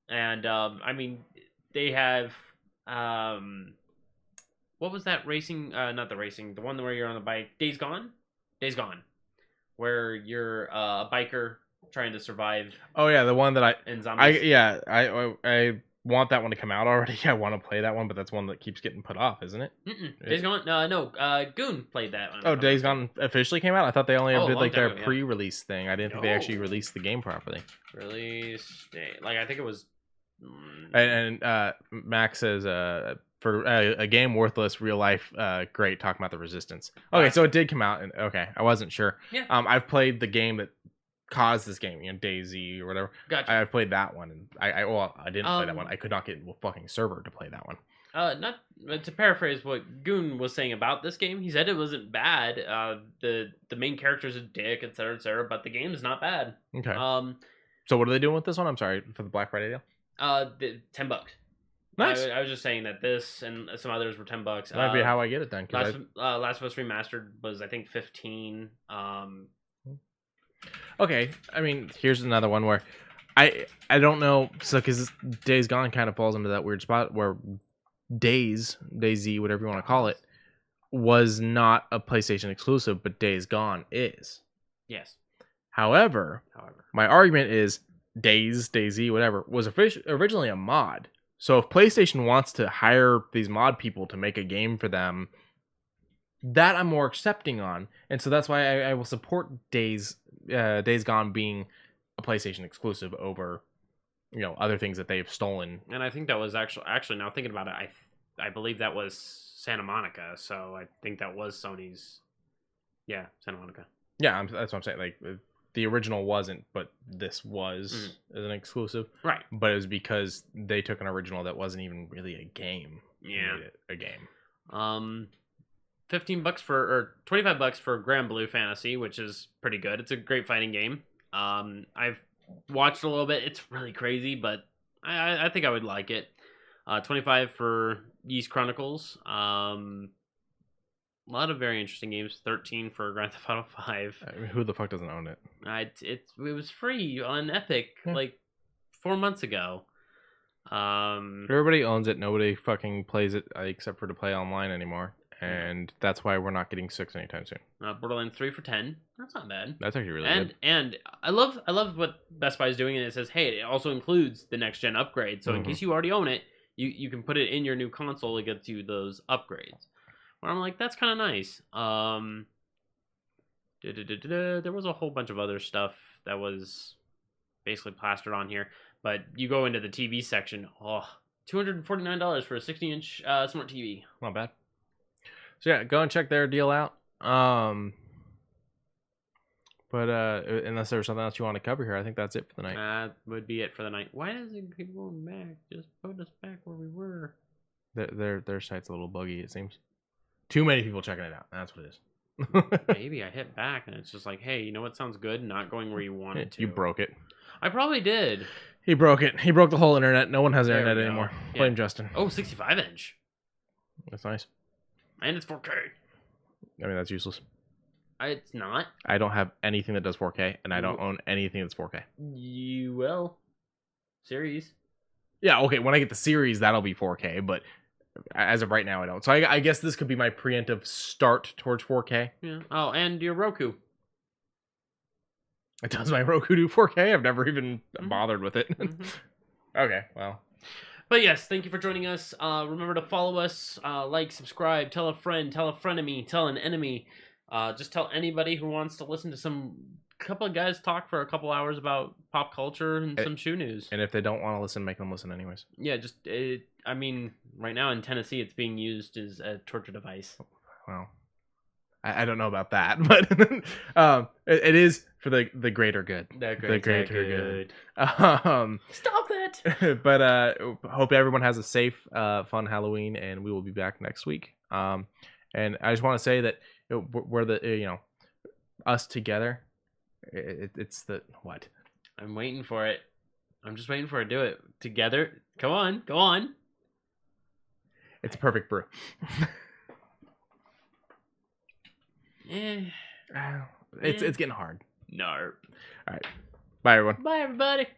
And I mean, they have what was that racing? Not the racing. The one where you're on the bike. Days Gone, where you're a biker trying to survive. Oh yeah, the one that I want that one to come out already. I want to play that one, but that's one that keeps getting put off, isn't it? Days Gone. No. Goon played that one. Oh, Days Gone officially came out. I thought they only did their pre-release thing. I didn't think they actually released the game properly. Release date. I think it was. And Max says, for a game worthless, real life, great. Talking about the Resistance. Okay, so it did come out, and okay, I wasn't sure. Yeah. I've played the game that caused this game, DayZ or whatever. Gotcha. I've played that one, and I didn't play that one. I could not get a fucking server to play that one. Not to paraphrase what Goon was saying about this game. He said it wasn't bad. The main character's a dick, etc., but the game is not bad. Okay. So what are they doing with this one? I'm sorry, for the Black Friday deal. $10. Nice. I was just saying that this and some others were $10. That might be how I get it then. Last of Us Remastered was, I think, $15. Okay, I mean, here's another one where I don't know, so because Days Gone kind of falls into that weird spot where DayZ, whatever you want to call it, was not a PlayStation exclusive, but Days Gone is. Yes. However, my argument is DayZ, whatever, was originally a mod. So if PlayStation wants to hire these mod people to make a game for them, that I'm more accepting on. And so that's why I will support Days Gone being a PlayStation exclusive over, other things that they've stolen. And I think that was actually now thinking about it, I believe that was Santa Monica. So I think that was Sony's. Yeah, Santa Monica. Yeah, that's what I'm saying. Like, the original wasn't, but this was as an exclusive. Right. But it was because they took an original that wasn't even really a game. Yeah. Made it a game. $15 or $25 for Grand Blue Fantasy, which is pretty good. It's a great fighting game. I've watched a little bit. It's really crazy, but I think I would like it. 25 for Yeast Chronicles. A lot of very interesting games. 13 for Grand Theft Auto 5. I mean, who the fuck doesn't own it? It was free on Epic like 4 months ago. Everybody owns it. Nobody fucking plays it except for to play online anymore, and that's why we're not getting 6 anytime soon. Borderlands 3 for 10. That's not bad. That's actually really good. And I love what Best Buy is doing, and it says, hey, it also includes the next gen upgrade. So in case you already own it, you can put it in your new console. It gets you those upgrades. Where I'm like, that's kind of nice. There was a whole bunch of other stuff that was basically plastered on here. But you go into the TV section, $249 for a 60-inch smart TV. Not bad. So yeah, go and check their deal out. But unless there's something else you want to cover here, I think that's it for the night. That would be it for the night. Why does it keep going back? Just put us back where we were. Their site's a little buggy, it seems. Too many people checking it out. That's what it is. Maybe I hit back and it's just like, hey, you know what sounds good? Not going where you want it to. You broke it. I probably did. He broke it. He broke the whole internet. No one has internet anymore. Yeah. Blame Justin. Oh, 65-inch. That's nice. And it's 4K. I mean, that's useless. It's not. I don't have anything that does 4K, and I don't own anything that's 4K. You will. Series. Yeah, okay. When I get the series, that'll be 4K, but as of right now, I don't. So I guess this could be my preemptive start towards 4K. Yeah. Oh, and your Roku. Does my Roku do 4K? I've never even bothered with it. Okay, well. But yes, thank you for joining us. Remember to follow us, like, subscribe, tell a friend, tell a frenemy, tell an enemy. Just tell anybody who wants to listen to some couple of guys talk for a couple hours about pop culture and some shoe news. And if they don't want to listen, make them listen anyways. Yeah, I mean, right now in Tennessee, it's being used as a torture device. Well, I don't know about that, but it is for the greater good. The greater good. Stop that! But hope everyone has a safe, fun Halloween, and we will be back next week. And I just want to say that we're the us together. It's the what? I'm waiting for it. I'm just waiting for it to do it together. Come on, go on. It's a perfect brew. It's getting hard. No. All right. Bye, everyone. Bye, everybody.